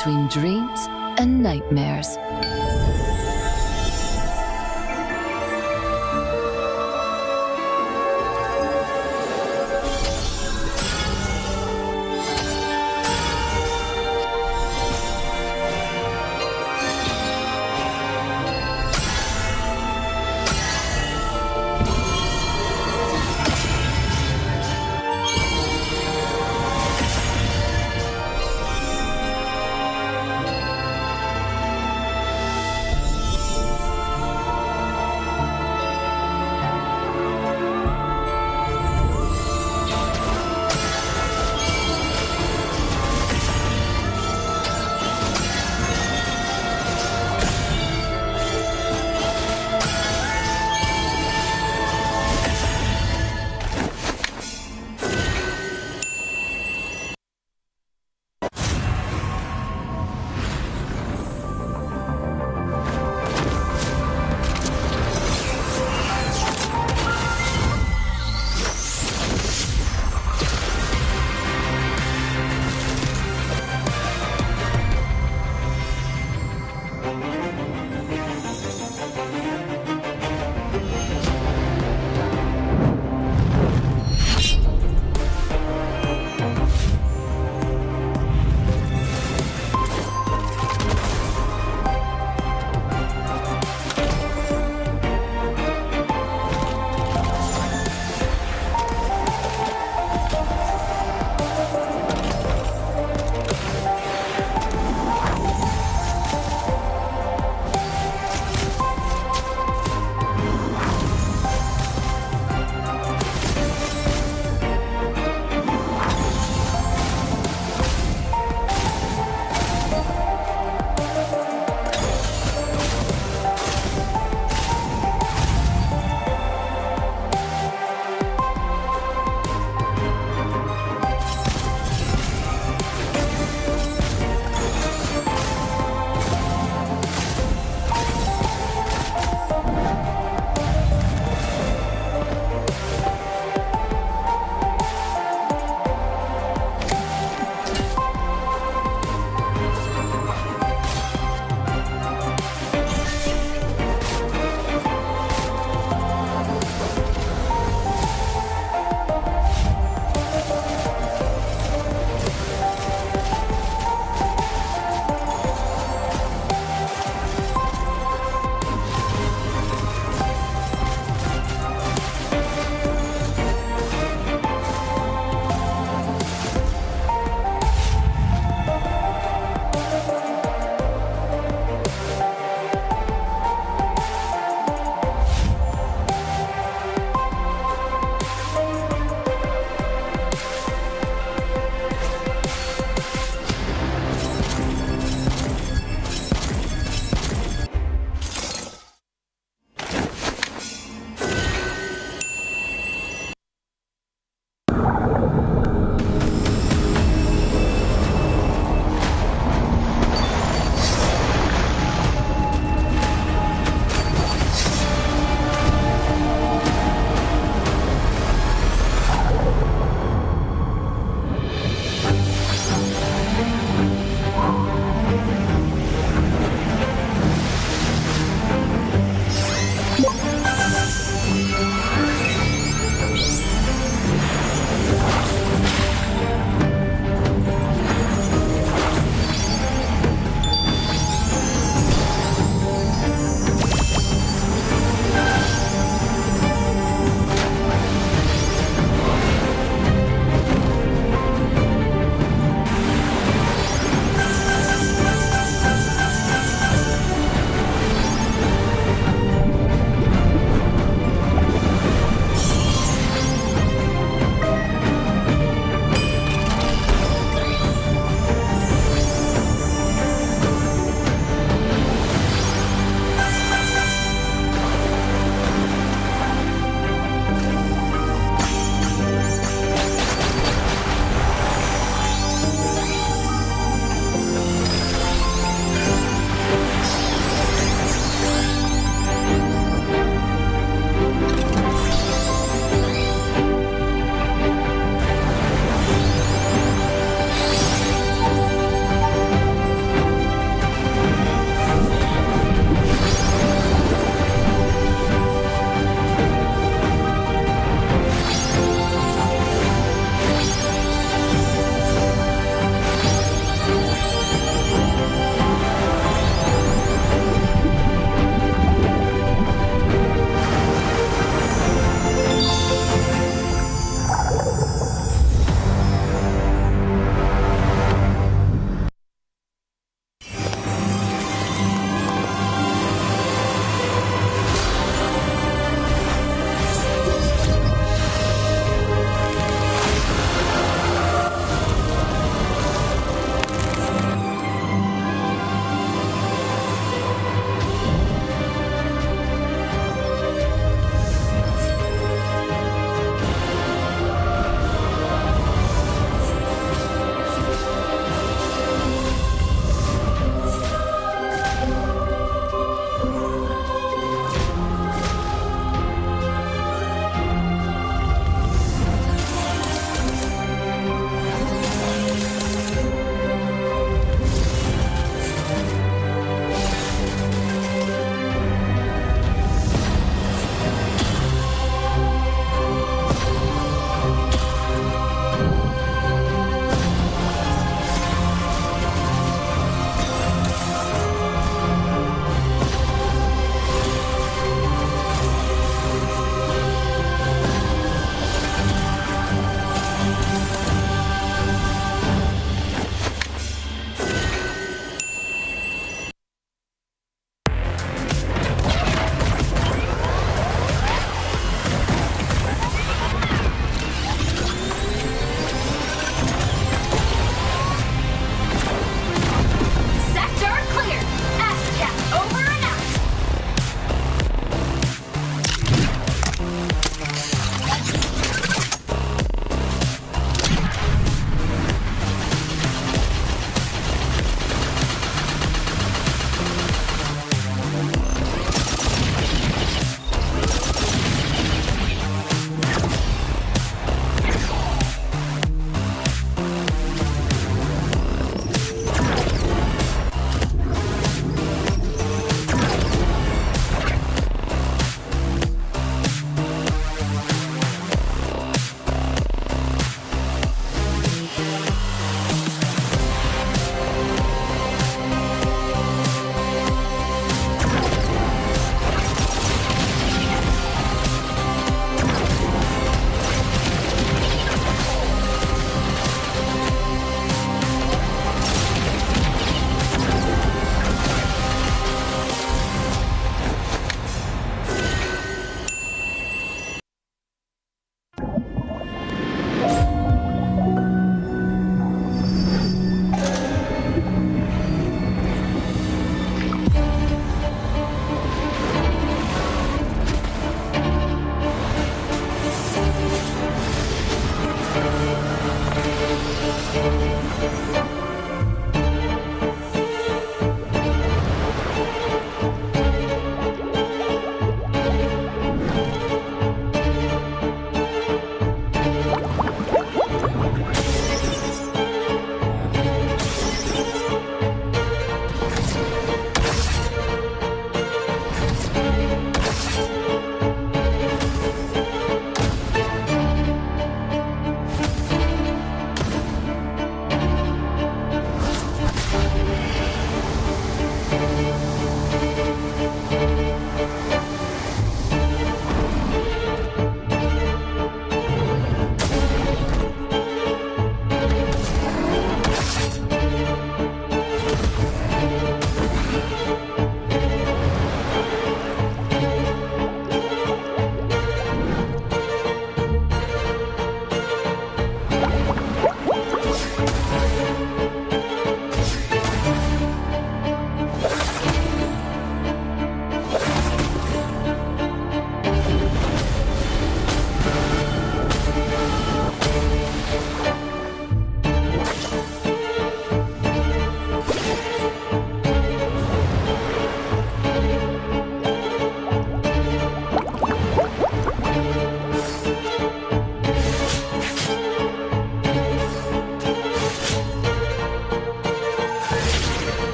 between dreams and nightmares.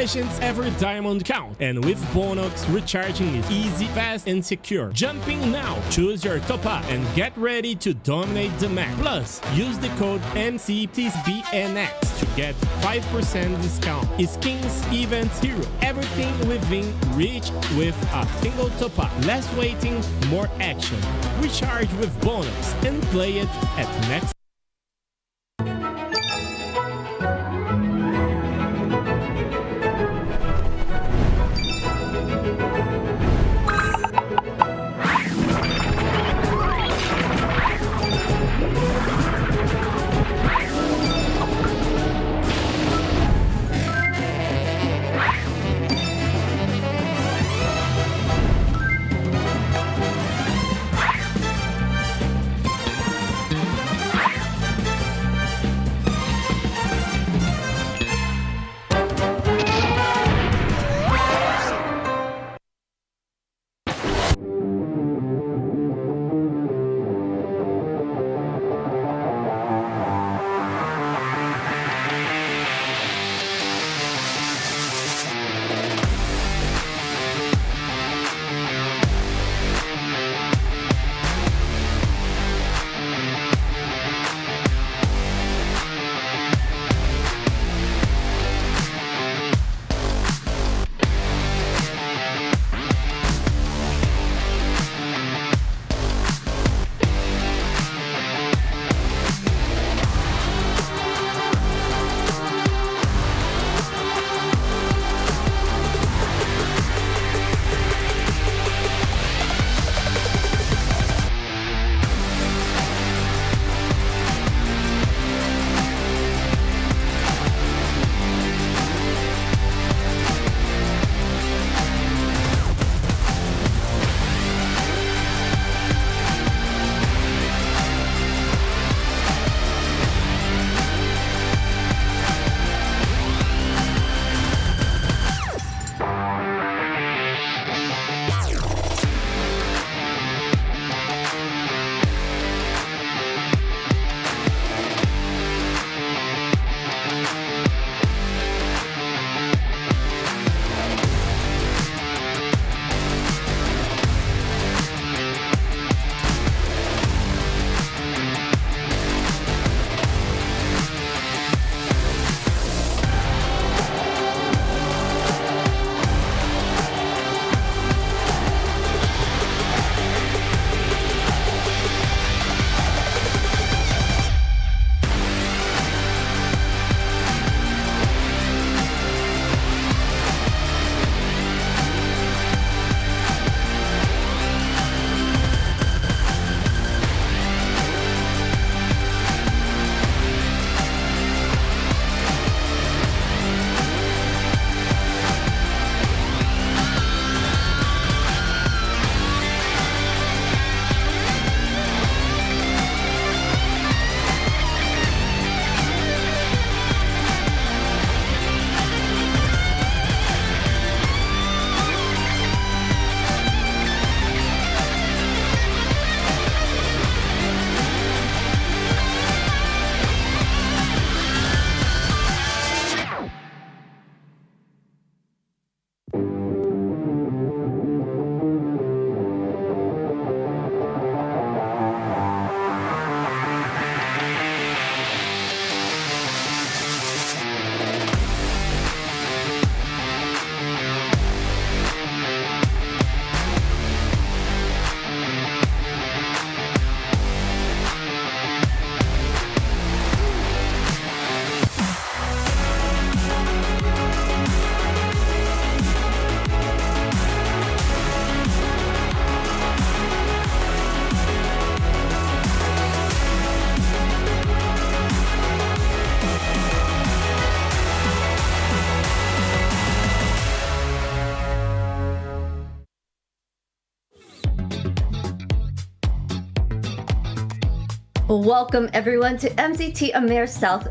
Legends, every diamond count, and with Bonox, recharging is easy, fast, and secure. Jumping now, choose your top up and get ready to dominate the map. Plus, use the code MCT AMER to get 5% discount. Skins, events, hero, everything within reach with a single top up. Less waiting, more action. Recharge with Bonox and play it at next. Welcome everyone to MCT AMER South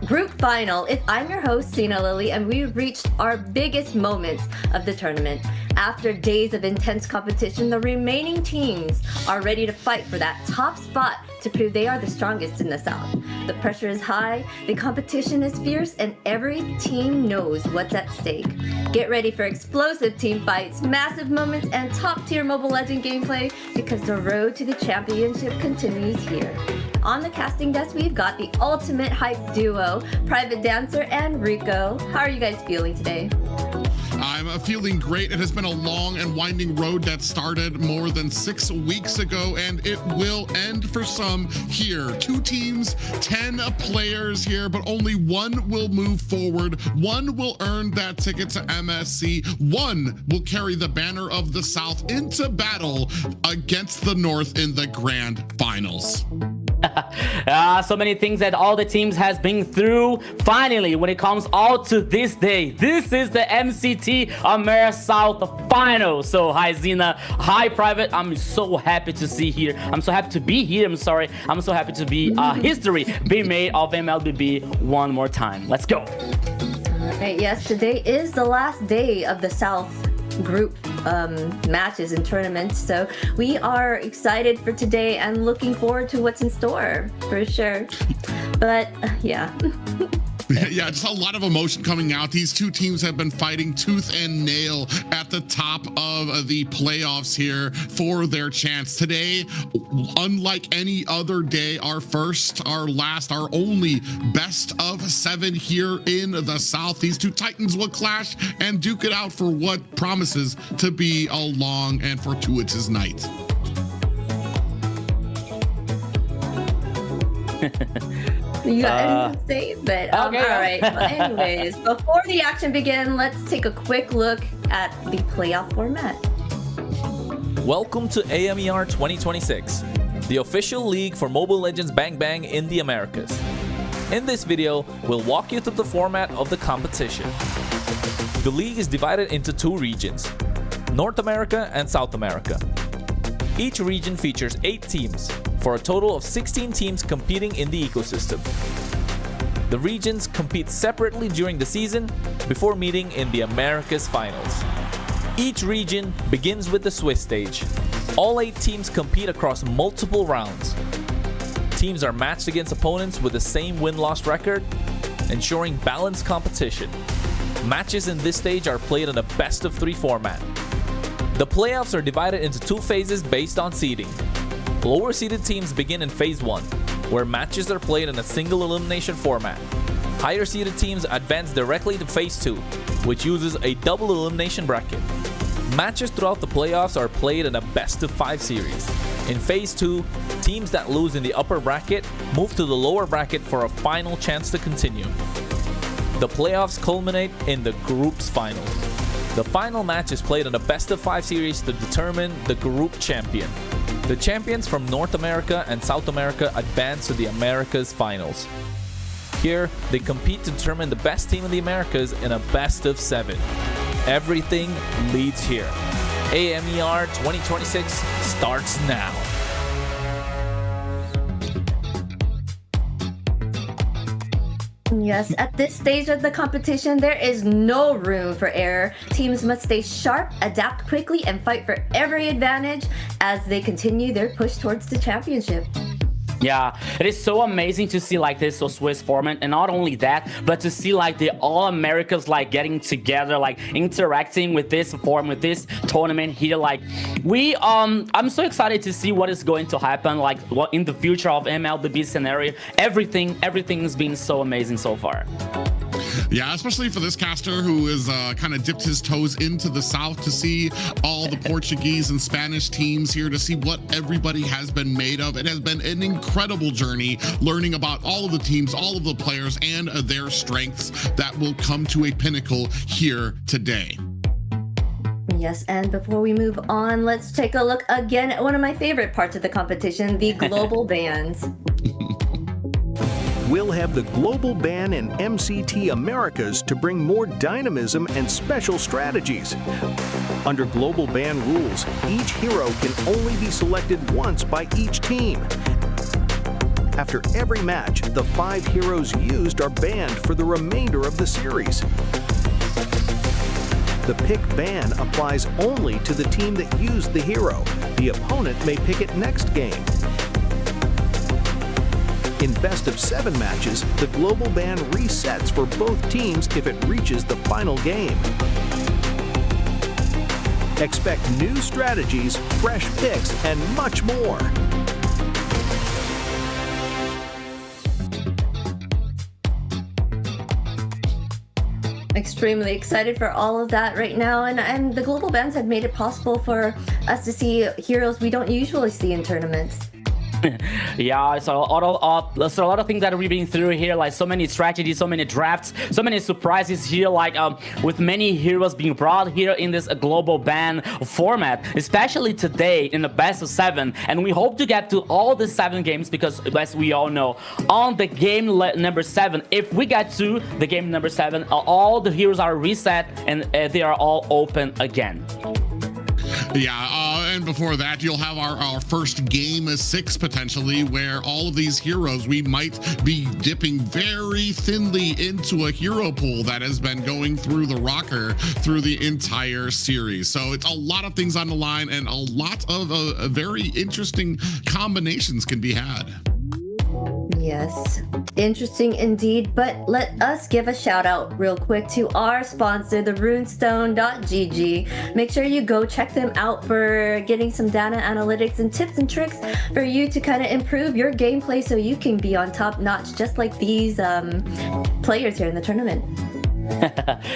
Group Final. I'm your host, Sina Lily, and we've reached our biggest moments of the tournament. After days of intense competition, the remaining teams are ready to fight for that top spot to prove they are the strongest in the South. The pressure is high, the competition is fierce, and every team knows what's at stake. Get ready for explosive team fights, massive moments, and top-tier Mobile Legends gameplay because the road to the championship continues here. On the casting desk, we've got the ultimate hype duo, Private Dancer and Rico. How are you guys feeling today? I'm feeling great. It has been a long and winding road that started more than 6 weeks ago, and it will end for some here. 2 teams, 10 players here, but only one will move forward. One will earn that ticket to MSC. One will carry the banner of the South into battle against the North in the Grand Finals. So many things that all the teams has been through. Finally, when it comes all to this day, this is the MCT AMER South Final. So hi Zena, hi Private. I'm so happy to see here. I'm so happy to be here. I'm sorry. I'm so happy to be history being made of MLBB one more time. Let's go. Alright, yes, today is the last day of the South group matches and tournaments, so we are excited for today and looking forward to what's in store for sure. But yeah. Yeah, just a lot of emotion coming out. These 2 teams have been fighting tooth and nail at the top of the playoffs here for their chance. Today, unlike any other day, our first, our last, our only best of 7 here in the South. These 2 Titans will clash and duke it out for what promises to be a long and fortuitous night. You got anything to say? But okay. All right. Well, anyways, before the action begins, let's take a quick look at the playoff format. Welcome to AMER 2026, the official league for Mobile Legends Bang Bang in the Americas. In this video, we'll walk you through the format of the competition. The league is divided into 2 regions, North America and South America. Each region features 8 teams, for a total of 16 teams competing in the ecosystem. The regions compete separately during the season before meeting in the Americas Finals. Each region begins with the Swiss stage. All 8 teams compete across multiple rounds. Teams are matched against opponents with the same win-loss record, ensuring balanced competition. Matches in this stage are played in a best-of-3 format. The playoffs are divided into 2 phases based on seeding. Lower seeded teams begin in Phase 1, where matches are played in a single elimination format. Higher seeded teams advance directly to Phase 2, which uses a double elimination bracket. Matches throughout the playoffs are played in a best-of-5 series. In Phase 2, teams that lose in the upper bracket move to the lower bracket for a final chance to continue. The playoffs culminate in the group's final. The final match is played in a best-of-5 series to determine the group champion. The champions from North America and South America advance to the Americas Finals. Here, they compete to determine the best team in the Americas in a best-of-7. Everything leads here. AMER 2026 starts now. Yes, at this stage of the competition, there is no room for error. Teams must stay sharp, adapt quickly, and fight for every advantage as they continue their push towards the championship. Yeah, it is so amazing to see like this Swiss format, and not only that, but to see like the all Americas like getting together, like interacting with this form, with this tournament here. Like we I'm so excited to see what is going to happen, like what in the future of MLBB scenario. Everything's been so amazing so far. Yeah, especially for this caster who is kind of dipped his toes into the South to see all the Portuguese and Spanish teams here, to see what everybody has been made of. It has been an incredible journey learning about all of the teams, all of the players, and their strengths that will come to a pinnacle here today. Yes, and before we move on, let's take a look again at one of my favorite parts of the competition, the global bans. We'll have the global ban in MCT Americas to bring more dynamism and special strategies. Under global ban rules, each hero can only be selected once by each team. After every match, the 5 heroes used are banned for the remainder of the series. The pick ban applies only to the team that used the hero. The opponent may pick it next game. In best-of-7 matches, the global ban resets for both teams if it reaches the final game. Expect new strategies, fresh picks, and much more. Extremely excited for all of that right now, and the global bans have made it possible for us to see heroes we don't usually see in tournaments. Yeah, so a lot of things that we've been through here, like so many strategies, so many drafts, so many surprises here, like with many heroes being brought here in this global ban format, especially today in the best of 7. And we hope to get to all the 7 games because, as we all know, on the game number 7, if we get to the game number 7, all the heroes are reset and they are all open again. Yeah, and before that, you'll have our first game 6 potentially, where all of these heroes, we might be dipping very thinly into a hero pool that has been going through the rocker through the entire series. So it's a lot of things on the line, and a lot of very interesting combinations can be had. Yes, interesting indeed, but let us give a shout out real quick to our sponsor, the runestone.gg. Make sure you go check them out for getting some data analytics and tips and tricks for you to kind of improve your gameplay so you can be on top notch just like these players here in the tournament.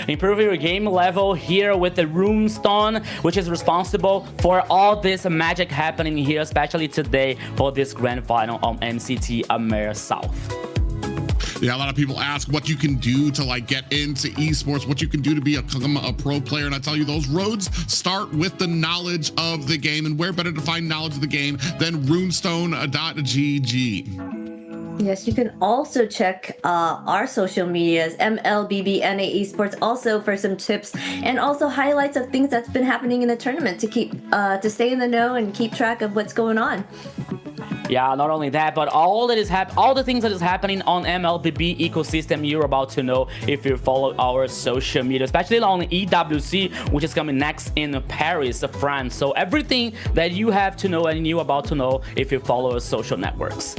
Improve your game level here with the Runestone, which is responsible for all this magic happening here, especially today for this grand final on MCT AMER South. Yeah, a lot of people ask what you can do to like get into esports, what you can do to become a pro player. And I tell you, those roads start with the knowledge of the game, and where better to find knowledge of the game than runestone.gg. Yes, you can also check our social medias, MLBB Esports, also for some tips and also highlights of things that's been happening in the tournament to keep to stay in the know and keep track of what's going on. Yeah, not only that, but all the things that is happening on MLBB ecosystem, you're about to know if you follow our social media, especially on EWC, which is coming next in Paris, France. So everything that you have to know and you're about to know if you follow our social networks.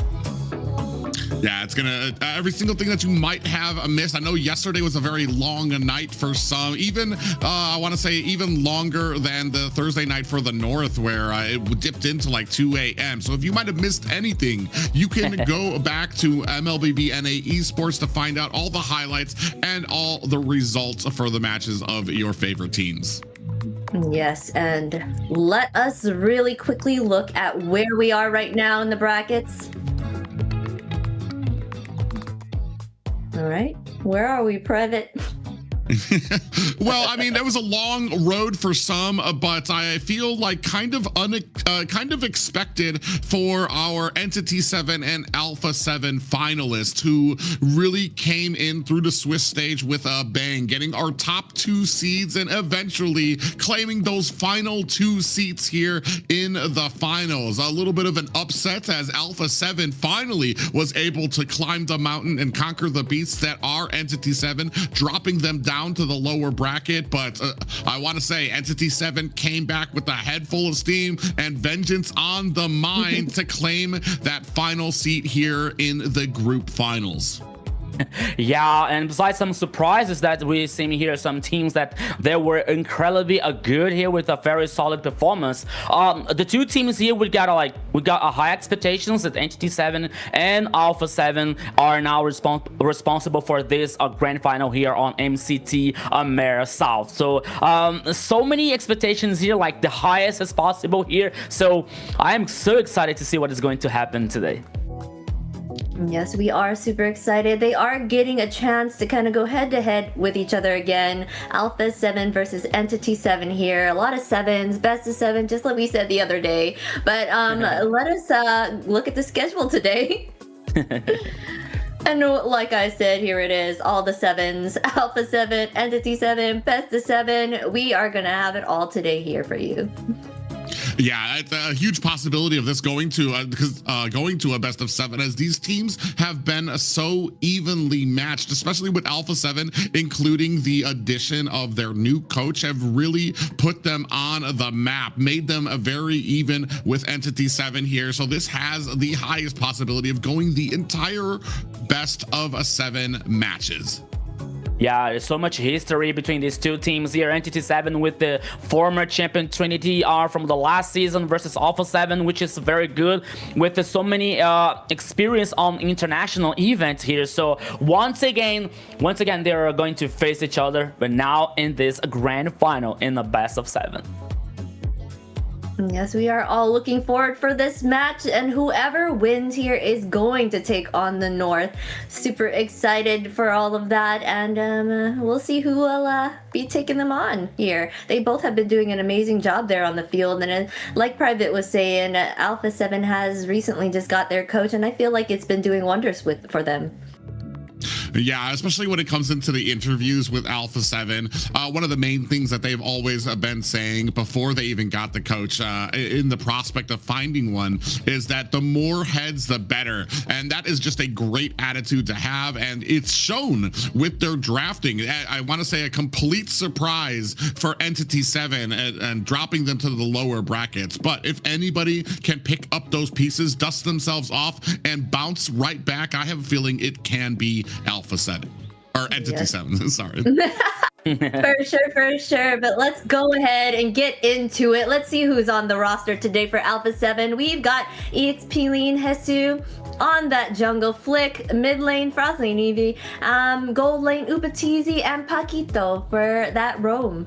Yeah, it's gonna every single thing that you might have missed. I know yesterday was a very long night for some, even I want to say even longer than the Thursday night for the North, where it dipped into like 2 a.m. So if you might have missed anything, you can go back to MLBB Esports to find out all the highlights and all the results for the matches of your favorite teams. Yes, and let us really quickly look at where we are right now in the brackets. All right, where are we, Private? Well, I mean, that was a long road for some, but I feel like kind of expected for our Entity 7 and Alpha 7 finalists, who really came in through the Swiss stage with a bang, getting our top 2 seeds and eventually claiming those final 2 seats here in the finals. A little bit of an upset as Alpha 7 finally was able to climb the mountain and conquer the beasts that are Entity 7, dropping them down to the lower bracket. But I want to say Entity 7 came back with a head full of steam and vengeance on the mind to claim that final seat here in the group finals. Yeah, and besides some surprises that we're seeing here, some teams that they were incredibly good here with a very solid performance. The 2 teams here we got a high expectations that Entity 7 and Alpha 7 are now responsible for this grand final here on MCT AMER South. So so many expectations here, like the highest as possible here. So I am so excited to see what is going to happen today. Yes, we are super excited. They are getting a chance to kind of go head to head with each other again. Alpha 7 versus Entity 7 here. A lot of 7s, best of 7, just like we said the other day. But let us look at the schedule today. And like I said, here it is, all the 7s, Alpha 7, Entity 7, best of 7. We are going to have it all today here for you. Yeah, it's a huge possibility of this going to going to a best of 7, as these teams have been so evenly matched, especially with Alpha 7, including the addition of their new coach, have really put them on the map, made them very even with Entity 7 here. So this has the highest possibility of going the entire best of 7 matches. Yeah, there's so much history between these two teams here. Entity 7 with the former champion Trinity are from the last season versus Alpha 7, which is very good with so many experience on international events here. So once again, they're going to face each other, but now in this grand final in the best of 7. Yes, we are all looking forward for this match, and whoever wins here is going to take on the North. Super excited for all of that, and we'll see who will be taking them on here. They both have been doing an amazing job there on the field, and like Private was saying, Alpha 7 has recently just got their coach, and I feel like it's been doing wonders for them. Yeah, especially when it comes into the interviews with Alpha 7. One of the main things that they've always been saying before they even got the coach, in the prospect of finding one, is that the more heads, the better. And that is just a great attitude to have. And it's shown with their drafting. I want to say a complete surprise for Entity 7 and dropping them to the lower brackets. But if anybody can pick up those pieces, dust themselves off, and bounce right back, I have a feeling it can be Alpha 7 or Entity 7. Sorry. For sure. But let's go ahead and get into it. Let's see who's on the roster today for Alpha 7. We've got EXP Lean Hesu on that jungle, Flick, mid lane, Frost lane Eevee, gold lane, Upatizi, and Paquito for that roam.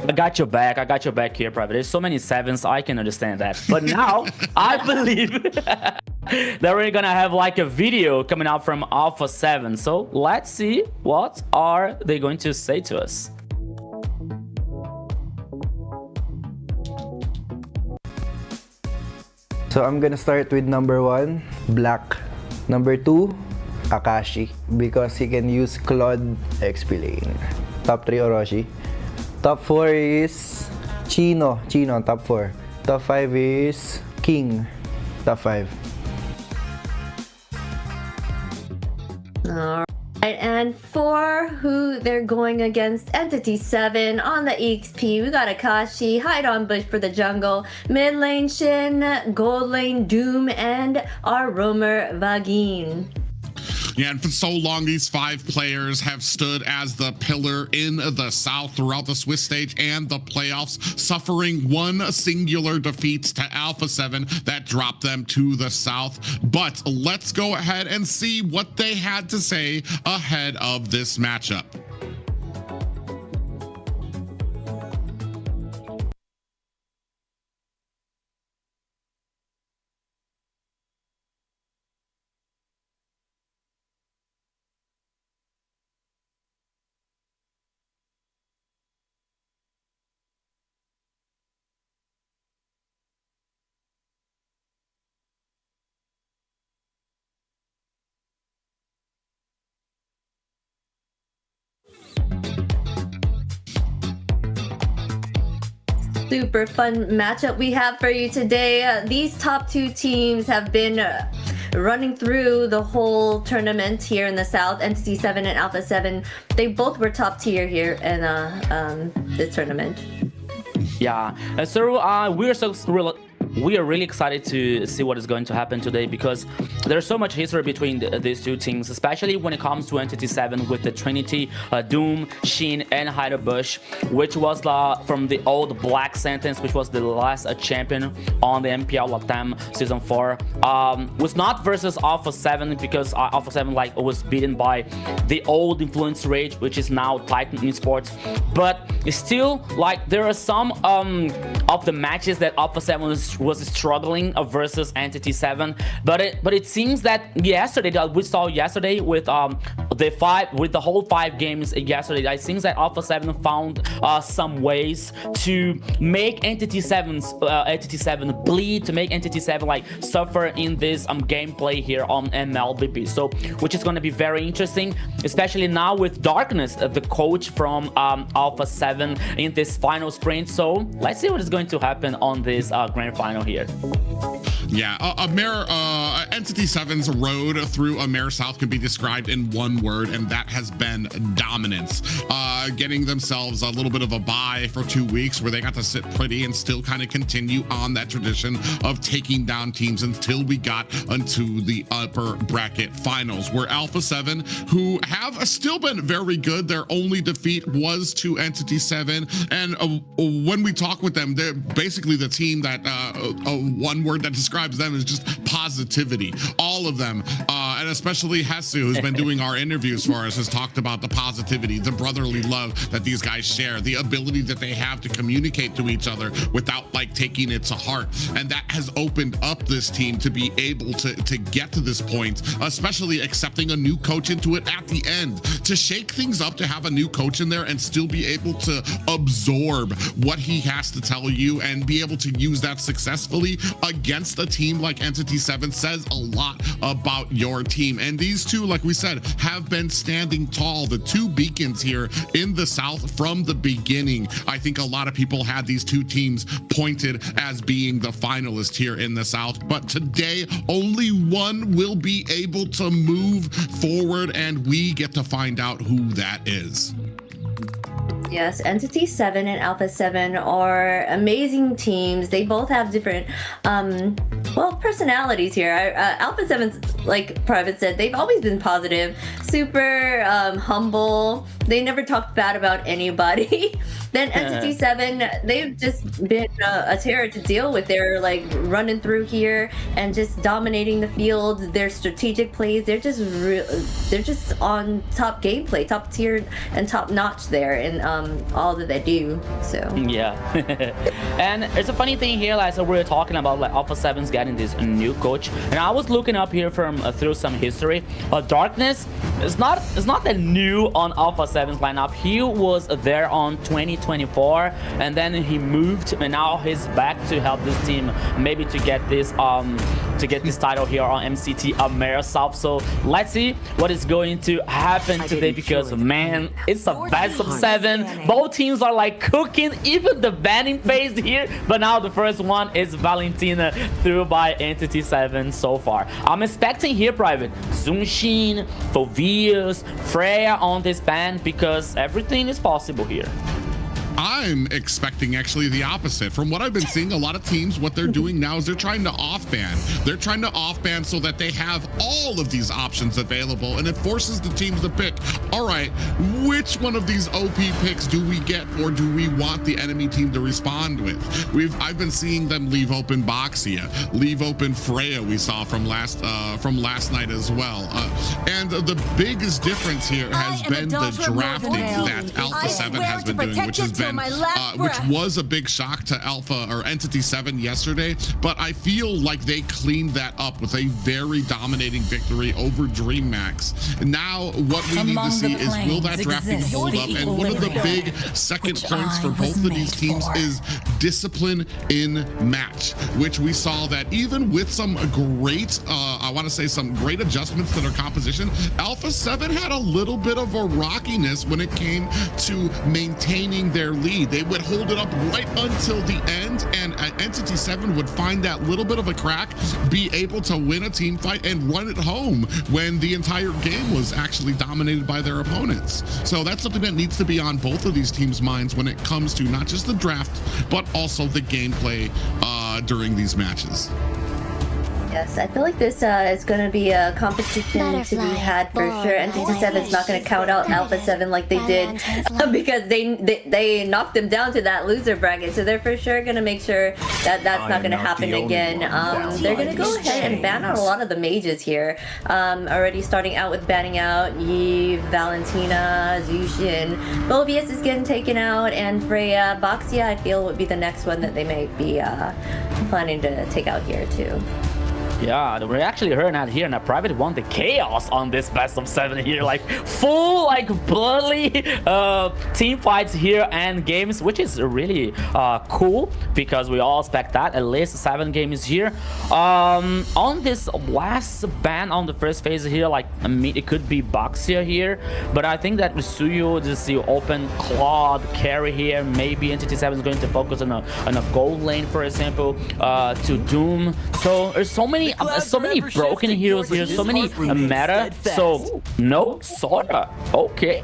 I got your back here, Private. There's so many 7s, I can understand that. But now, I believe that we're gonna have like a video coming out from Alpha 7. So let's see what are they going to say to us. So I'm gonna start with number 1, Black. Number 2, Akashi, because he can use Claude XP lane. Top 3, Orochi. Top 4 is Chino on top 4. Top 5 is King, top 5. Alright, and for who they're going against, Entity 7 on the EXP, we got Akashi, hide on bush for the jungle, mid lane Shin, gold lane Doom, and our roamer Vagine. Yeah, and for so long, these 5 players have stood as the pillar in the South throughout the Swiss stage and the playoffs, suffering one singular defeat to Alpha 7 that dropped them to the South. But let's go ahead and see what they had to say ahead of this matchup. Super fun matchup we have for you today. These top 2 teams have been running through the whole tournament here in the South. Entity 7 and Alpha 7, they both were top tier here in this tournament. Yeah, so we are really excited to see what is going to happen today, because there's so much history between these two teams, especially when it comes to Entity 7 with the Trinity, Doom, Shin, and Bush, which was from the old Black Sentence, which was the last champion on the MPL Latam Season 4. Was not versus Alpha 7, because Alpha 7 was beaten by the old Influence Rage, which is now Titan Esports. But still, there are some of the matches that Alpha 7 was was struggling versus Entity 7, but it seems that yesterday that we saw yesterday with the whole 5 games yesterday, it seems that Alpha 7 found some ways to make Entity 7 bleed, to make Entity 7 like suffer in this gameplay here on MLBB. So which is going to be very interesting, especially now with Darkness, the coach from Alpha 7 in this final sprint. So let's see what is going to happen on this grand final here. Yeah, Entity 7's road through AMER South can be described in one word, and that has been dominance. Getting themselves a little bit of a bye for 2 weeks where they got to sit pretty and still kind of continue on that tradition of taking down teams until we got into the upper bracket finals, where Alpha 7, who have still been very good, their only defeat was to Entity 7. And when we talk with them, they're basically the team that one word that describes them is just positivity. All of them, and especially Hesu, who's been doing our interviews for us, has talked about the positivity, the brotherly love that these guys share, the ability that they have to communicate to each other without like taking it to heart. And that has opened up this team to be able to get to this point, especially accepting a new coach into it at the end, to shake things up, to have a new coach in there and still be able to absorb what he has to tell you and be able to use that successfully against a team like Entity 7 says a lot about your team. And these two, like we said, have been standing tall, the two beacons here in the South from the beginning. I think a lot of people had these two teams pointed as being the finalists here in the South, but today only one will be able to move forward, and we get to find out who that is. Yes, Entity 7 and Alpha 7 are amazing teams. They both have different, personalities here. Alpha 7's, like Private said, they've always been positive, super humble. They never talked bad about anybody. Then Entity 7, they've just been a terror to deal with. They're like running through here and just dominating the field. Their strategic plays, they're just on top gameplay, top tier and top notch there in all that they do. So yeah. And it's a funny thing here, like, so we're talking about like Alpha 7's getting this new coach, and I was looking up here from through some history. Darkness is not that new on Alpha 7's lineup. He was there on 2024, and then he moved, and now he's back to help this team maybe to get this title here on MCT AMER South. So let's see what is going to happen today, because man, it's a best of 7. Both teams are like cooking, even the banning phase here, but now the first one is Valentina through by Entity 7 so far. I'm expecting here, Private, Zunshin, Fovius, Freya on this ban, because everything is possible here. I'm expecting actually the opposite. From what I've been seeing, a lot of teams, what they're doing now is they're trying to off-ban. They're trying to off-ban so that they have all of these options available, and it forces the teams to pick, all right, which one of these OP picks do we get, or do we want the enemy team to respond with? I've been seeing them leave open Boxia, leave open Freya, we saw from last night as well. And the biggest difference here has been the drafting that Alpha 7 has been doing, which has been which was a big shock to Alpha or Entity 7 yesterday, but I feel like they cleaned that up with a very dominating victory over DreamMax. Now what we need to see is, will that drafting hold up? And one of the big second points for both of these teams is discipline in match, which we saw that even with some great, I want to say some great adjustments to their composition, Alpha 7 had a little bit of a rockiness when it came to maintaining their lead. They would hold it up right until the end, and Entity 7 would find that little bit of a crack, be able to win a team fight and run it home when the entire game was actually dominated by their opponents. So that's something that needs to be on both of these teams' minds when it comes to not just the draft, but also the gameplay during these matches. Yes, I feel like this is going to be a competition to be had for sure. Entity 7 is not going to count out Alpha 7 like they did because they knocked them down to that loser bracket. So they're for sure going to make sure that that's not going to happen again. They're going to go ahead and ban out a lot of the mages here. Already starting out with banning out Yi, Valentina, Zushin. Bovius is getting taken out, and Freya. Boxia, I feel, would be the next one that they may be planning to take out here too. Yeah, we actually heard out here in a private won the chaos on this best of 7 here, like full like bloody team fights here and games, which is really cool because we all expect that at least 7 games here. On this last ban on the first phase here, like I mean, it could be Boxia here, but I think that Suyo just the open Claude carry here. Maybe Entity 7 is going to focus on a gold lane, for example, to Doom. So there's so many broken heroes here, so many meta. So no Sora. Okay.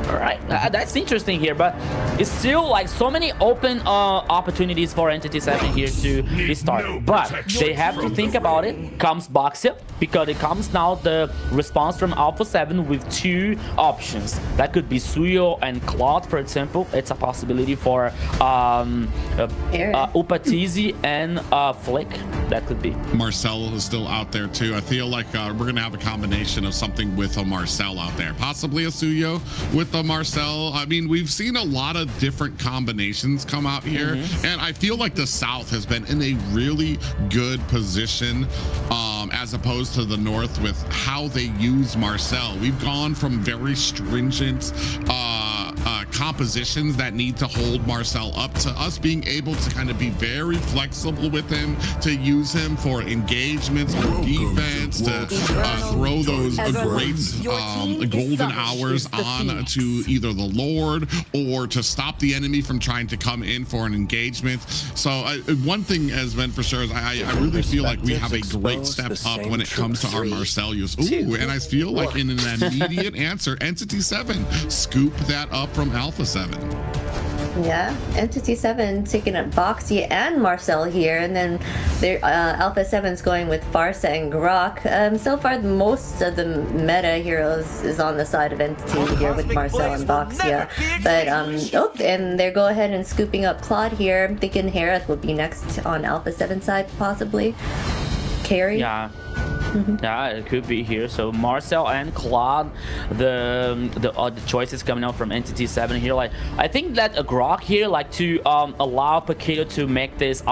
All right, that's interesting here, but it's still like so many open opportunities for Entity 7 here to restart. But they have to think about it. Comes Boxia, because it comes now the response from Alpha 7 with 2 options. That could be Suyo and Claude, for example. It's a possibility for Upatizi and Flick. That could be. Marcel is still out there too. I feel like we're going to have a combination of something with a Marcel out there. Possibly a Suyo with the Marcel. I mean, we've seen a lot of different combinations come out here, and I feel like the South has been in a really good position as opposed to the North with how they use Marcel. We've gone from very stringent compositions that need to hold Marcel up to us being able to kind of be very flexible with him, to use him for engagements or defense, to throw those great golden hours on to either the Lord or to stop the enemy from trying to come in for an engagement. So one thing has been for sure is I really feel like we have a great step up when it comes to our Marcel use. Ooh, and I feel like in an immediate answer, Entity 7 scoop that up from Alpha 7. Yeah, Entity 7 taking up Boxy and Marcel here, and then Alpha 7's going with Farsa and Grok. So far, most of the meta heroes is on the side of Entity here with Marcel and Boxia. But, and they're go ahead and scooping up Claude here. I'm thinking Harith will be next on Alpha 7 side, possibly. Carry? Yeah. Yeah, it could be here. So Marcel and Claude, the choices coming out from Entity 7 here. Like I think that a Grok here, like to allow Paquito to make this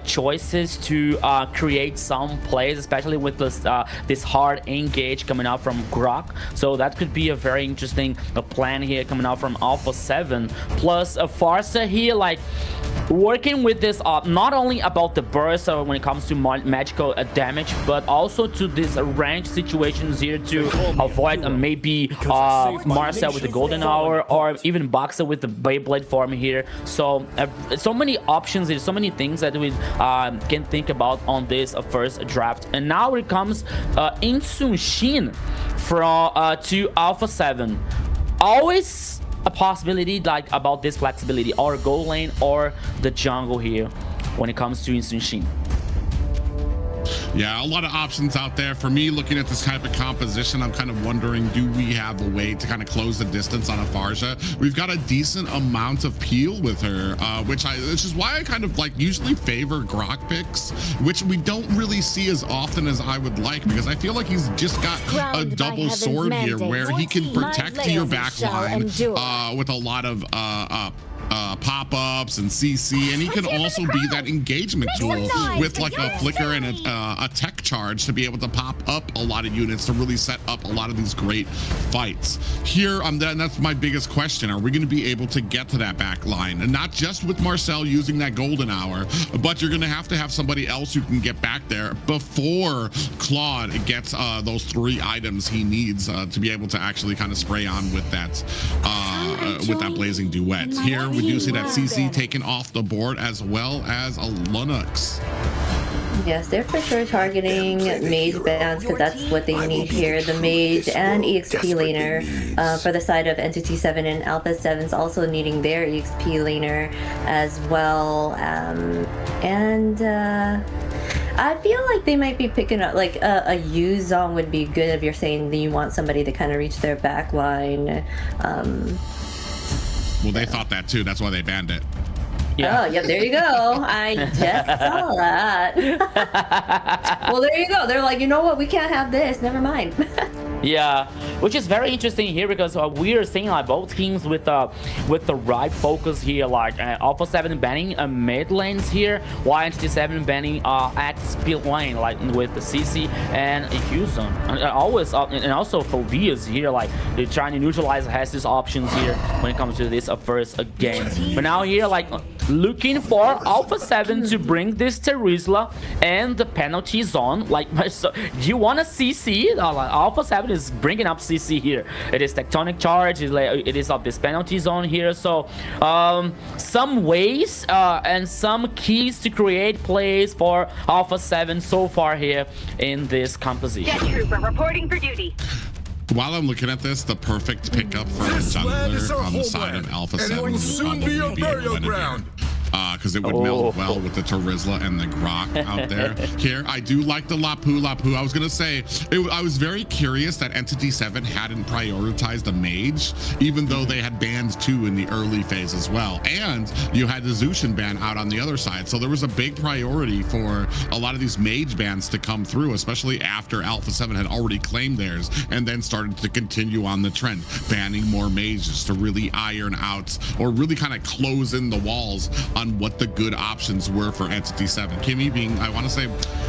choices to create some plays, especially with this hard engage coming out from Grok. So that could be a very interesting plan here coming out from Alpha 7. Plus Farsa here, like working with this not only about the burst when it comes to magical damage, but also to these range situations here to avoid maybe Marcel with the golden hour or even Boxer with the Beyblade form here. So so many options, there's so many things that we can think about on this first draft. And now it comes Insun Shin from to Alpha 7. Always a possibility like about this flexibility, or gold lane or the jungle here when it comes to Insun Shin. Yeah, a lot of options out there. For me, looking at this type of composition, I'm kind of wondering, do we have a way to kind of close the distance on a Farja? We've got a decent amount of peel with her, which is why I kind of like usually favor Grok picks, which we don't really see as often as I would like, because I feel like he's just got a double sword here where he can protect your back line with a lot of pop-ups and CC, and he can also be that engagement tool with like a flicker and a tech charge to be able to pop up a lot of units to really set up a lot of these great fights here. That's my biggest question. Are we going to be able to get to that back line, and not just with Marcel using that golden hour, but you're going to have somebody else who can get back there before Claude gets those 3 items he needs to be able to actually kind of spray on with that blazing duet. Here we do see that CC taken off the board, as well as a Linux. Yes, they're for sure targeting mage bans because that's what they need here. The mage and EXP laner for the side of Entity 7, and Alpha 7's also needing their EXP laner as well. I feel like they might be picking up like a U zone would be good if you're saying that you want somebody to kind of reach their back line. Well, they thought that too. That's why they banned it. Yeah. Oh, yeah, there you go. I just saw that. Well, there you go. They're like, you know what? We can't have this. Never mind. Yeah, which is very interesting here because we are seeing like both teams with the right focus here, like Alpha 7 banning mid lanes here, while NCT 7 banning at speed lane, like with the CC and Houston, and always and also Phobias here, like they're trying to neutralize Hess's options here when it comes to this first game. But now here, like looking for Alpha 7 to bring this Terizla and the penalty zone. Like, so you want a CC? Like, Alpha 7 is bringing up CC here. It is tectonic charge. It is of this penalty zone here. So some ways and some keys to create plays for Alpha 7 so far here in this composition. Jet trooper reporting for duty. While I'm looking at this, the perfect pickup for a jungler on the side of Alpha 7 would probably be Guinevere. Because it would meld well with the Terizla and the Grok out there. Here, I do like the Lapu. I was going to say, I was very curious that Entity 7 hadn't prioritized a mage, even though they had banned 2 in the early phase as well. And you had the Zushin ban out on the other side. So there was a big priority for a lot of these mage bans to come through, especially after Alpha 7 had already claimed theirs and then started to continue on the trend, banning more mages to really iron out or really kind of close in the walls on what the good options were for Entity 7. Kimmy being, I want to say,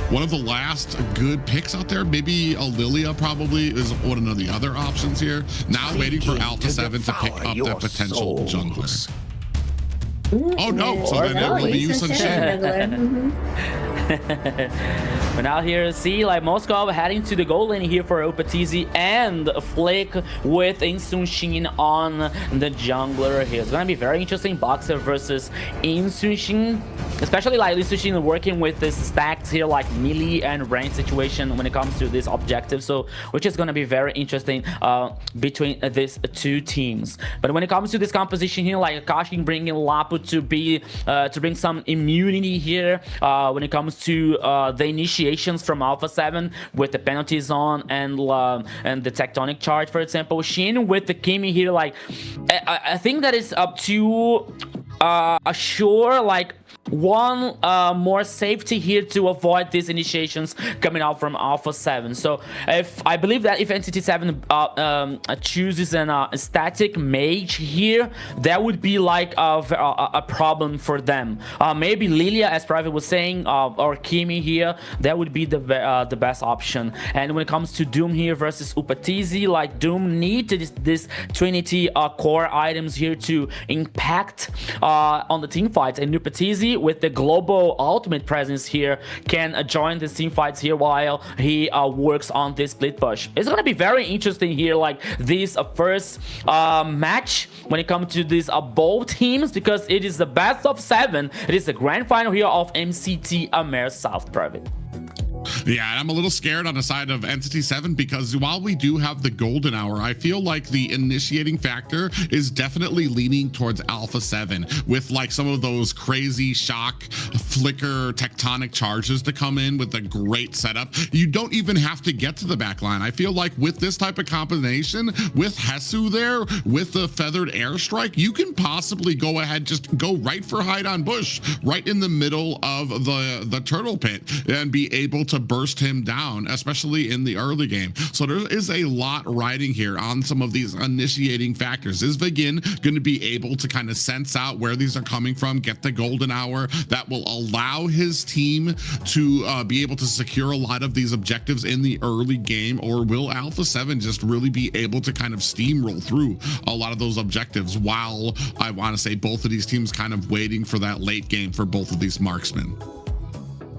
one of the last good picks out there. Maybe a Lilia probably is one of the other options here. Now waiting for Alpha 7 to pick up that potential jungler. Oh no, so then it will be you some shit. But now here, see, like Moscow heading to the goal lane here for Opatizi and Flick with Insunshin on the jungler here. It's gonna be very interesting, Boxer versus Insunshin, especially like Insunshin working with this stacks here, like melee and range situation when it comes to this objective. So, which is gonna be very interesting between these two teams. But when it comes to this composition here, like Akashi bringing Lapu to be to bring some immunity here when it comes to the initiations from Alpha 7 with the penalty zone and the tectonic charge, for example. Shin with the Kimi here, like I think that is up to assure like one more safety here to avoid these initiations coming out from Alpha 7. So if I believe that if Entity 7 chooses a static mage here, that would be like a problem for them. Maybe Lilia, as Private was saying, or Kimi here, that would be the best option. And when it comes to Doom here versus Upatizi, like Doom need this Trinity core items here to impact on the team fights, and Upatizi with the global ultimate presence here can join the team fights here while he works on this split push. It's gonna be very interesting here, like this first match when it comes to these both teams, because it is the best of 7. It is the grand final here of MCT AMER South, Private. Yeah, and I'm a little scared on the side of Entity 7 because while we do have the golden hour, I feel like the initiating factor is definitely leaning towards Alpha 7 with like some of those crazy shock, flicker, tectonic charges to come in with a great setup. You don't even have to get to the back line. I feel like with this type of combination, with Hesu there, with the feathered airstrike, you can possibly go ahead, just go right for hide on bush, right in the middle of the turtle pit and be able to burst him down, especially in the early game. So there is a lot riding here on some of these initiating factors. Is Vigin going to be able to kind of sense out where these are coming from, get the golden hour that will allow his team to be able to secure a lot of these objectives in the early game, or will Alpha 7 just really be able to kind of steamroll through a lot of those objectives while I want to say both of these teams kind of waiting for that late game for both of these marksmen?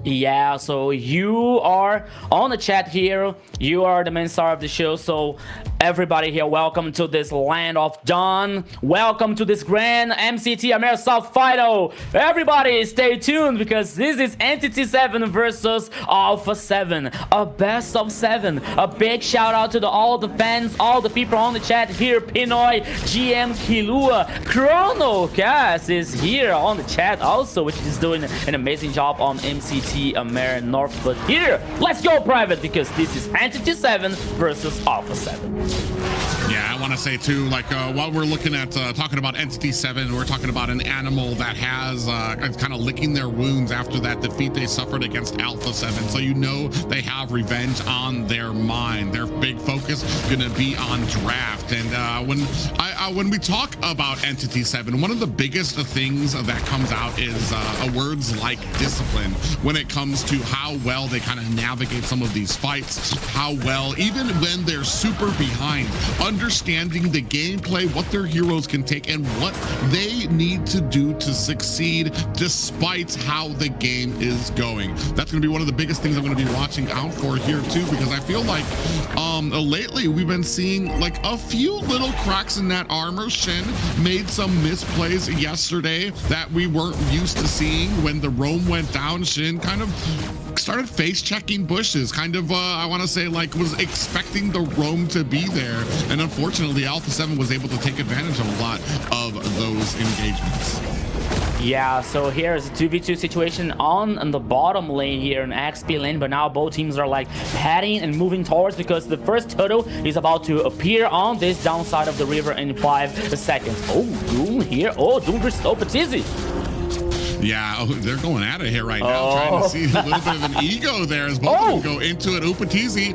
Yeah, so you are on the chat here. You are the main star of the show. So Everybody here, welcome to this land of dawn. Welcome to this grand MCT AMER South Final. Everybody stay tuned because this is Entity 7 versus Alpha 7. A best of 7. A big shout out to all the fans, all the people on the chat here. Pinoy, GM Kilua, Chrono Cass is here on the chat also, which is doing an amazing job on MCT AMER North. But here, let's go private because this is Entity 7 versus Alpha 7. Yeah, I want to say too, like while we're looking at talking about Entity 7, we're talking about an animal that has kind of licking their wounds after that defeat they suffered against Alpha 7. So you know they have revenge on their mind. Their big focus gonna be on draft. And when we talk about Entity 7, one of the biggest things that comes out is words like discipline when it comes to how well they kind of navigate some of these fights, how well, even when they're super behind, understanding the gameplay, what their heroes can take, and what they need to do to succeed despite how the game is going. That's going to be one of the biggest things I'm going to be watching out for here too, because I feel like lately we've been seeing like a few little cracks in that armor. Shin made some misplays yesterday that we weren't used to seeing. When the roam went down, Shin kind of started face checking bushes, kind of I want to say like was expecting the roam to be there, and unfortunately Alpha 7 was able to take advantage of a lot of those engagements. Yeah, so here's a 2v2 situation on the bottom lane here in XP lane, but now both teams are like heading and moving towards because the first turtle is about to appear on this downside of the river in 5 seconds. Oh, Doom here. Oh, Doom versus Opatizi. Yeah, they're going at it here right now, trying to see a little bit of an ego there as both of them go into it. Upatizi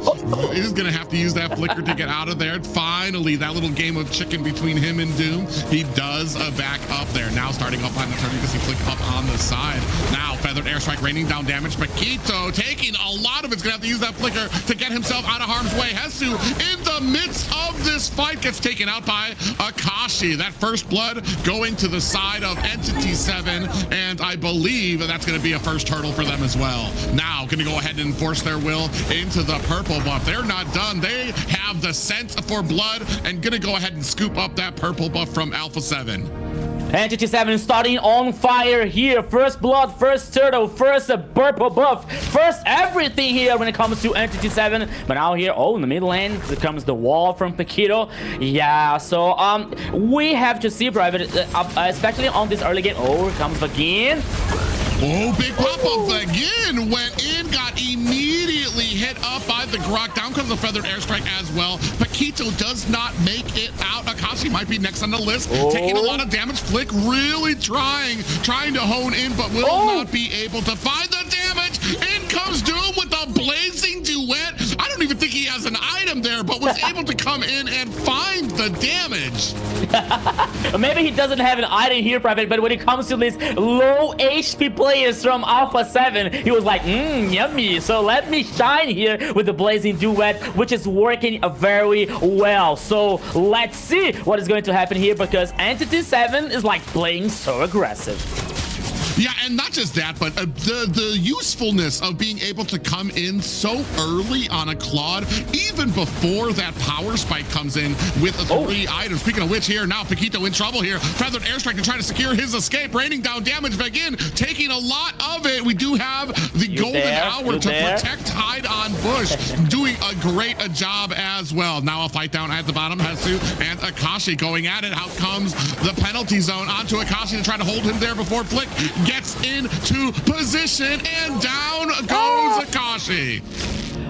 is going to have to use that flicker to get out of there. And finally, that little game of chicken between him and Doom, he does back up there. Now starting up on the turn, you can see Flick up on the side. Now Feathered Airstrike raining down damage. Paquito taking a lot of it's going to have to use that flicker to get himself out of harm's way. Hesu in the midst of this fight gets taken out by Akashi. That first blood going to the side of Entity 7, and I believe that's going to be a first hurdle for them as well. Now going to go ahead and enforce their will into the purple buff. They're not done. They have the scent for blood and going to go ahead and scoop up that purple buff from Alpha 7. Entity 7 starting on fire here. First blood, first turtle, first purple buff, first everything here when it comes to Entity 7. But now here, in the middle lane, here comes the wall from Paquito. Yeah, so we have to see Private, especially on this early game. Oh, here comes again. Oh, big pop-up again. Went in, got immediately hit up by the Grok. Down comes the Feathered Airstrike as well. Paquito does not make it out. Akashi might be next on the list. Taking a lot of damage. Flick really trying to hone in, but will not be able to find the damage. In comes Doom with the blazing duet. I don't even think he has an item there, but was able to come in and find the damage. Maybe he doesn't have an item here, Private, but when it comes to this low HP players from Alpha 7, he was like, yummy. So let me shine here with the blazing duet, which is working very well. So let's see what is going to happen here because Entity 7 is like playing so aggressive. Yeah, and not just that, but the usefulness of being able to come in so early on a Claude, even before that power spike comes in with the 3 items. Speaking of which, here now Paquito in trouble here. Feathered Airstrike to try to secure his escape, raining down damage again, taking a lot of it. We do have the golden hour to protect hide on bush, doing a great job as well. Now a fight down at the bottom. Hesu and Akashi going at it. Out comes the penalty zone onto Akashi to try to hold him there before Flick gets into position, and down goes Akashi.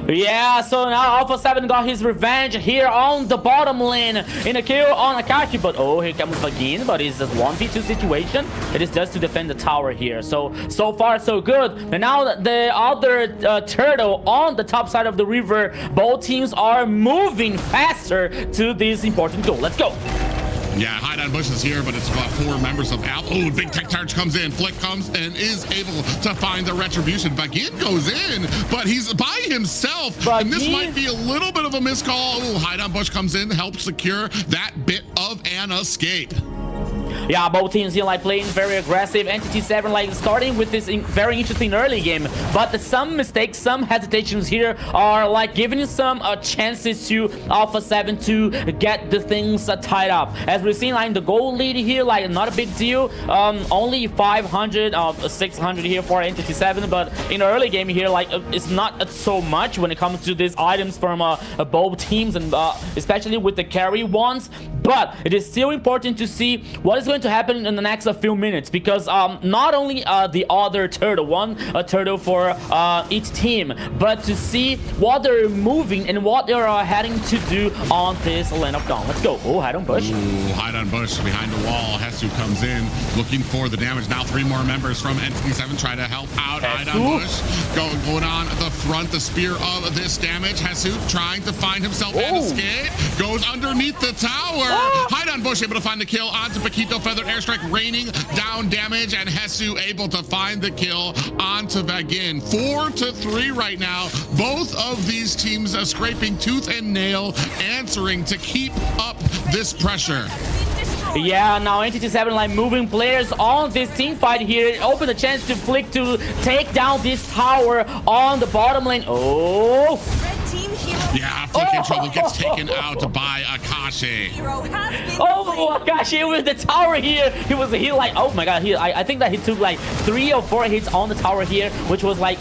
Yeah, so now Alpha 7 got his revenge here on the bottom lane in a kill on Akashi, but here comes again, but it's a 1v2 situation. It is just to defend the tower here. So far so good. And now the other turtle on the top side of the river, both teams are moving faster to this important goal. Let's go. Yeah, hide on bushes here, but it's about 4 members of Alpha. Oh, big tech charge comes in. Flick comes and is able to find the retribution. Bagin goes in, but he's by himself. And this might be a little bit of a miscall. Oh, hide on bush comes in, helps secure that bit of an escape. Yeah, both teams here like playing very aggressive. Entity 7 like starting with this very interesting early game, but some mistakes, some hesitations here are like giving some chances to Alpha 7 to get the things tied up. As we're seeing like the goal lead here, like not a big deal. Only 500 of 600 here for Entity 7, but in the early game here, like it's not so much when it comes to these items from both teams, and especially with the carry ones. But it is still important to see what is going to happen in the next few minutes, because not only the other turtle, a turtle for each team, but to see what they're moving and what they are heading to do on this Land of Dawn. Let's go. Oh, hide on bush. Ooh, hide on bush behind the wall. Hesu comes in looking for the damage. Now 3 more members from Entity 7 try to help out. Hide on bush going on the front, the spear of this damage. Hesu trying to find himself and escape. Goes underneath the tower. Hide on bush able to find the kill onto Paquito. Feathered airstrike raining down damage, and Hesu able to find the kill onto Vagin. 4-3 right now. Both of these teams are scraping tooth and nail, answering to keep up this pressure. Yeah, now Entity 7 like moving players on this team fight here. Open a chance to Flick to take down this tower on the bottom lane. Oh! Yeah, Flick in trouble, gets taken out by Akashi. Oh, Akashi with the tower here. He was like, oh my god, I think that he took like 3 or 4 hits on the tower here, which was like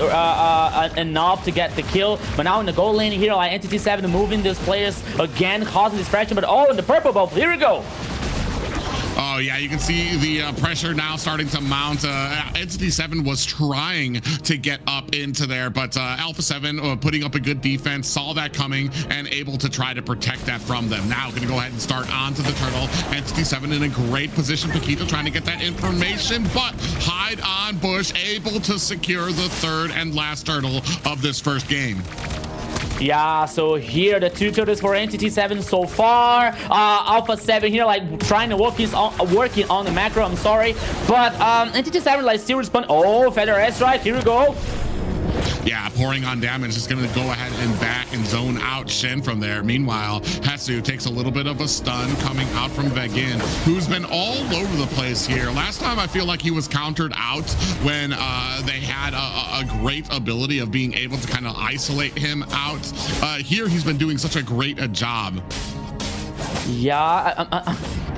enough to get the kill. But now in the goal lane here, like Entity 7 moving these players again, causing distraction. But oh, in the purple buff, here we go. Oh, yeah, you can see the pressure now starting to mount. Entity 7 was trying to get up into there, but Alpha 7 putting up a good defense, saw that coming, and able to try to protect that from them. Now going to go ahead and start onto the turtle. Entity 7 in a great position. Paquito trying to get that information, but hide on bush, able to secure the 3rd and last turtle of this first game. Yeah, so here the 2 turtles for Entity 7 so far. Alpha 7 here like trying to working on the macro, I'm sorry. But Entity 7 like still respond. Oh, Feather airstrike, here we go. Yeah, pouring on damage is going to go ahead and back and zone out Shen from there. Meanwhile, Hesu takes a little bit of a stun coming out from Vagin, who's been all over the place here. Last time I feel like he was countered out when they had a great ability of being able to kind of isolate him out. Here he's been doing such a great job. Yeah,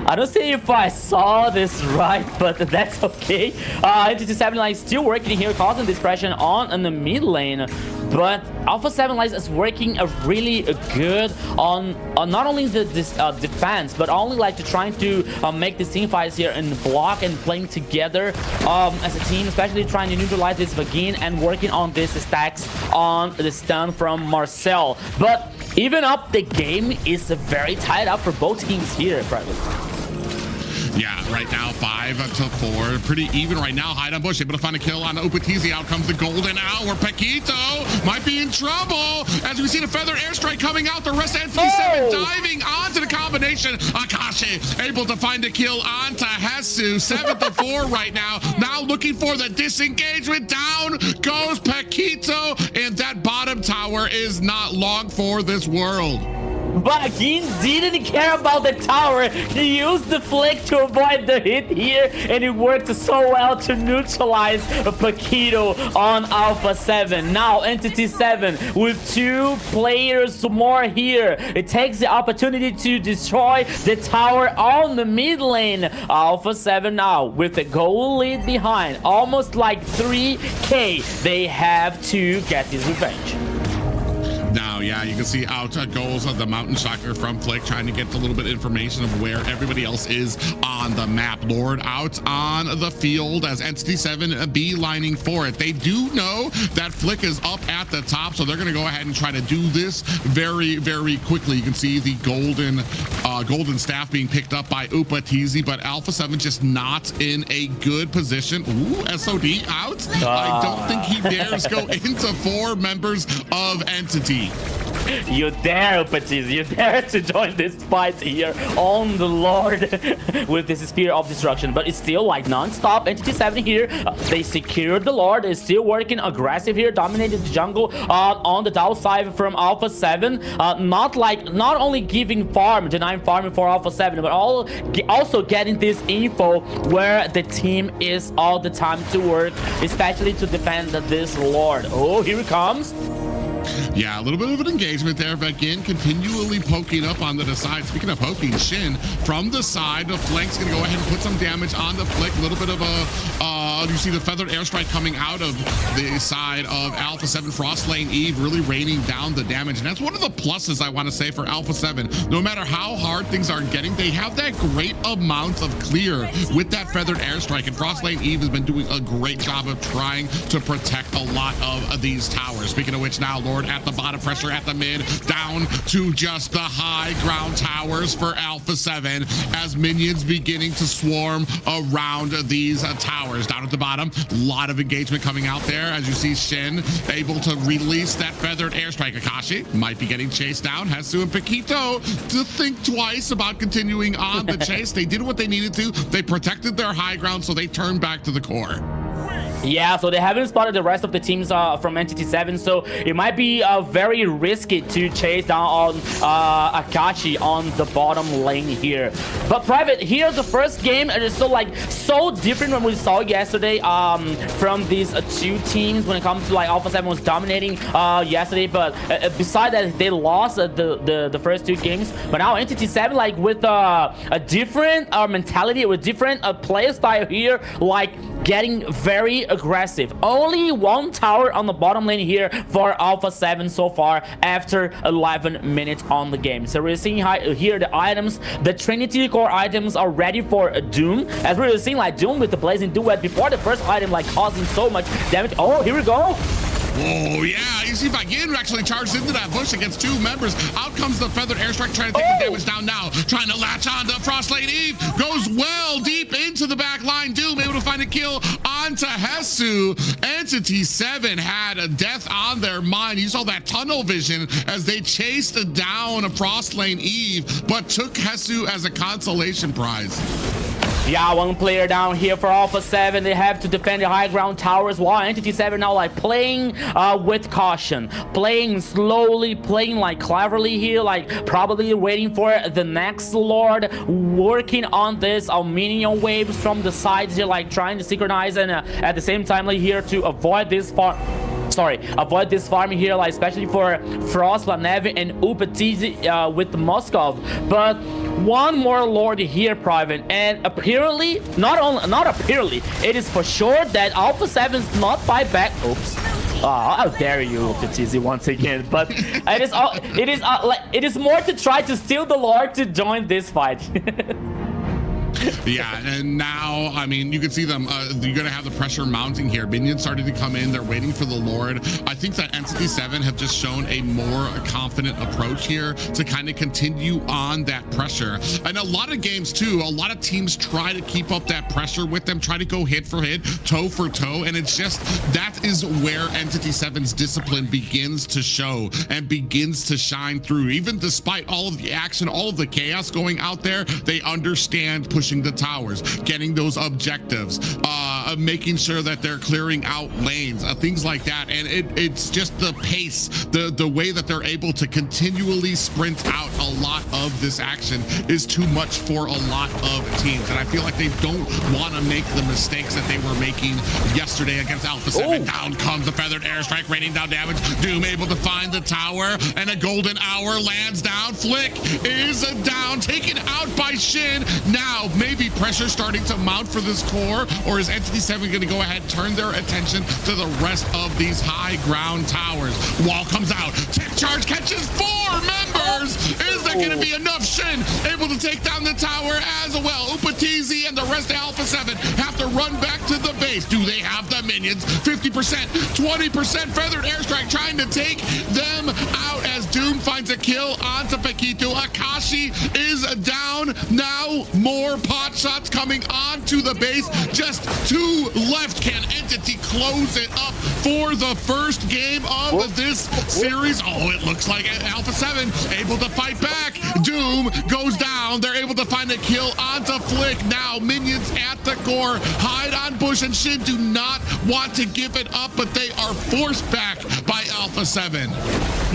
I don't see if I saw this right, but that's okay. Entity 7 like still working here, causing distraction on the mid lane. But Alpha 7 like is working really good on not only the defense, but only like to trying to make the team fights here and block and playing together as a team, especially trying to neutralize this Vagin and working on this stacks on the stun from Marcel. But even up, the game is very tied up for both teams here, Prelude. Yeah, right now 5-4, pretty even right now. Hide on bush, able to find a kill on Upatizi. Out comes the golden hour. Paquito might be in trouble as we see the feather airstrike coming out. The rest of Entity 7 diving onto the combination. Akashi able to find a kill onto Hesu. 7-4 right now. Now looking for the disengagement. Down goes Paquito, and that bottom tower is not long for this world. Vagin didn't care about the tower. He used the flick to avoid the hit here, and it worked so well to neutralize Paquito on Alpha 7. Now Entity 7 with 2 players more here. It takes the opportunity to destroy the tower on the mid lane. Alpha 7 now with the goal lead behind, almost like 3K. They have to get this revenge. Now, yeah, you can see out goals of the Mountain Shocker from Flick, trying to get a little bit of information of where everybody else is on the map. Lord out on the field as Entity 7 beelining for it. They do know that Flick is up at the top, so they're going to go ahead and try to do this very, very quickly. You can see the golden staff being picked up by Upatizi, but Alpha 7 just not in a good position. Ooh, SOD out. I don't think he dares go into 4 members of Entity. You dare, Patisse, you dare to join this fight here on the Lord with this Spear of Destruction. But it's still like non-stop. Entity 7 here, they secured the Lord. Is still working aggressive here, dominated the jungle on the down side from Alpha 7. Not only giving farm, denying farming for Alpha 7, but also getting this info where the team is all the time to work, especially to defend this Lord. Oh, here it comes. Yeah, a little bit of an engagement there, but again, continually poking up on the side. Speaking of poking, Shin from the side, the flank's gonna go ahead and put some damage on the flick. A little bit of a, you see the feathered airstrike coming out of the side of Alpha 7. Frost Lane Eve really raining down the damage, and that's one of the pluses I want to say for Alpha 7. No matter how hard things are getting, they have that great amount of clear with that feathered airstrike, and Frost Lane Eve has been doing a great job of trying to protect a lot of these towers. Speaking of which, now Lord at the bottom, pressure at the mid, down to just the high ground towers for Alpha 7 as minions beginning to swarm around these towers. Down at the bottom, a lot of engagement coming out there as you see Shin able to release that feathered airstrike. Akashi might be getting chased down. Hesu and Paquito to think twice about continuing on the chase. They did what they needed to. They protected their high ground, so they turned back to the core. Yeah, so they haven't spotted the rest of the teams from Entity 7, so it might be very risky to chase down on Akashi on the bottom lane here. But Private, here the first game is so different when we saw yesterday from these two teams when it comes to like Alpha 7 was dominating yesterday, but beside that they lost the first two games. But now Entity 7 like with a different mentality, with different play style here, like getting very aggressive. Only one tower on the bottom lane here for Alpha 7 so far after 11 minutes on the game. So we're seeing here the items, the Trinity core items are ready for Doom, as we were seeing like Doom with the Blazing Duet before the first item like causing so much damage. Oh, here we go. Oh, yeah. You see Bagin actually charged into that bush against two members. Out comes the feathered airstrike trying to take the damage down now. Trying to latch on to Frost Lane Eve. Goes well deep into the back line. Doom able to find a kill onto Hesu. Entity 7 had a death on their mind. You saw that tunnel vision as they chased down a Frost Lane Eve, but took Hesu as a consolation prize. Yeah, one player down here for Alpha 7. They have to defend the high ground towers while Entity 7 now like playing with caution, playing slowly, playing like cleverly here, like probably waiting for the next Lord, working on this minion waves from the sides here, like trying to synchronize, and at the same time like here to avoid this avoid this farming here, like especially for Frost, Lanevi, and Upatizi with Moskov. But one more Lord here, Private, and apparently, not apparently, it is for sure that Alpha 7's not fight back. Oops. How dare you, Upatizi, once again. But it is more to try to steal the Lord to join this fight. Yeah, and now, I mean, you can see them, you're going to have the pressure mounting here. Minions starting to come in. They're waiting for the Lord. I think that Entity 7 have just shown a more confident approach here to kind of continue on that pressure. And a lot of games, too, a lot of teams try to keep up that pressure with them, try to go hit for hit, toe for toe. And it's just, that is where Entity 7's discipline begins to show and begins to shine through. Even despite all of the action, all of the chaos going out there, they understand pushing the towers, getting those objectives, making sure that they're clearing out lanes, things like that. And it's just the pace, the way that they're able to continually sprint out a lot of this action is too much for a lot of teams. And I feel like they don't want to make the mistakes that they were making yesterday against Alpha 7. Ooh. Down comes the feathered airstrike, raining down damage. Doom able to find the tower, and a golden hour lands down. Flick is down, taken out by Shin. Now, maybe pressure starting to mount for this core, or is Entity 7 going to go ahead and turn their attention to the rest of these high ground towers? Wall comes out. Tech charge catches 4 members. Is there going to be enough? Shin able to take down the tower as well. Upatizi and the rest of Alpha 7 have to run back to the base. Do they have the minions? 50%, 20% feathered airstrike trying to take them out as Doom finds a kill on onto Paquito. Akashi is down. Now more pot shots coming onto the base. Just 2 left. Can Entity close it up for the first game of this series? Oh, it looks like Alpha 7 able to fight back. Doom goes down. They're able to find a kill onto Flick. Now minions at the core. Hide on Bush and Shin do not want to give it up, but they are forced back by Alpha 7.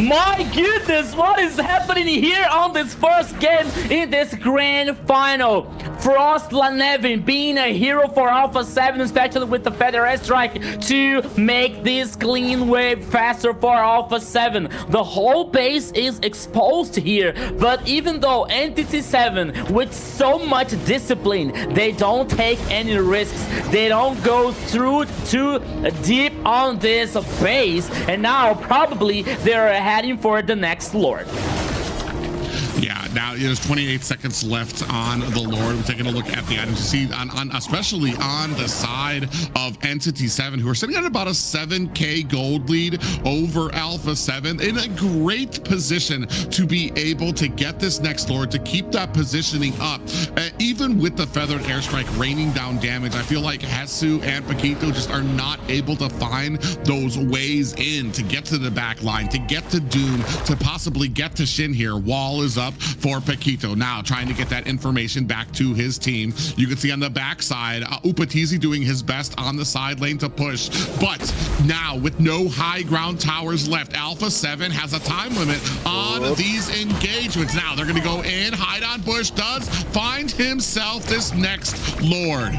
My goodness, what is happening here on this first game in this grand final? Frost Lanevin being a hero for Alpha 7, especially with the feather airstrike to make this clean wave faster for Alpha 7. The whole base is exposed here, but even though Entity 7 with so much discipline, they don't take any risks. They don't go through too deep on this base, and now probably they're heading for the next Lord. Yeah, now there's 28 seconds left on the Lord. We're taking a look at the items you see on especially on the side of Entity 7, who are sitting at about a 7k gold lead over Alpha 7, in a great position to be able to get this next Lord, to keep that positioning up. Even with the feathered airstrike raining down damage, I feel like Hesu and Paquito just are not able to find those ways in to get to the back line, to get to Doom, to possibly get to Shin here. Wall is up for Paquito, now trying to get that information back to his team. You can see on the backside, Upatizi doing his best on the side lane to push, but now with no high ground towers left, Alpha 7 has a time limit on these engagements. Now they're going to go in. Hide on Bush does find himself this next Lord.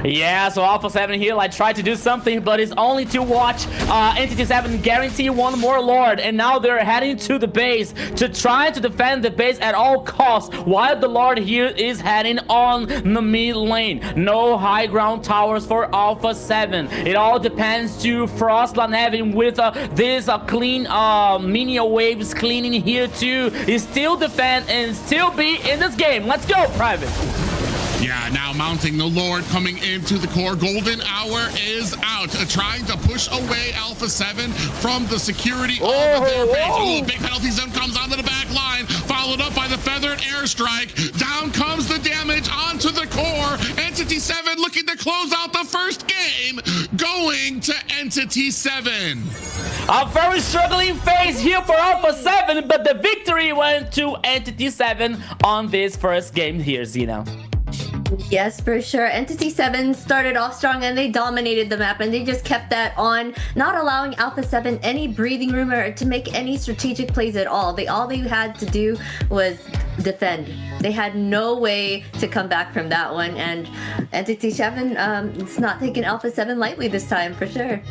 Yeah, so Alpha 7 here like tried to do something, but it's only to watch Entity 7 guarantee one more Lord, and now they're heading to the base to try to defend the base at all costs, while the Lord here is heading on the mid lane. No high ground towers for Alpha 7. It all depends to Frost Lanevin with this clean minion waves cleaning here to still defend and still be in this game. Let's go, Private. Yeah, now mounting the Lord coming into the core. Golden Hour is out, trying to push away Alpha 7 from the security of their base. Oh, big penalty zone comes onto the back line, followed up by the feathered airstrike. Down comes the damage onto the core. Entity 7 looking to close out the first game, going to Entity 7. A very struggling phase here for Alpha 7, but the victory went to Entity 7 on this first game here, Zeno. Yes, for sure. Entity 7 started off strong and they dominated the map, and they just kept that on, not allowing Alpha 7 any breathing room or to make any strategic plays at all. All they had to do was defend. They had no way to come back from that one, and Entity 7 it's not taking Alpha 7 lightly this time, for sure.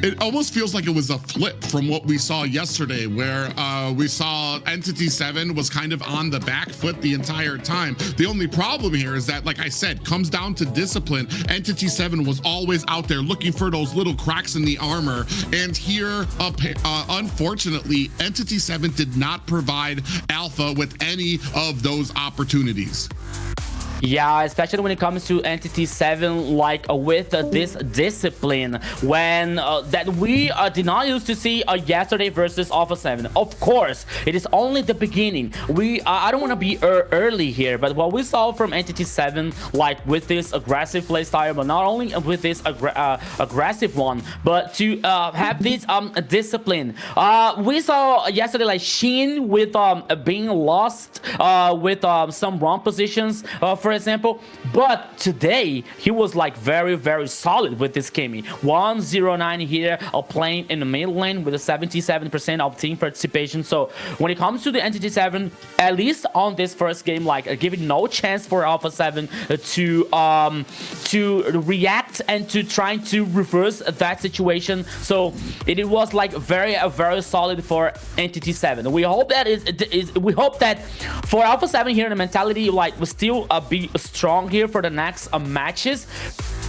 It almost feels like it was a flip from what we saw yesterday, where we saw Entity 7 was kind of on the back foot the entire time. The only problem here is that, like I said, comes down to discipline. Entity 7 was always out there looking for those little cracks in the armor, and here, unfortunately, Entity 7 did not provide Alpha with any of those opportunities. Yeah, especially when it comes to Entity 7, like with this discipline, when that we did not used to see yesterday versus Alpha 7. Of course, it is only the beginning. I don't want to be early here, but what we saw from Entity 7, like with this aggressive playstyle, but not only with this aggressive one, but to have this discipline. We saw yesterday like Shin with being lost with some wrong positions, for example, but today he was like very solid with this Kemi. 109 here, playing in the mid lane with a 77% of team participation. So when it comes to the Entity 7, at least on this first game, like giving no chance for Alpha 7 to react and to trying to reverse that situation. So it was like very solid for Entity 7. We hope that we hope that for Alpha 7 here, the mentality like will still be strong here for the next matches.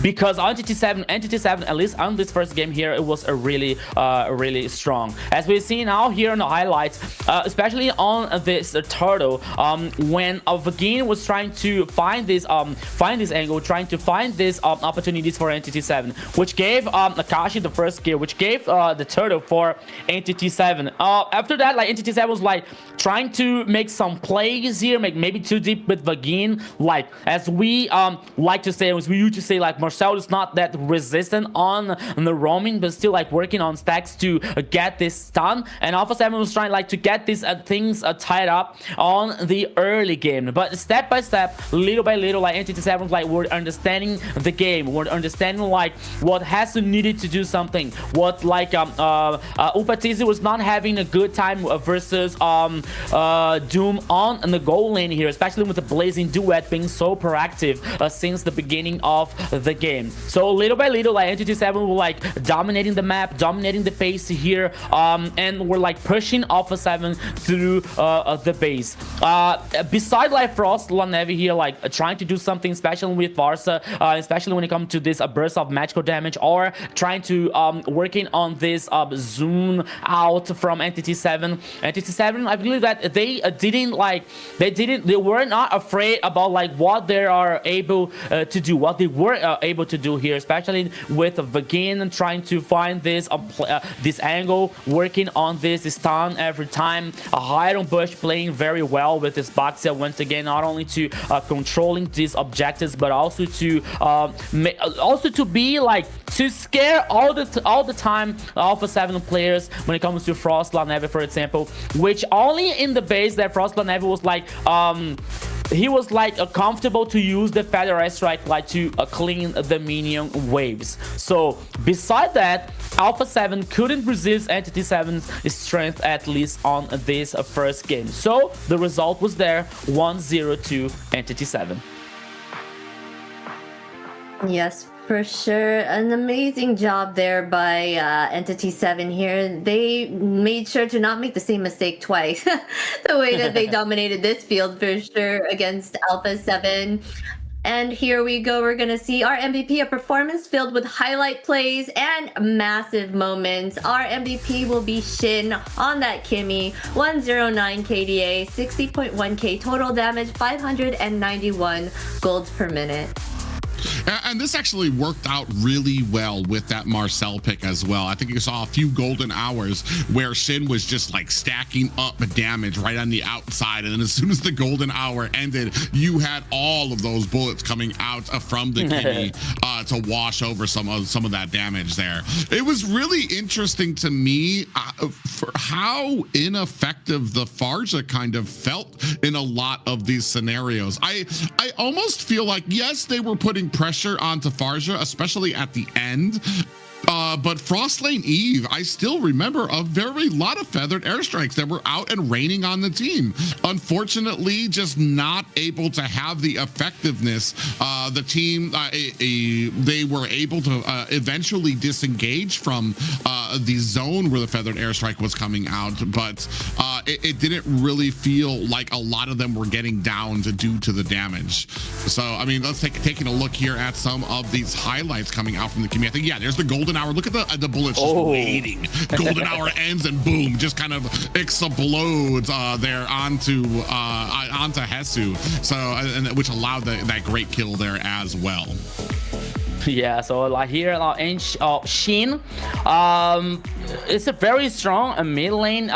because Entity 7, at least on this first game here, it was a really strong. As we see now here in the highlights, especially on this turtle, when Vagin was trying to find this angle, trying to find these opportunities for Entity 7, which gave Akashi the first kill, which gave the turtle for Entity 7. After that, like Entity 7 was like trying to make some plays here, maybe too deep with Vagin, like as we like to say, as we used to say, like Marcel is not that resistant on the roaming, but still like working on stacks to get this stun. And Alpha 7 was trying like to get these things tied up on the early game. But step by step, little by little, like Entity 7 was like we're understanding the game, we're understanding like what has needed to do something, what like Upatizi was not having a good time versus Doom on the goal lane here, especially with the Blazing Duet being so proactive since the beginning of the game. So little by little, like Entity 7 were like dominating the map, dominating the pace here, and we're like pushing Alpha 7 through the base. Beside like Frost Lanevi here, like trying to do something special with Varsa, especially when it comes to this burst of magical damage, or trying to working on this zoom out from Entity 7. Entity 7, I believe that they were not afraid about like what they are able to do, what they were able to do here, especially with Vagin trying to find this this angle, working on this stun every time. Hide on Bush playing very well with this Baxia once again, not only to controlling these objectives, but also to be like to scare all the time Alpha 7 players when it comes to Frost Lanevi, for example, which only in the base that Frost Lanevi was like he was like comfortable to use the Feather Airstrike like to clean the minion waves. So beside that, Alpha 7 couldn't resist Entity 7's strength, at least on this first game. So the result was there, 1-0 to Entity 7. Yes, for sure. An amazing job there by Entity 7 here. They made sure to not make the same mistake twice. The way that they dominated this field for sure against Alpha 7. And here we go. We're going to see our MVP, a performance filled with highlight plays and massive moments. Our MVP will be Shin on that Kimmy. 109 KDA, 60.1k total damage, 591 golds per minute. And this actually worked out really well with that Marcel pick as well. I think you saw a few golden hours where Shin was just like stacking up damage right on the outside. And then as soon as the golden hour ended, you had all of those bullets coming out from the Kimmy to wash over some of that damage there. It was really interesting to me for how ineffective the Farja kind of felt in a lot of these scenarios. I almost feel like, yes, they were putting pressure onto Farja, especially at the end. But Frostlane Eve, I still remember a lot of feathered airstrikes that were out and raining on the team. Unfortunately, just not able to have the effectiveness. The team, they were able to eventually disengage from the zone where the feathered airstrike was coming out, but it didn't really feel like a lot of them were getting down due to the damage. So, I mean, let's taking a look here at some of these highlights coming out from the community. I think, yeah, there's the golden hour. Look at the bullets just waiting. Golden hour ends and boom, just kind of explodes there onto Hesu. So, and which allowed that great kill there as well. Yeah, so like here Shin, it's a very strong mid lane.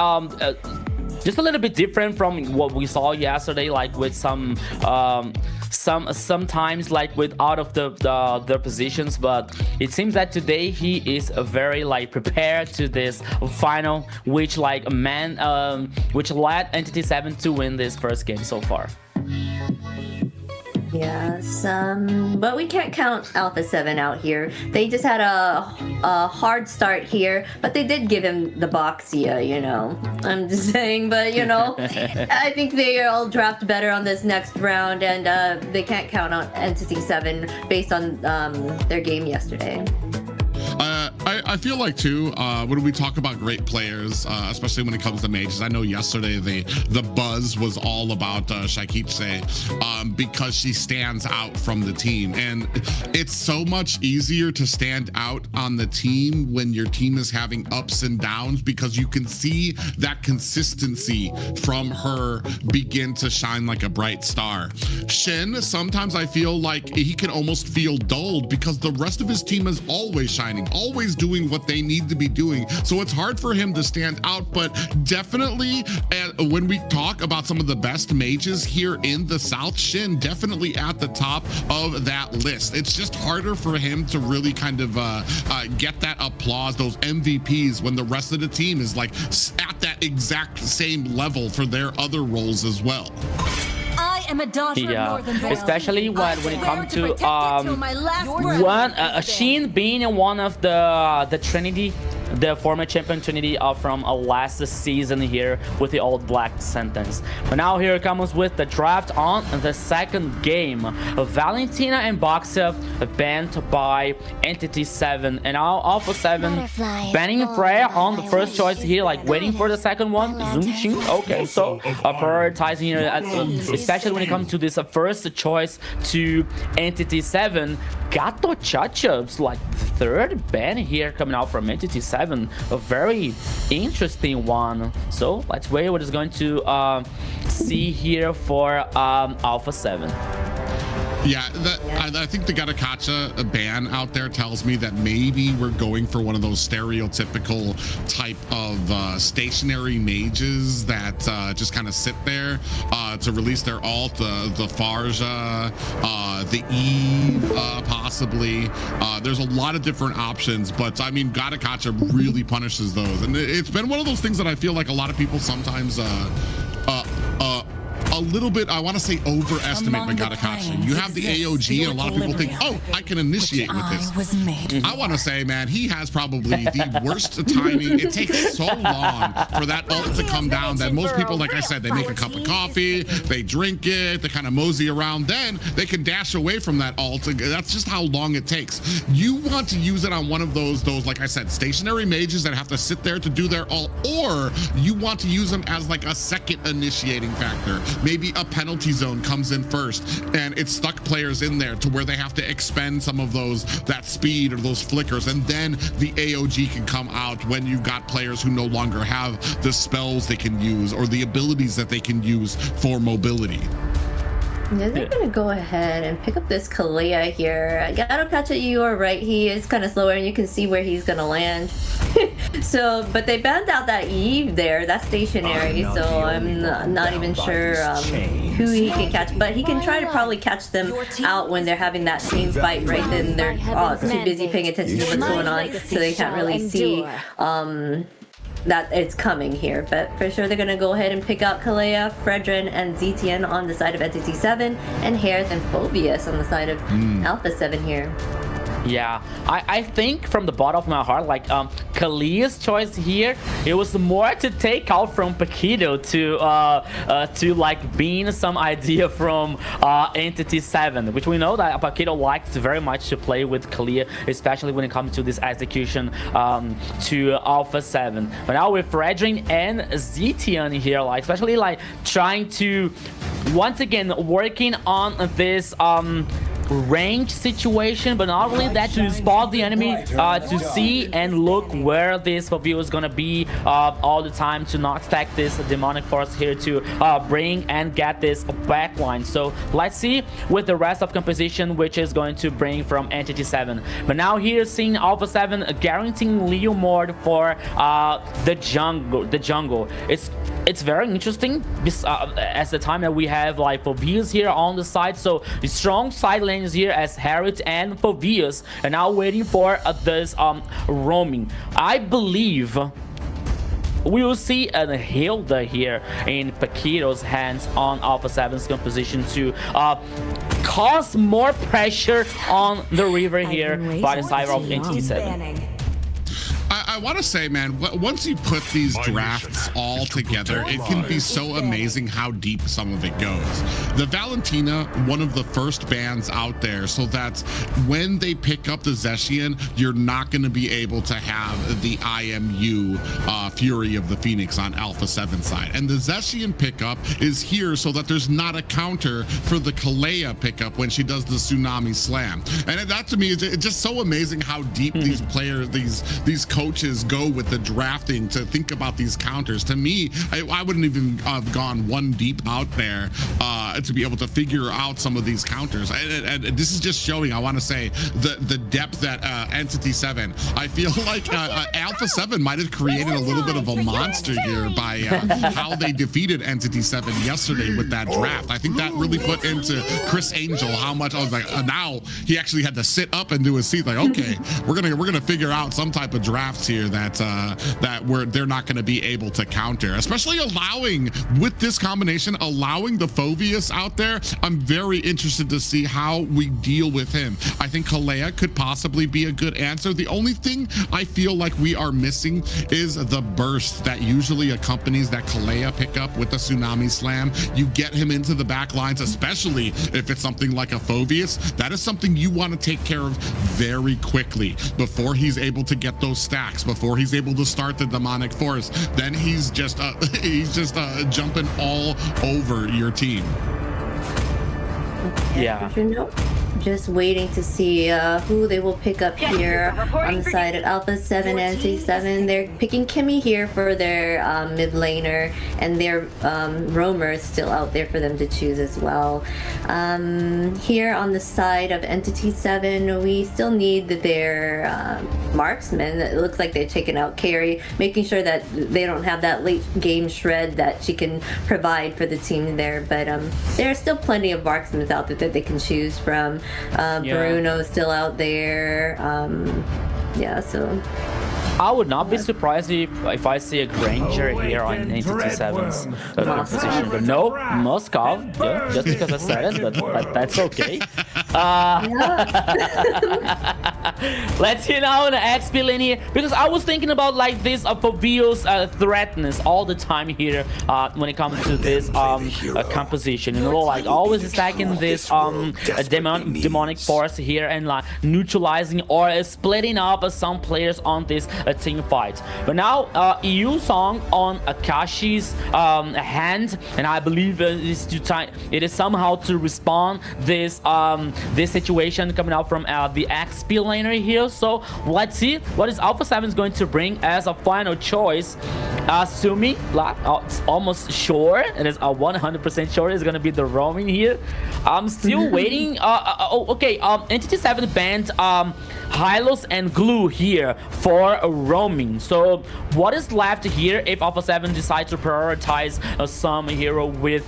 Just a little bit different from what we saw yesterday, like with sometimes like with out of the positions, but it seems that today he is very like prepared to this final, which like which led Entity 7 to win this first game so far. Yes, but we can't count Alpha 7 out here. They just had a hard start here, but they did give him the Boxia, you know. I'm just saying, but you know, I think they'll draft better on this next round, and they can't count on Entity 7 based on their game yesterday. I feel like too, when we talk about great players, especially when it comes to mages, I know yesterday the buzz was all about Shaikiche because she stands out from the team, and it's so much easier to stand out on the team when your team is having ups and downs, because you can see that consistency from her begin to shine like a bright star. Shen, sometimes I feel like he can almost feel dulled because the rest of his team is always shining, always doing what they need to be doing. So it's hard for him to stand out, but definitely when we talk about some of the best mages here in the South, Shen definitely at the top of that list. It's just harder for him to really kind of get that applause, those MVPs, when the rest of the team is like at that exact same level for their other roles as well. I am a daughter of Northern Vale. Especially when it comes to one Sheen being one of the Trinity, the former champion Trinity from last season here with the Old Black sentence. But now here it comes with the draft on the second game. Valentina and Boxa banned by Entity 7, and now Alpha 7 banning Freya on the first choice here, like waiting for the second one. Zoom. Okay, so prioritizing here, especially when it comes to this first choice to Entity 7. Gato Chachup's like third ban here coming out from Entity 7, a very interesting one. So let's wait what is going to see here for Alpha 7. Yeah, I think the Gatakacha ban out there tells me that maybe we're going for one of those stereotypical type of stationary mages that just kind of sit there to release their ult, the Farja, the Eve, possibly. There's a lot of different options, but I mean, Gatakacha really punishes those. And it's been one of those things that I feel like a lot of people sometimes a little bit, I want to say, overestimate the Gatakacha. You have the AOG, and a lot of people think, oh, I can initiate with this. I want to say, man, he has probably the worst timing. It takes so long for that ult to come down that most people, like I said, they make a cup of coffee, they drink it, they kind of mosey around, then they can dash away from that ult. That's just how long it takes. You want to use it on one of those, like I said, stationary mages that have to sit there to do their ult, or you want to use them as like a second initiating factor. Maybe a penalty zone comes in first and it's stuck players in there to where they have to expend some of that speed or those flickers, and then the AOG can come out when you've got players who no longer have the spells they can use or the abilities that they can use for mobility. Yeah, they're gonna go ahead and pick up this Kalea here. Gatakacha, you are right. He is kind of slower, and you can see where he's gonna land. So, but they banned out that Eve there. That's stationary, so I'm not even sure who he can catch. But he can try to probably catch them out when they're having that team fight. Right then, they're too busy paying attention to what's going on, so they can't really see that it's coming here. But for sure, they're gonna go ahead and pick out Kalea, Fredrin, and ZTN on the side of Entity 7, and Harith and Phobius on the side of Alpha 7 here. Yeah, I think from the bottom of my heart, like Kalea's choice here, it was more to take out from Paquito to like being some idea from Entity 7, which we know that Paquito likes very much to play with Kalea, especially when it comes to this execution to Alpha 7. But now with Fredrin and Zetian here, like especially like trying to once again working on this range situation, but not only that, to spot the enemy, to see and look where this view is gonna be all the time, to not stack this demonic force here, to bring and get this backline. So let's see with the rest of composition which is going to bring from Entity 7. But now here seeing Alpha 7 guaranteeing Leo Mord for the jungle. It's very interesting as the time that we have like Phobius here on the side, so the strong side lanes here as Harith and Phobius, and now waiting for this roaming. I believe we will see a Hilda here in Paquito's hands on Alpha 7's composition to cause more pressure on the river here by the side of Entity 7. I want to say, man, once you put these drafts all together, it can be so amazing how deep some of it goes. The Valentina, one of the first bans out there, so that when they pick up the Zeshian, you're not going to be able to have the IMU Fury of the Phoenix on Alpha 7 side. And the Zeshian pickup is here so that there's not a counter for the Kalea pickup when she does the Tsunami Slam. And that to me is just so amazing how deep these players, these coaches go with the drafting to think about these counters. To me, I wouldn't even have gone one deep out there to be able to figure out some of these counters. And this is just showing, I want to say, the depth that Entity 7, I feel like Alpha 7 might have created a little bit of a monster here by how they defeated Entity 7 yesterday with that draft. I think that really put into Chris Angel how much I was like, now he actually had to sit up and do his seat. Like, okay, we're gonna figure out some type of drafts here that they're not gonna be able to counter, especially allowing with this combination, allowing the Phoveus out there. I'm very interested to see how we deal with him. I think Kalea could possibly be a good answer. The only thing I feel like we are missing is the burst that usually accompanies that Kalea pickup with the Tsunami Slam. You get him into the back lines, especially if it's something like a Phoveus. That is something you want to take care of very quickly before he's able to get those stacks, before he's able to start the demonic force. Then he's just jumping all over your team. Yeah. Just waiting to see who they will pick up here on the side of Alpha 7 and T7. They're picking Kimmy here for their mid laner, and their roamer is still out there for them to choose as well. Here on the side of Entity 7, we still need their marksman. It looks like they're taking out Carrie, making sure that they don't have that late game shred that she can provide for the team there. But there are still plenty of marksmen out there that they can choose from. Bruno's still out there. Yeah, so I would not be surprised if I see a Granger here on Entity 7's position. But no, Moskov, yeah, just because I said it, but that's okay. Let's hear now the XP lane here, because I was thinking about like this Phoveus threatness all the time here when it comes to this composition. You know, like always stacking this demonic force here and like neutralizing or splitting up some players on this team fight. But now EU Song on Akashi's hand, and I believe it is somehow to respond this situation coming out from the XP laner here. So let's see what is Alpha 7 is going to bring as a final choice. Sumi, it's almost sure, it is 100% sure it's gonna be the roaming here. I'm still waiting. Okay, Entity 7 banned Hylos and Glue here for roaming. So what is left here if Alpha 7 decides to prioritize some hero with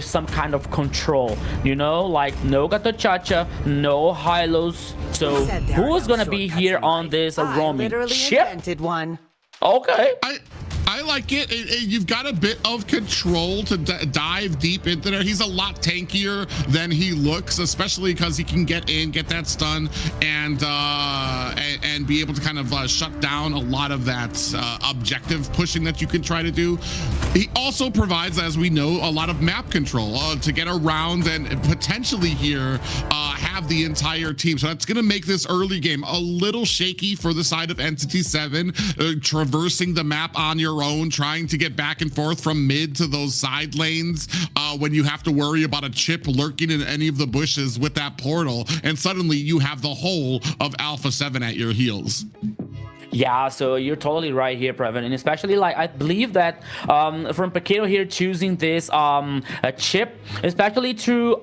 some kind of control? You know, like no Gato Chacha, no Hylos. So who is gonna be here on this roaming ship? Okay. I like it. You've got a bit of control to dive deep into there. He's a lot tankier than he looks, especially because he can get in, get that stun, and be able to kind of shut down a lot of that objective pushing that you can try to do. He also provides, as we know, a lot of map control to get around and potentially here have the entire team. So that's going to make this early game a little shaky for the side of Entity 7, traversing the map on your own, trying to get back and forth from mid to those side lanes when you have to worry about a chip lurking in any of the bushes with that portal, and suddenly you have the whole of Alpha 7 at your heels. Yeah, so you're totally right here, Previn, and especially like I believe that from Paquito here choosing this chip, especially to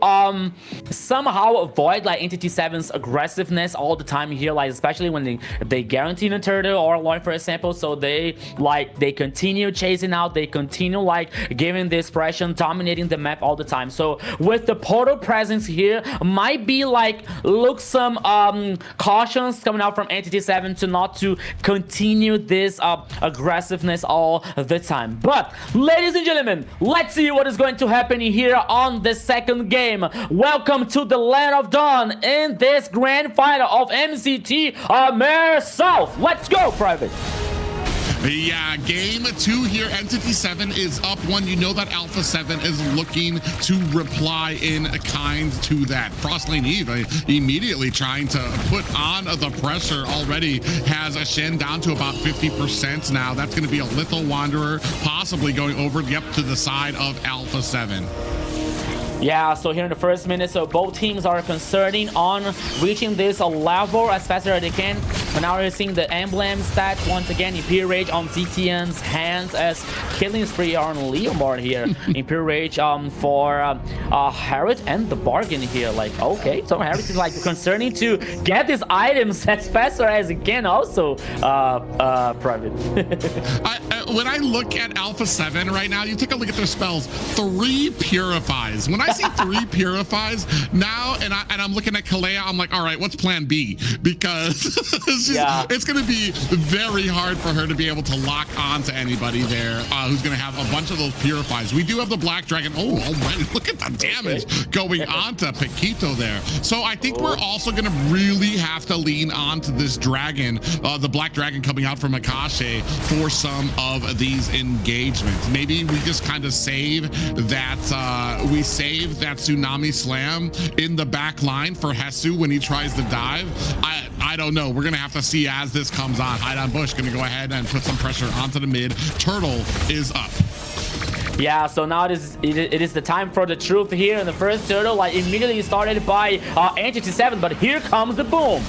somehow avoid like Entity 7's aggressiveness all the time here, like especially when they guarantee a turtle or a Lloyd, for example. So they continue chasing out, they continue like giving this pressure, dominating the map all the time. So with the portal presence here, might be like look some cautions coming out from Entity 7 to not to continue this aggressiveness all the time. But ladies and gentlemen, let's see what is going to happen here on the second game. Welcome to the Land of Dawn in this grand final of MCT AMER South. Let's go, Private. Yeah, game 2 here. Entity 7 is up 1. You know that Alpha 7 is looking to reply in kind to that. Frostlane Eve immediately trying to put on the pressure already. Has a Shen down to about 50% now. That's going to be a Lethal Wanderer possibly going over to the side of Alpha 7. Yeah, so here in the first minute, so both teams are concerning on reaching this level as fast as they can. But now we're seeing the emblem stats once again. Imperial Rage on ZTN's hands as killing spree on Leomord here. Imperial Rage for Harriet and the bargain here. Like, okay, so Harriet is like concerning to get these items as fast as he can also, Private. When I look at Alpha 7 right now, you take a look at their spells. 3 Purifies. When I see 3 Purifies now, and I'm looking at Kalea, I'm like, all right, what's plan B? Because it's going to be very hard for her to be able to lock on to anybody there who's going to have a bunch of those Purifies. We do have the Black Dragon. Oh, already, look at the damage going on to Paquito there. So I think we're also going to really have to lean on to this dragon, the Black Dragon coming out from Akashi for some of these engagements. Maybe we just kind of save that that Tsunami Slam in the back line for Hesu when he tries to dive. I don't know. We're gonna have to see as this comes on. Hide on Bush gonna go ahead and put some pressure onto the mid. Turtle is up. Yeah, so now it is the time for the truth here in the first turtle. Like immediately started by Entity 7, but here comes the boom.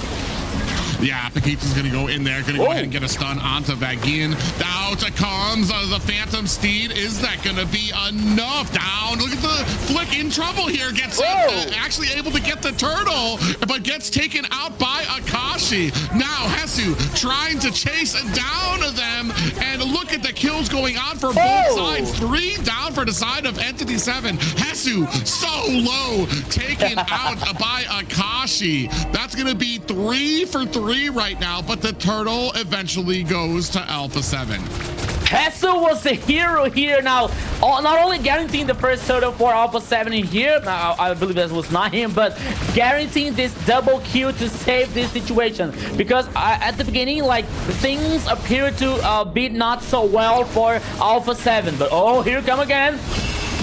Yeah, Paquito's gonna go in there, gonna go ahead and get a stun onto Vagian. Out comes the Phantom Steed. Is that gonna be enough? Down. Look at the Flick in trouble here. Gets actually able to get the turtle, but gets taken out by Akashi. Now Hesu trying to chase down them, and look at the kills going on for both sides. 3 down for the side of Entity 7. Hesu so low, taken out by Akashi. That's gonna be 3 for 3 right now, but the turtle eventually goes to Alpha 7. Hesu was the hero here now, not only guaranteeing the first turtle for Alpha 7 in here, now I believe that was not him, but guaranteeing this double kill to save this situation. Because at the beginning, like, things appear to be not so well for Alpha 7, but oh, here come again.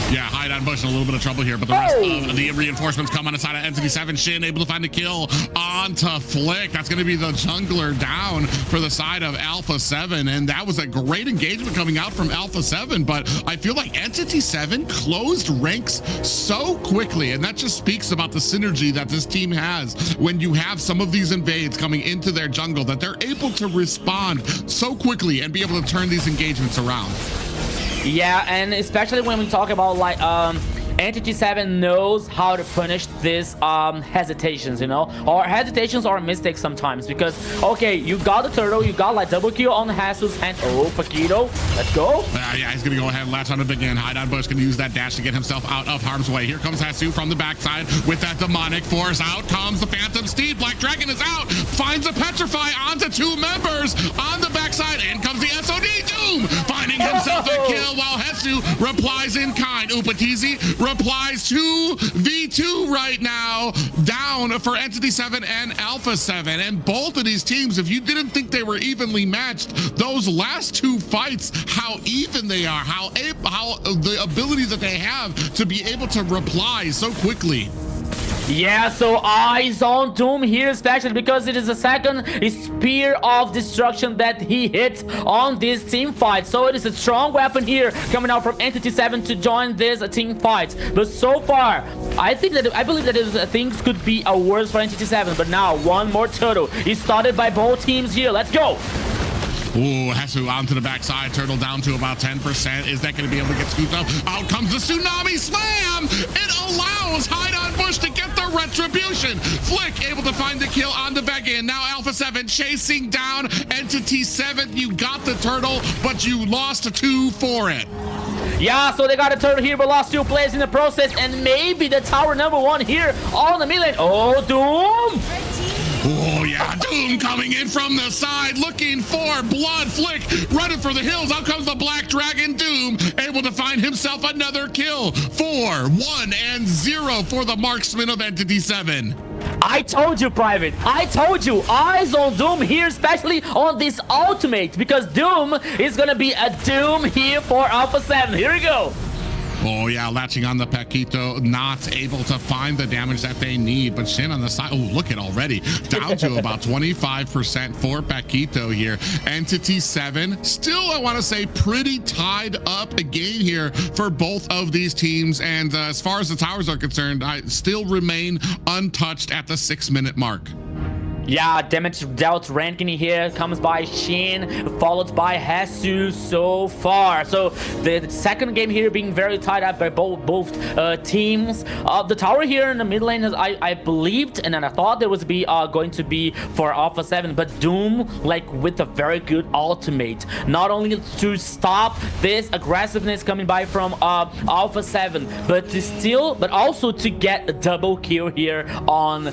Yeah, Hide on Bush in a little bit of trouble here, but the rest of the reinforcements come on the side of Entity 7. Shin able to find a kill onto Flick. That's going to be the jungler down for the side of Alpha 7, and that was a great engagement coming out from Alpha 7, but I feel like Entity 7 closed ranks so quickly, and that just speaks about the synergy that this team has when you have some of these invades coming into their jungle, that they're able to respond so quickly and be able to turn these engagements around. Yeah, and especially when we talk about like Entity 7 knows how to punish these hesitations, you know, or hesitations or mistakes sometimes, because okay, you got the turtle, you got like double kill on Hesu's hand. Oh, Paquito, let's go. Yeah, he's gonna go ahead and latch on to begin. Hide on Bush gonna use that dash to get himself out of harm's way. Here comes Hesu from the backside with that demonic force. Out comes the Phantom Steed. Black Dragon is out, finds a petrify onto 2 members on the backside. In comes the SOD Doom, finding himself a kill while Hesu replies in kind. Upatizi replies 2v2 right now, down for Entity 7 and Alpha 7. And both of these teams, if you didn't think they were evenly matched, those last 2 fights, how even they are, how the ability that they have to be able to reply so quickly. Yeah, so eyes on Doom here, especially because it is the second spear of destruction that he hit on this team fight. So it is a strong weapon here coming out from Entity 7 to join this team fight. But so far, I believe that things could be worse for Entity 7. But now, one more turtle is started by both teams here. Let's go. Ooh, Hesu onto the backside. Turtle down to about 10%. Is that going to be able to get scooped up? Out comes the Tsunami Slam! It allows Hide on Bush to get the retribution. Flick able to find the kill on the back end. Now Alpha 7 chasing down Entity 7. You got the turtle, but you lost 2 for it. Yeah, so they got a turtle here, but lost 2 players in the process, and maybe the tower #1 here on the mid lane. Oh, Doom! Oh, yeah. yeah, Doom coming in from the side, looking for blood. Flick running for the hills. Out comes the Black Dragon. Doom able to find himself another kill. 4-1-0 for the marksman of Entity 7. I told you, Private. I told you. Eyes on Doom here, especially on this ultimate, because Doom is gonna be a Doom here for Alpha 7. Here we go. Oh yeah, latching on the Paquito, not able to find the damage that they need, but Shin on the side, oh look at already, down to about 25% for Paquito here. Entity 7, still I want to say pretty tied up a game here for both of these teams, and as far as the towers are concerned, I still remain untouched at the 6-minute mark. Yeah, damage dealt ranking here comes by Shin, followed by Hesu so far. So the second game here being very tied up by both teams. The tower here in the mid lane, I believed and then I thought there was going to be for Alpha 7, but Doom like with a very good ultimate, not only to stop this aggressiveness coming by from Alpha 7, but also to get a double kill here on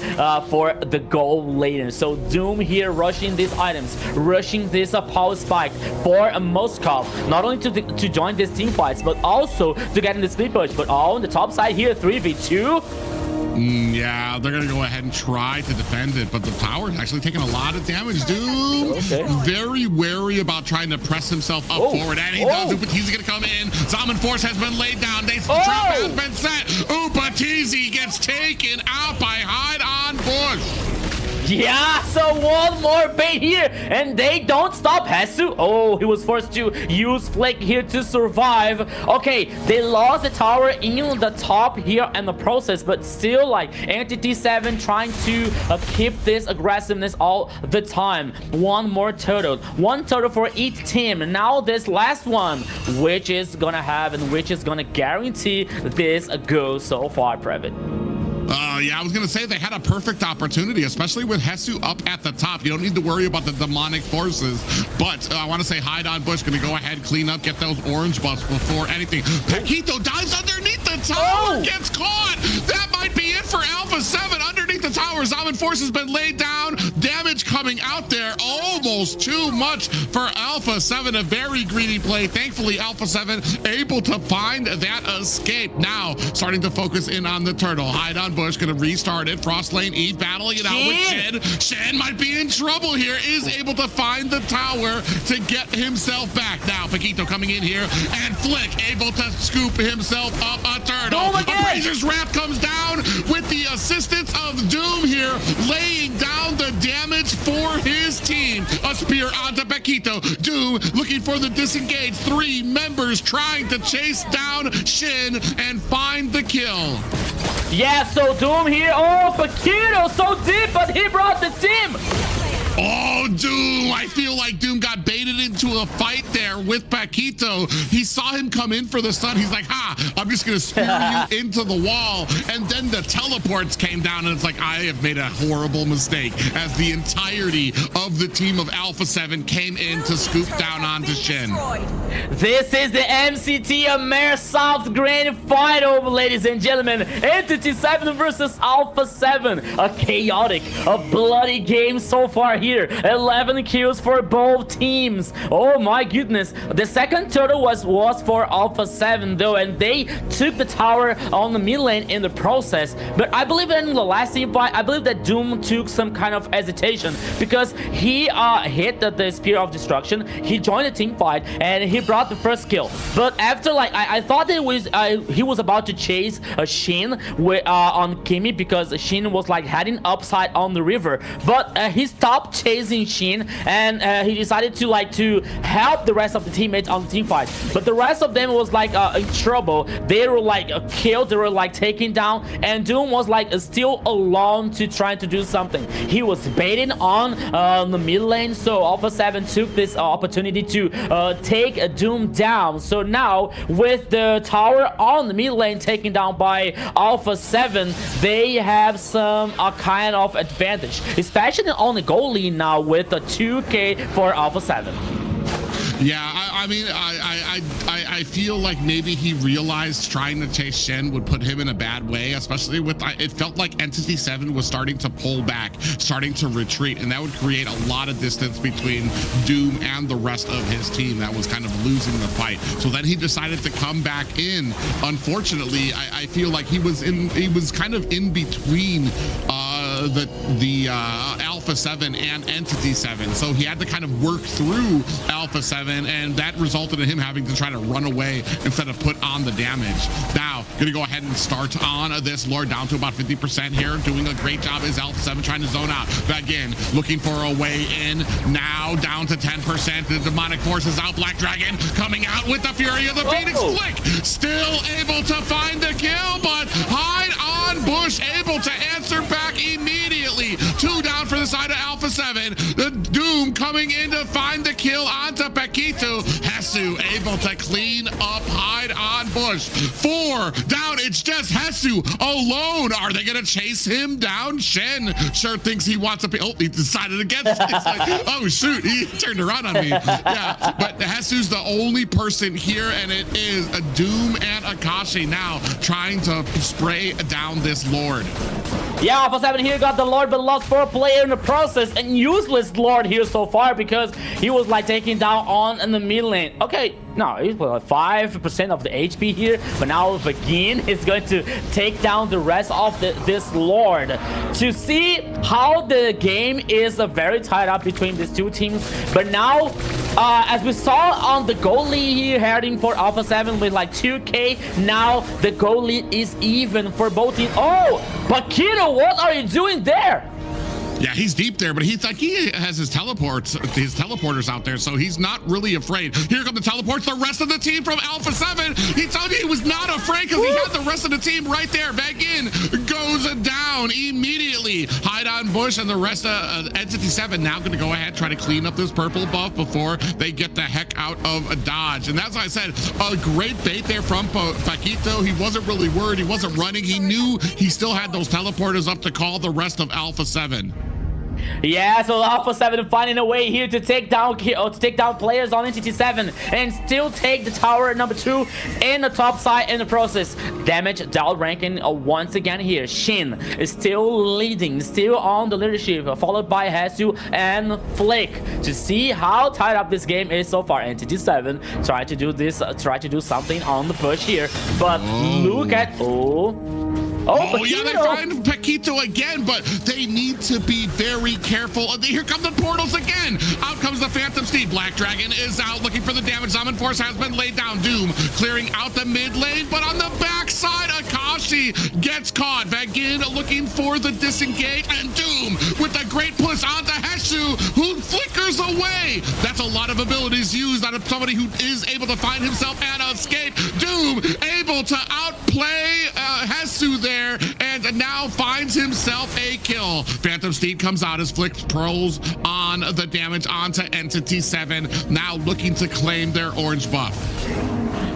for the goal later. So Doom here rushing these items, rushing this power spike for Moskov, not only to join these team fights, but also to get in the split push. But on the top side here, 3v2. Yeah, they're gonna go ahead and try to defend it, but the tower is actually taking a lot of damage. Doom very wary about trying to press himself up forward, and he does. Upatizi gonna come in. Zaman Force has been laid down. The trap has been set. Upatizi gets taken out by Hide on Bush. Yeah, so one more bait here, and they don't stop Hesu. Oh, he was forced to use Flick here to survive. Okay, they lost the tower in the top here in the process, but still, like, Entity 7 trying to keep this aggressiveness all the time. One more turtle. One turtle for each team. Now this last one, which is gonna have and which is gonna guarantee this go so far, Private. Yeah, I was going to say they had a perfect opportunity, especially with Hesu up at the top. You don't need to worry about the demonic forces, but I want to say Hide on Bush going to go ahead, clean up, get those orange buffs before anything. Paquito dives underneath the tower, gets caught. That might be it for Alpha 7 underneath the tower. Zaman Force has been laid down. Damage coming out there, almost too much for Alpha 7. A very greedy play. Thankfully, Alpha 7 able to find that escape. Now, starting to focus in on the turtle. Hide on Bush going to restart it. Frost Lane Eve battling it out with Shen. Shen might be in trouble here. Is able to find the tower to get himself back. Now, Paquito coming in here, and Flick able to scoop himself up a turtle. Abraser's Wrath comes down with the assistance of Doom here, laying down the damage for his team. A spear onto Paquito. Doom looking for the disengage. 3 members trying to chase down Shin and find the kill. Yeah, so Doom here. Oh, Paquito so deep, but he brought the team. Oh, Doom. I feel like Doom got baited into a fight there with Paquito. He saw him come in for the stun. He's like, I'm just going to spear you into the wall. And then the teleports came down, and it's like, I have made a horrible mistake, as the entirety of the team of Alpha 7 came in to scoop down onto Shin. This is the MCT AMER South Grand Final, ladies and gentlemen. Entity 7 versus Alpha 7. A chaotic, a bloody game so far here. 11 kills for both teams. Oh my goodness. The second turtle was for Alpha 7 though, and they took the tower on the mid lane in the process. But I believe in the last team fight, I believe that Doom took some kind of hesitation, because he hit the Spear of Destruction. He joined the team fight and he brought the first kill. But after, like, I thought it was he was about to chase Shin on Kimi, because Shin was like heading upside on the river. But he stopped chasing Shin, and he decided to help the rest of the teammates on the team fight. But the rest of them was like in trouble. They were like killed, they were like taken down, and Doom was like still alone to trying to do something. He was baiting on the mid lane, so Alpha 7 took this opportunity to take Doom down. So now with the tower on the mid lane taken down by Alpha 7, they have some kind of advantage, especially on the goal lead now with a 2k for Alpha 7. Yeah, I mean, I feel like maybe he realized trying to chase Shen would put him in a bad way, especially with, it felt like Entity 7 was starting to pull back, starting to retreat, and that would create a lot of distance between Doom and the rest of his team that was kind of losing the fight. So then he decided to come back in. Unfortunately, I feel like he was kind of in between the Alpha 7 and Entity 7, so he had to kind of work through Alpha 7, and that resulted in him having to try to run away instead of put on the damage. Now gonna go ahead and start on this Lord down to about 50% here. Doing a great job is Alpha 7 trying to zone out. Again, looking for a way in. Now down to 10%. The demonic force is out. Black Dragon coming out with the fury of the Phoenix Flick, still able to find the kill, but hide on Bush able to answer back immediately. 2 down for the side of Alpha 7. The Doom coming in to find the kill onto Paquito. Hesu able to clean up hide on Bush. 4 down. It's just Hesu alone. Are they going to chase him down? Shen sure thinks he wants to be. Oh, he decided against it. It's like, oh, shoot. He turned around on me. Yeah, but Hesu's the only person here, and it is a Doom and Akashi now trying to spray down this Lord. Yeah, Alpha 7 here got the Lord, but lost 4 players in the process, and useless Lord here so far because he was like taking down on in the mid lane. Okay, no, he's like 5% of the HP here, but now Vagin is going to take down the rest of this Lord. To see how the game is very tied up between these two teams, but now as we saw on the goal lead here heading for Alpha 7 with like 2k, now the goal lead is even for both teams. Oh, Paquito, what are you doing there? Yeah, he's deep there, but he has his teleporters out there, so he's not really afraid. Here come the teleports. The rest of the team from Alpha 7. He told me he was not afraid because he had the rest of the team right there. Vagin goes down immediately. Hide on Bush and the rest of Entity 7 now going to go ahead, try to clean up this purple buff before they get the heck out of a dodge. And that's why I said a great bait there from Paquito. He wasn't really worried. He wasn't running. He knew he still had those teleporters up to call the rest of Alpha 7. Yeah, so Alpha 7 finding a way here to take down players on Entity 7 and still take the tower number 2 in the top side in the process. Damage down ranking once again here. Shin is still leading, still on the leadership, followed by Hesu and Flick. To see how tied up this game is so far, Entity 7 try to do something on the push here, but look at Oh, yeah, they find Paquito again, but they need to be very careful. Here come the portals again. Out comes the Phantom Steed. Black Dragon is out looking for the damage. Zaman Force has been laid down. Doom clearing out the mid lane, but on the backside, Akashi gets caught. Vagin looking for the disengage, and Doom with a great push onto Hesu, who flickers away. That's a lot of abilities used out of somebody who is able to find himself and escape. Doom able to outplay Hesu there, and now finds himself a kill. Phantom Steed comes out as Flick pros on the damage onto Entity 7, now looking to claim their orange buff.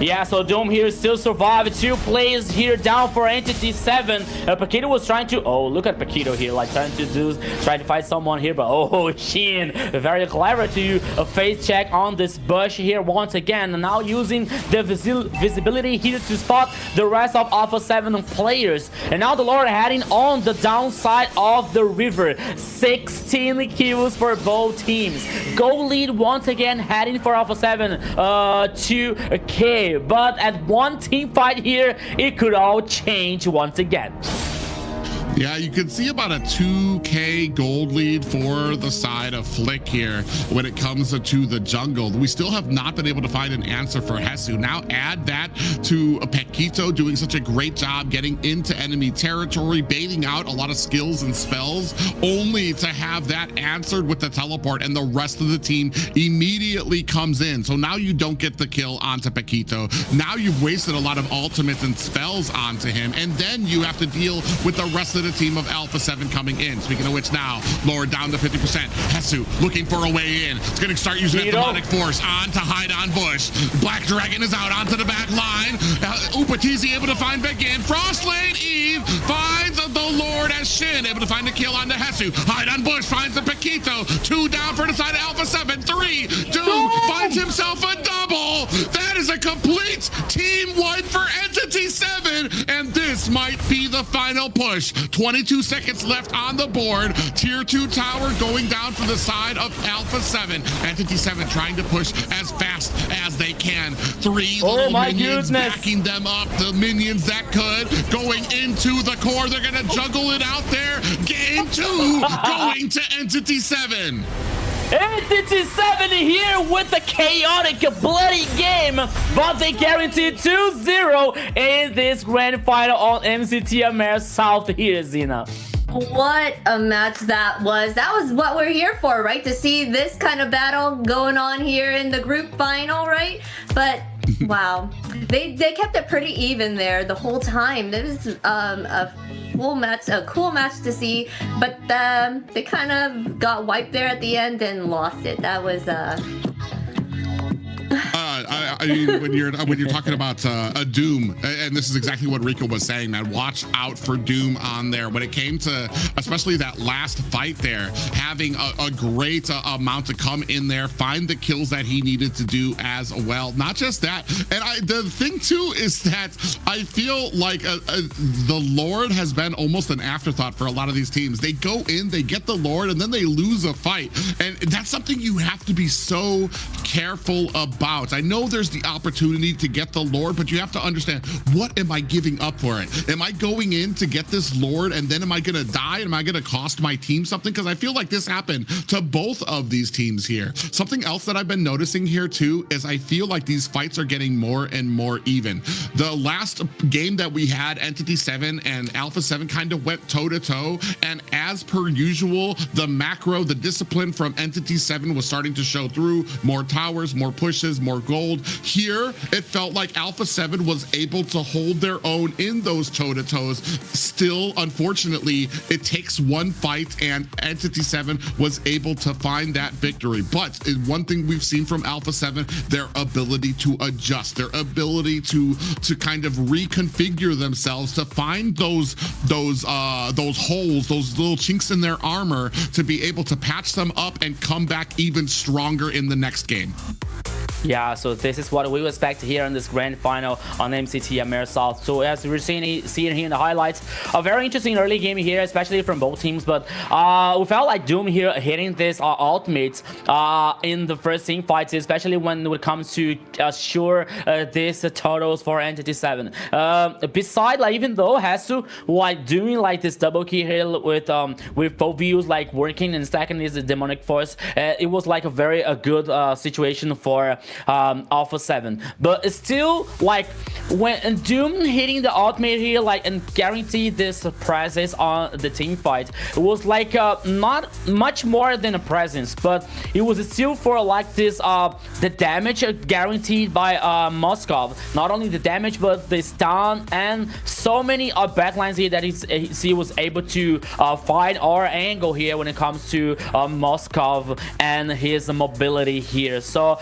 Yeah, so Doom here still survived. 2 players here down for Entity 7. Paquito was trying to... Oh, look at Paquito here, like trying to fight someone here, but oh, Shin, very clever to face check on this bush here once again. And now using the visibility here to spot the rest of Alpha 7 players. And now the Lord heading on the downside of the river. 16 kills for both teams. Goal lead once again heading for Alpha 7 2k. But at one team fight here, it could all change once again. Yeah, you can see about a 2k gold lead for the side of Flick here when it comes to the jungle. We still have not been able to find an answer for Hesu. Now add that to Paquito doing such a great job getting into enemy territory, baiting out a lot of skills and spells, only to have that answered with the teleport, and the rest of the team immediately comes in. So now you don't get the kill onto Paquito. Now you've wasted a lot of ultimates and spells onto him, and then you have to deal with the rest of the team of Alpha 7 coming in. Speaking of which, now lowered down to 50%. Hesu looking for a way in. It's going to start using that demonic force on to hide on Bush. Black Dragon is out onto the back line. Upatizi able to find Vagin. Frost Lane Eve finds the Lord as Shin able to find the kill on the Hesu. Hide on Bush finds the Paquito. 2 down for the side of Alpha 7. 3. Doom finds finds himself a double. That is a complete team wipe for Entity 7, and this might be the final push. 22 seconds left on the board. Tier 2 tower going down for the side of Alpha 7. Entity 7 trying to push as fast as they can. 3 little minions backing them up. The minions that could going into the core. They're gonna juggle it out there. Game 2 going to Entity 7. Entity 7 here with a chaotic, bloody game, but they guarantee 2-0 in this grand final on MCT AMER South here, Zena. What a match that was. That was what we're here for, right? To see this kind of battle going on here in the group final, right? But wow, they kept it pretty even there the whole time. It was a cool match to see, but they kind of got wiped there at the end and lost it. That was I mean, when you're talking about a Doom, and this is exactly what Rico was saying, man. Watch out for Doom on there. When it came to especially that last fight there, having a great amount to come in there, find the kills that he needed to do as well. Not just that, and the thing too is that I feel like the Lord has been almost an afterthought for a lot of these teams. They go in, they get the Lord, and then they lose a fight, and that's something you have to be so careful about. I know there's the opportunity to get the Lord, but you have to understand, what am I giving up for it? Am I going in to get this Lord and then am I gonna die? Am I gonna cost my team something? Because I feel like this happened to both of these teams here. Something else that I've been noticing here too is I feel like these fights are getting more and more even. The last game that we had, Entity 7 and Alpha 7 kind of went toe to toe, and as per usual, the macro, the discipline from Entity 7 was starting to show through. More towers, more pushes, more gold. Here, it felt like Alpha 7 was able to hold their own in those toe-to-toes. Still, unfortunately, it takes one fight, and Entity 7 was able to find that victory. But one thing we've seen from Alpha 7, their ability to adjust, their ability to kind of reconfigure themselves, to find those holes, those little chinks in their armor, to be able to patch them up and come back even stronger in the next game. Yeah, so this is what we expect here in this grand final on MCT AMER South. So as we're seeing here in the highlights, a very interesting early game here, especially from both teams. But we felt like Doom here hitting this ultimate in the first team fights, especially when it comes to assure this totals for Entity 7. Beside, like, even though Hasu like doing like this double kill with both views like working and stacking his demonic force, it was like a very good situation for Alpha 7. But it's still like when Doom hitting the ultimate here, like, and guarantee this presence on the team fight, it was like not much more than a presence, but it was still for like this the damage guaranteed by Moskov. Not only the damage, but the stun and so many backlines here that he was able to find our angle here when it comes to Moskov and his mobility here. So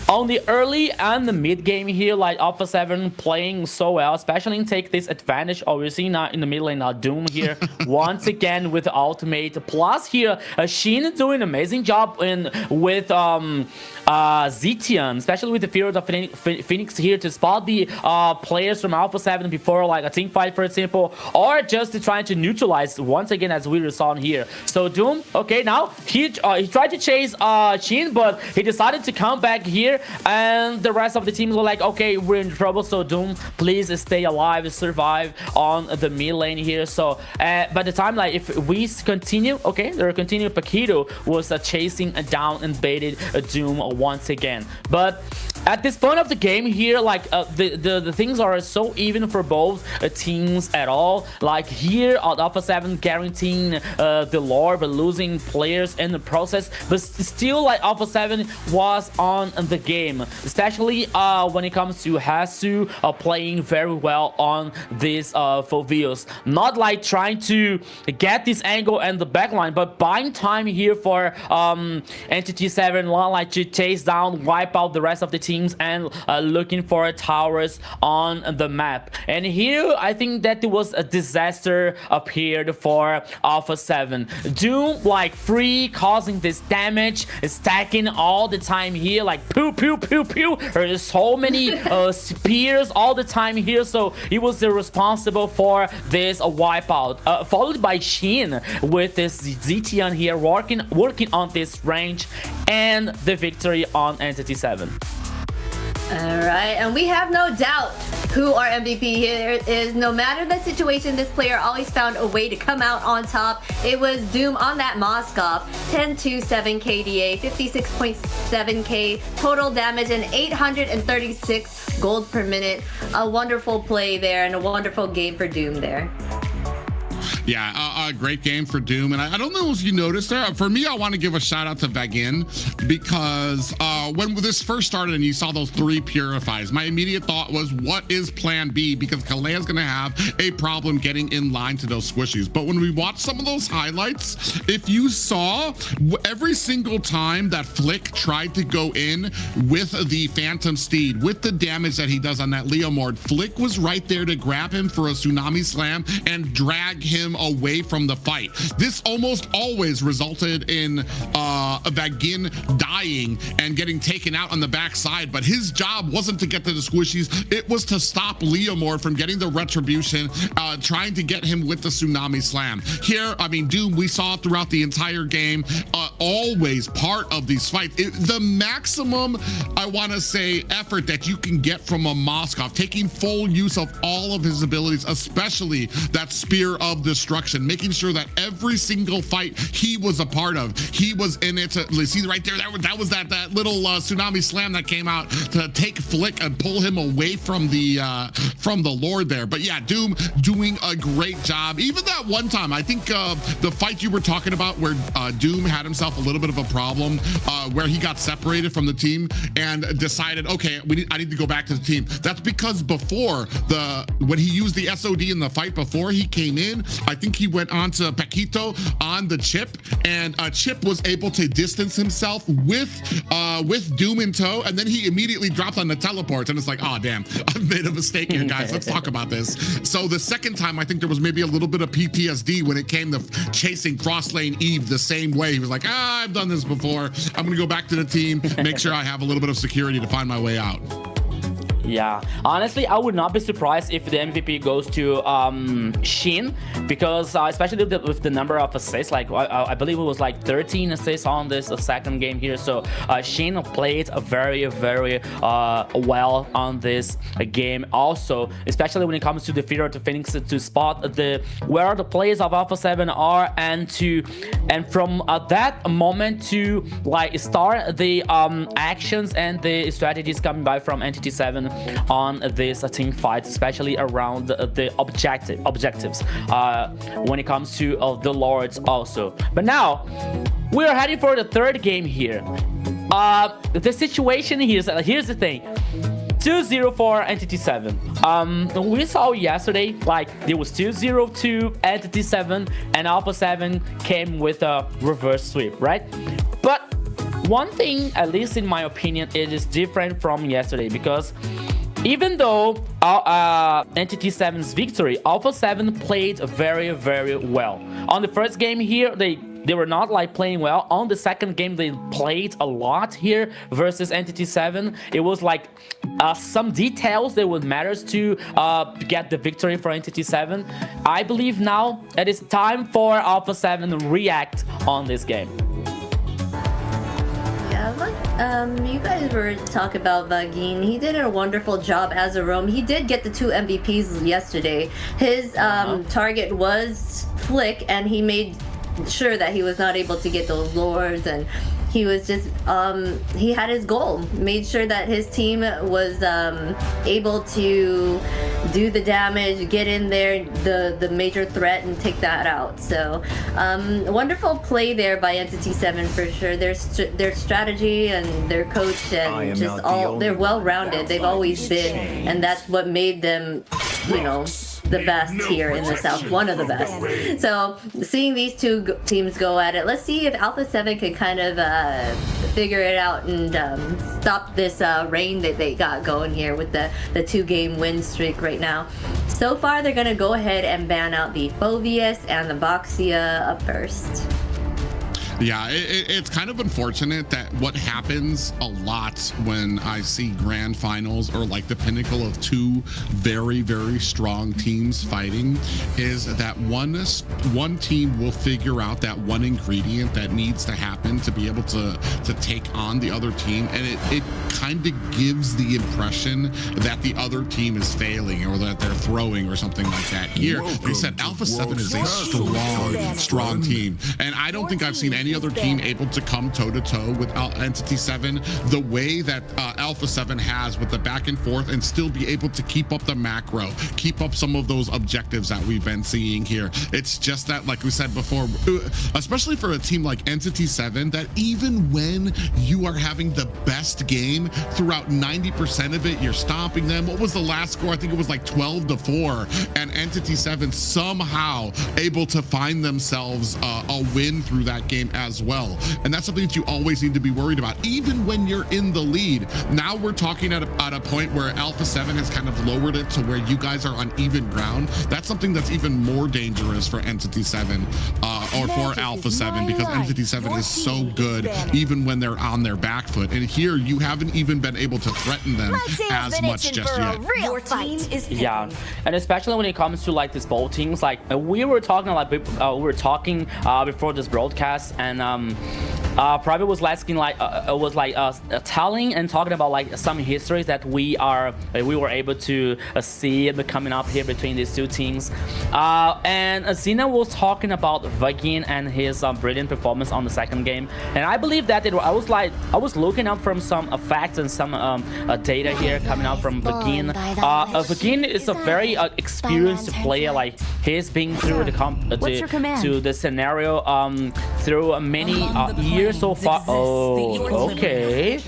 on the early and the mid game here, like Alpha 7 playing so well, especially take this advantage. Obviously now in the mid lane now Doom here once again with the ultimate. Plus here Shin doing an amazing job with Zetian, especially with the Fear of the Phoenix here to spot the players from Alpha 7 before like a team fight, for example, or just to try to neutralize once again, as we saw here. So Doom, okay, now he tried to chase Shin, but he decided to come back here, and the rest of the teams were like, okay, we're in trouble, so Doom, please stay alive, survive on the mid lane here. So by the time, like, if we continue, okay, they're continuing. Paquito was chasing down and baited Doom once again. But at this point of the game here, like the things are so even for both teams at all. Like here on Alpha 7 guaranteeing the lore, but losing players in the process. But still, like, Alpha 7 was on the game, especially when it comes to Hasu playing very well on these Foveos. Not like trying to get this angle and the backline, but buying time here for Entity 7, like to chase down, wipe out the rest of the team teams and looking for towers on the map. And here I think that it was a disaster appeared for Alpha 7. Doom like free, causing this damage, stacking all the time here, like pew pew pew pew. There's so many spears all the time here, so he was responsible for this wipeout. Followed by Shin with this Zetian here working on this range and the victory on Entity 7. Alright, and we have no doubt who our MVP here is. No matter the situation, this player always found a way to come out on top. It was Doom on that Moskov. 10-2-7 KDA, 56.7k total damage, and 836 gold per minute. A wonderful play there and a wonderful game for Doom there. Yeah, a great game for Doom. And I don't know if you noticed there. For me, I want to give a shout out to Vagin because when this first started and you saw those 3 purifies, my immediate thought was, what is plan B? Because Kalea's going to have a problem getting in line to those squishies. But when we watched some of those highlights, if you saw every single time that Flick tried to go in with the Phantom Steed, with the damage that he does on that Leomord, Flick was right there to grab him for a Tsunami Slam and drag him away from the fight. This almost always resulted in Vagin dying and getting taken out on the backside, but his job wasn't to get to the squishies, it was to stop Leomord from getting the retribution, trying to get him with the Tsunami Slam. Here, I mean, Doom, we saw throughout the entire game, always part of these fights. The maximum, I want to say, effort that you can get from a Moskov, taking full use of all of his abilities, especially that Spear of Destruction, making sure that every single fight he was a part of, he was in it. See right there, that was that little Tsunami Slam that came out to take Flick and pull him away from the Lord there. But yeah, Doom doing a great job. Even that one time, I think the fight you were talking about where Doom had himself a little bit of a problem, where he got separated from the team and decided, okay, I need to go back to the team. That's because before when he used the SOD in the fight before he came in, I think he went on to Paquito on the Chip, and Chip was able to distance himself with Doom in tow, and then he immediately dropped on the teleports, and it's like, oh damn, I've made a mistake here, guys. Let's talk about this. So the second time, I think there was maybe a little bit of PTSD when it came to chasing Cross Lane Eve the same way. He was like, I've done this before. I'm gonna go back to the team, make sure I have a little bit of security to find my way out. Yeah, honestly, I would not be surprised if the MVP goes to Shin, because especially with the number of assists, like I believe it was like 13 assists on this second game here. So Shin played very, very well on this game. Also, especially when it comes to the Fear to Phoenix, to spot where the players of Alpha 7 are, and from that moment to like start the actions and the strategies coming by from Entity 7 on this team fight, especially around the objectives when it comes to the Lords also. But now we are heading for the third game here. The situation here is, here's the thing. 2-0 for Entity 7. We saw yesterday, like, there was 2-0 to Entity 7, and Alpha 7 came with a reverse sweep, right? But one thing, at least in my opinion, it is different from yesterday, because even though Entity 7's victory, Alpha 7 played very, very well. On the first game here, they were not like playing well. On the second game, they played a lot here versus Entity 7. It was like some details that would matter to get the victory for Entity 7. I believe now it is time for Alpha 7 to react on this game. You guys were talking about Vagin. He did a wonderful job as a roam. He did get the 2 MVPs yesterday. His target was Flick, and he made sure that he was not able to get those lords, and he was just he had his goal, made sure that his team was able to do the damage, get in there, the major threat, and take that out. So wonderful play there by Entity 7 for sure. Their strategy and their coach and just all, they're well-rounded. They've always been, and that's what made them, you know, the best here in the South, one of the best. So seeing these two teams go at it, let's see if Alpha 7 can kind of figure it out and stop this reign that they got going here with the 2-game win streak right now. So far, they're gonna go ahead and ban out the Phoveus and the Boxia up first. Yeah, it's kind of unfortunate that what happens a lot when I see grand finals or like the pinnacle of two very, very strong teams fighting is that one team will figure out that one ingredient that needs to happen to be able to take on the other team, and it kind of gives the impression that the other team is failing or that they're throwing or something like that. Here, they said Alpha 7 is a strong team, and I don't think I've seen any other team able to come toe-to-toe with Entity 7 the way that Alpha 7 has, with the back and forth, and still be able to keep up the macro, keep up some of those objectives that we've been seeing here. It's just that, like we said before, especially for a team like Entity 7, that even when you are having the best game, throughout 90% of it, you're stomping them. What was the last score? I think it was like 12-4, and Entity 7 somehow able to find themselves a win through that game as well. And that's something that you always need to be worried about, even when you're in the lead. Now we're talking at a point where Alpha 7 has kind of lowered it to where you guys are on even ground. That's something that's even more dangerous for Entity 7 or for Alpha 7, because Entity 7 is so good even when they're on their back foot. And here you haven't even been able to threaten them as much just yet. Your team is Yeah, and especially when it comes to like these bowl teams, like we were talking before this broadcast, and Private was asking telling and talking about like some histories that we were able to see coming up here between these two teams, and Zena was talking about Vagin and his brilliant performance on the second game, and I believe that I was looking up from some facts and some data here coming out from Vagin. Vagin is a very experienced player. Like he's been through the scenario through many years so far. Oh, okay.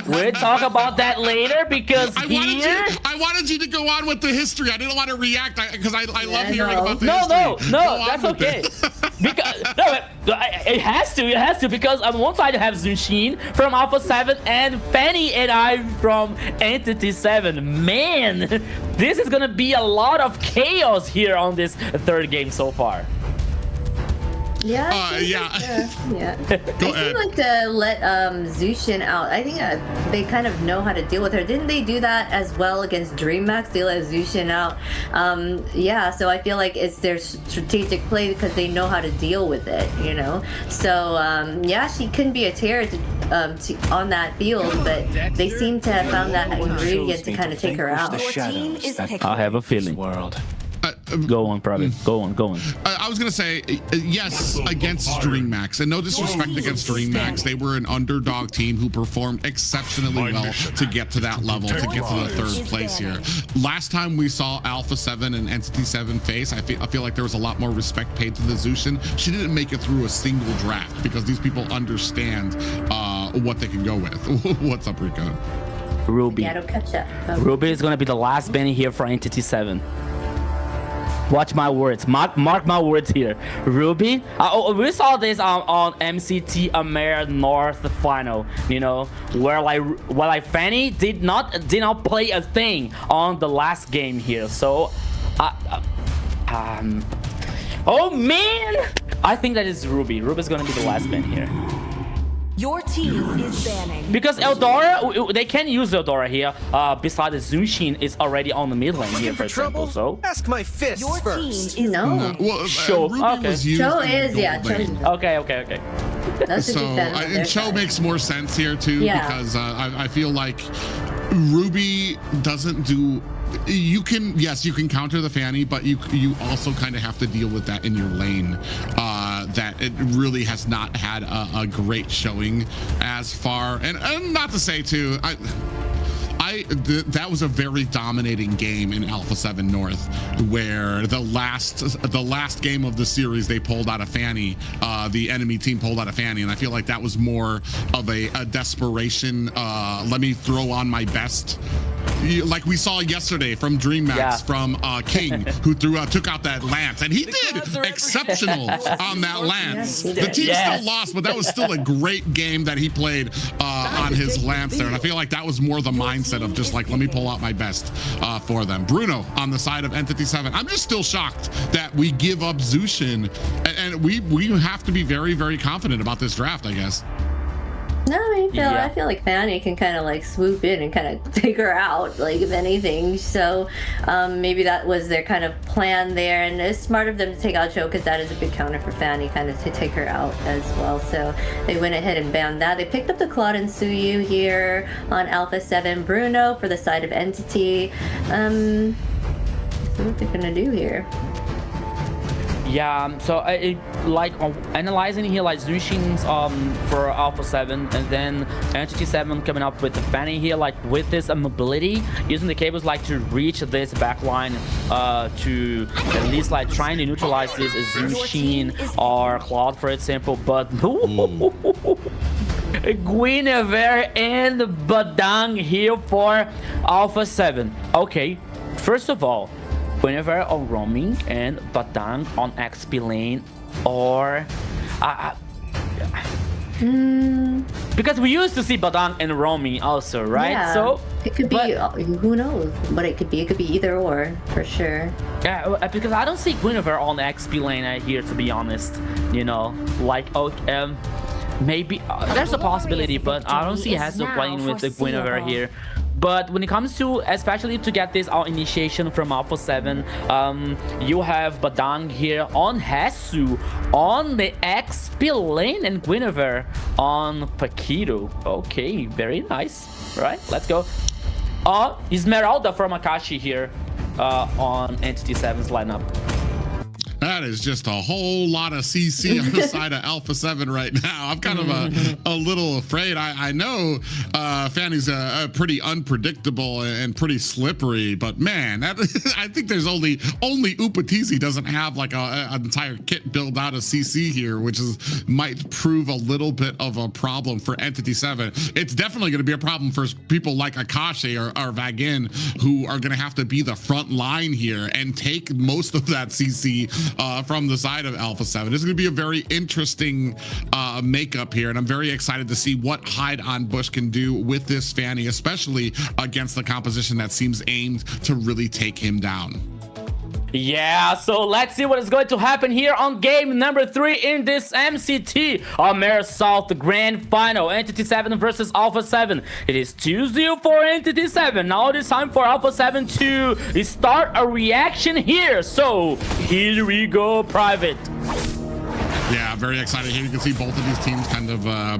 We'll talk about that later, because I wanted you to go on with the history. I didn't want to react because I love hearing about the history. No, that's okay. Because it has to, because on one side you have Zunshin from Alpha 7 and Fanny and I from Entity 7. Man, this is gonna be a lot of chaos here on this third game so far. Yeah. Go ahead. Seem like to let Zushin out. I think they kind of know how to deal with her. Didn't they do that as well against DreamHack? They let Zushin out. Yeah, so I feel like it's their strategic play because they know how to deal with it, you know? So, yeah, she couldn't be a terror on that field, but they seem to have found that ingredient to kind of take her out. I have a feeling. Go on, Private. Go on. I was gonna say yes against DreamHack, and no disrespect against DreamHack. They were an underdog team who performed exceptionally well to get to that level, to get to the third place here. Last time we saw Alpha 7 and Entity 7 face, I feel like there was a lot more respect paid to the Zushin. She didn't make it through a single draft because these people understand what they can go with. What's up, Rico? Ruby. Yeah, it'll catch up. Ruby is gonna be the last Benny here for Entity 7. Watch my words. Mark my words here. Ruby. We saw this on MCT AMER North Final. You know, where Fanny did not play a thing on the last game here. So, oh man, I think that is Ruby. Ruby's gonna be the last man here. Your team is banning. Because Eldora, they can use Eldora here. Besides, Zunshin is already on the mid lane here, for example. So ask my fist Your first. team is Well, Cho. Ruby Okay. was used Cho in the is, yeah. gold lane. Okay. That's a So, good bet on their and Cho side. makes more sense here too, Yeah. because I feel like Ruby doesn't do. You can counter the Fanny, but you also kind of have to deal with that in your lane. That it really has not had a great showing as far, and not to say too. I that was a very dominating game in Alpha 7 North, where the last game of the series they pulled out of Fanny, the enemy team pulled out of Fanny, and I feel like that was more of a desperation. Let me throw on my best, like we saw yesterday from DreamMax, from King, who took out that Lance, and he did exceptional on that Lance. The team still lost, but that was still a great game that he played on his Lance there, and I feel like that was more the mindset of just like, let me pull out my best for them. Bruno on the side of Entity 7. I'm just still shocked that we give up Zushin, and we have to be very, very confident about this draft, I guess. No, I feel like Fanny can kind of like swoop in and kind of take her out, like, if anything. So maybe that was their kind of plan there, and it's smart of them to take out Joe, because that is a big counter for Fanny, kind of to take her out as well. So they went ahead and banned that. They picked up the Claude and Suyu here on Alpha 7. Bruno for the side of Entity. So what they're gonna do here? Yeah, so analyzing here, like Zushin's for Alpha 7, and then Entity 7 coming up with the Fanny here, like with this mobility, using the cables like to reach this backline to at least like trying to neutralize this Zushin or Claude, for example. But Guinevere and Badang here for Alpha 7. Okay, first of all, Guinevere on roaming and Badang on XP lane, or because we used to see Badang and roaming also, right? Yeah, so it could be, who knows what it could be. It could be either or, for sure. Yeah, because I don't see Guinevere on the XP lane here, to be honest. You know, like maybe there's a possibility, but I don't see Hassel playing with the Guinevere here. But when it comes to, especially to get this out initiation from Alpha 7, you have Badang here on Hasu on the XP lane and Guinevere on Paquito. Okay, very nice. All right, let's go. Esmeralda from Akashi here on Entity 7's lineup. That is just a whole lot of CC on the side of Alpha 7 right now. I'm kind of a little afraid. I know Fanny's pretty unpredictable and pretty slippery, but man, I think there's only Upatizi doesn't have like an entire kit build out of CC here, which might prove a little bit of a problem for Entity 7. It's definitely going to be a problem for people like Akashi or Vagin, who are going to have to be the front line here and take most of that CC from the side of Alpha 7. It's going to be a very interesting makeup here, and I'm very excited to see what Hide on Bush can do with this Fanny, especially against the composition that seems aimed to really take him down. Yeah, so let's see what is going to happen here on game number 3 in this MCT AMER South Grand Final. Entity 7 versus Alpha 7. It is 2-0 for Entity 7. Now it is time for Alpha 7 to start a reaction here. So here we go, Private. Yeah, very excited here. You can see both of these teams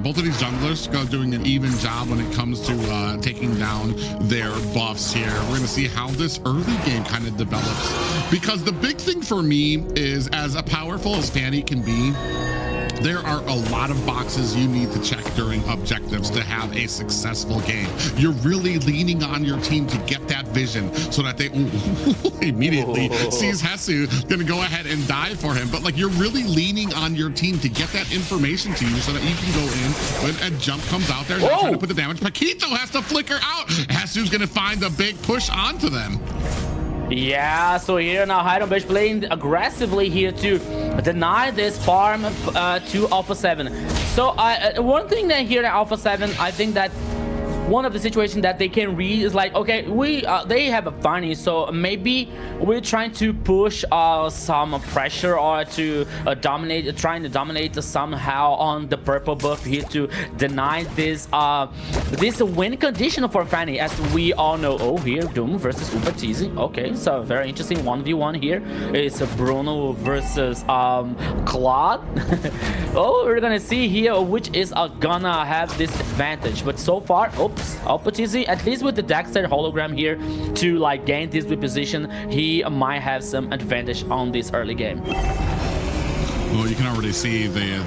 both of these junglers doing an even job when it comes to taking down their buffs here. We're going to see how this early game kind of develops, because the big thing for me is, as powerful as Fanny can be, there are a lot of boxes you need to check during objectives to have a successful game. You're really leaning on your team to get that vision so that they immediately sees Hesu gonna go ahead and die for him. But like, you're really leaning on your team to get that information to you so that you can go in when a jump comes out there and try to put the damage. Paquito has to flicker out. Hesu's gonna find a big push onto them. Yeah, so here now Hide on Bush playing aggressively here to deny this farm to Alpha 7. So one thing that here at Alpha 7, I think that one of the situations that they can read is like, okay, they have a Fanny, so maybe we're trying to push some pressure or to trying to dominate somehow on the purple buff here to deny this win condition for Fanny, as we all know. Oh, here Doom versus Upatizi. Okay, so very interesting 1v1 here. It's Bruno versus Claude. Oh, we're gonna see here which is gonna have this advantage, but so far, Upatizi, at least with the Dexter hologram here to like gain this position, he might have some advantage on this early game. Well, you can already see the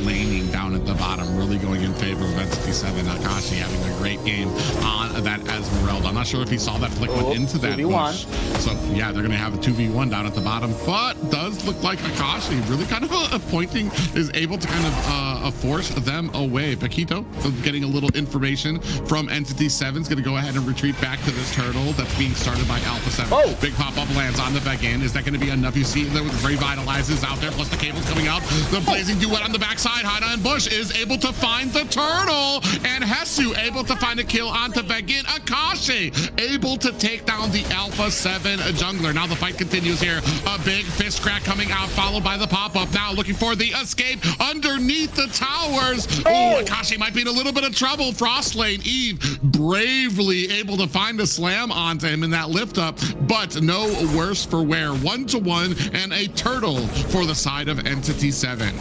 laning down at the bottom really going in favor of Entity NCT7. Akashi having a great game on that Esmeralda. I'm not sure if he saw that flick went into that 2v1. bush. So yeah, they're gonna have a 2v1 down at the bottom, but does look like Akashi really kind of pointing is able to kind of force them away. Paquito getting a little information from NCT7 is gonna go ahead and retreat back to this turtle that's being started by Alpha 7. Oh. Big pop-up lands on the back end. Is that gonna be enough? You see that with revitalizes out there, plus the cables coming out. The blazing duet on the backside. Hada and Bush is able to find the turtle, and Hesu able to find a kill onto Begin. Akashi able to take down the Alpha 7 jungler. Now the fight continues here. A big fist crack coming out, followed by the pop-up. Now looking for the escape underneath the towers. Oh, Akashi might be in a little bit of trouble. Frostlane Eve bravely able to find a slam onto him in that lift up, but no worse for wear. 1-1 and a turtle for the side of Entity 7.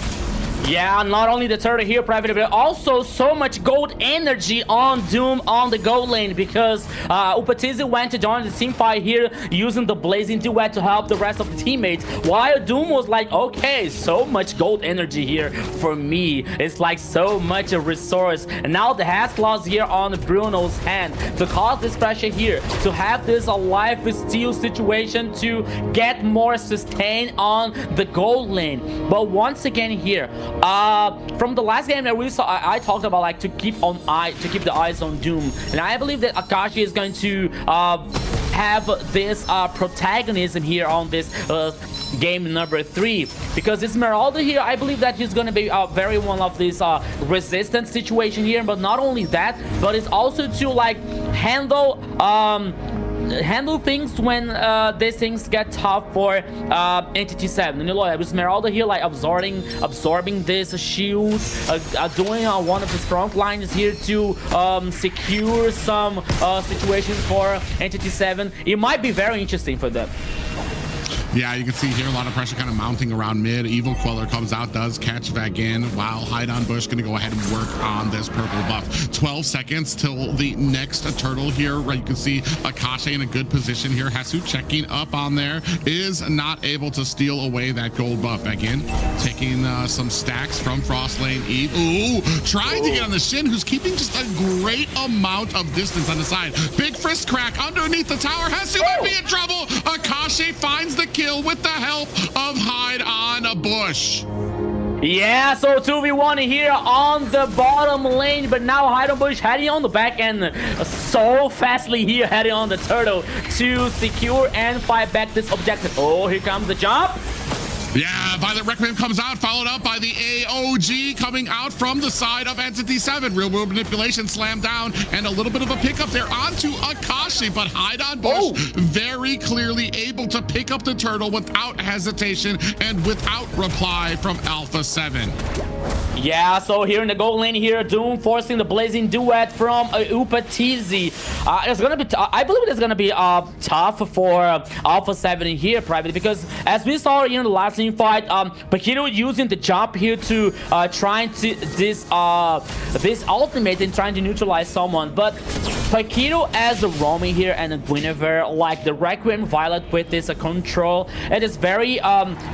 Yeah, not only the turtle here, Private, but also so much gold energy on Doom on the gold lane, because Upatizi went to join the team fight here using the blazing duet to help the rest of the teammates, while Doom was like, okay, so much gold energy here for me. It's like so much a resource. And now the Has Claws here on Bruno's hand to cause this pressure here, to have this life steal situation to get more sustain on the gold lane. But once again here, from the last game that we saw, I talked about like to keep the eyes on Doom, and I believe that Akashi is going to have this protagonism here on this game number 3, because Esmeralda here, I believe that he's going to be very one of this resistance situation here. But not only that, but it's also to like handle things when these things get tough for Entity 7. And you know, Esmeralda here like absorbing this shield, doing one of the front lines here to secure some situations for Entity 7. It might be very interesting for them. Yeah, you can see here a lot of pressure kind of mounting around mid. Evil Queller comes out, does catch Vagin, while Hide on Bush going to go ahead and work on this purple buff. 12 seconds till the next turtle here, right? You can see Akashi in a good position here. Hesu checking up on there, is not able to steal away that gold buff. Vagin taking some stacks from Frostlane Eve. Ooh, trying to get on the Shin, who's keeping just a great amount of distance on the side. Big fist crack underneath the tower. Hesu might be in trouble. Akashi finds the kill with the help of Hide on a Bush. Yeah, so 2v1 here on the bottom lane, but now Hide on Bush heading on the back end so fastly here, heading on the turtle to secure and fight back this objective. Oh, here comes the jump. Yeah, Violet Requiem comes out, followed up by the AOG coming out from the side of Entity 7. Real world manipulation slammed down, and a little bit of a pickup there onto Akashi, but Hide on Bush very clearly able to pick up the turtle without hesitation and without reply from Alpha 7. Yeah, so here in the gold lane here, Doom forcing the blazing duet from Upatizi. It's gonna be, I believe it's gonna be tough for Alpha 7 here, Private, because as we saw in the last team fight, Paquito using the jump here to trying to this ultimate and trying to neutralize someone, but Paquito as a roaming here and a Guinevere, like the Requiem Violet with this control, it is very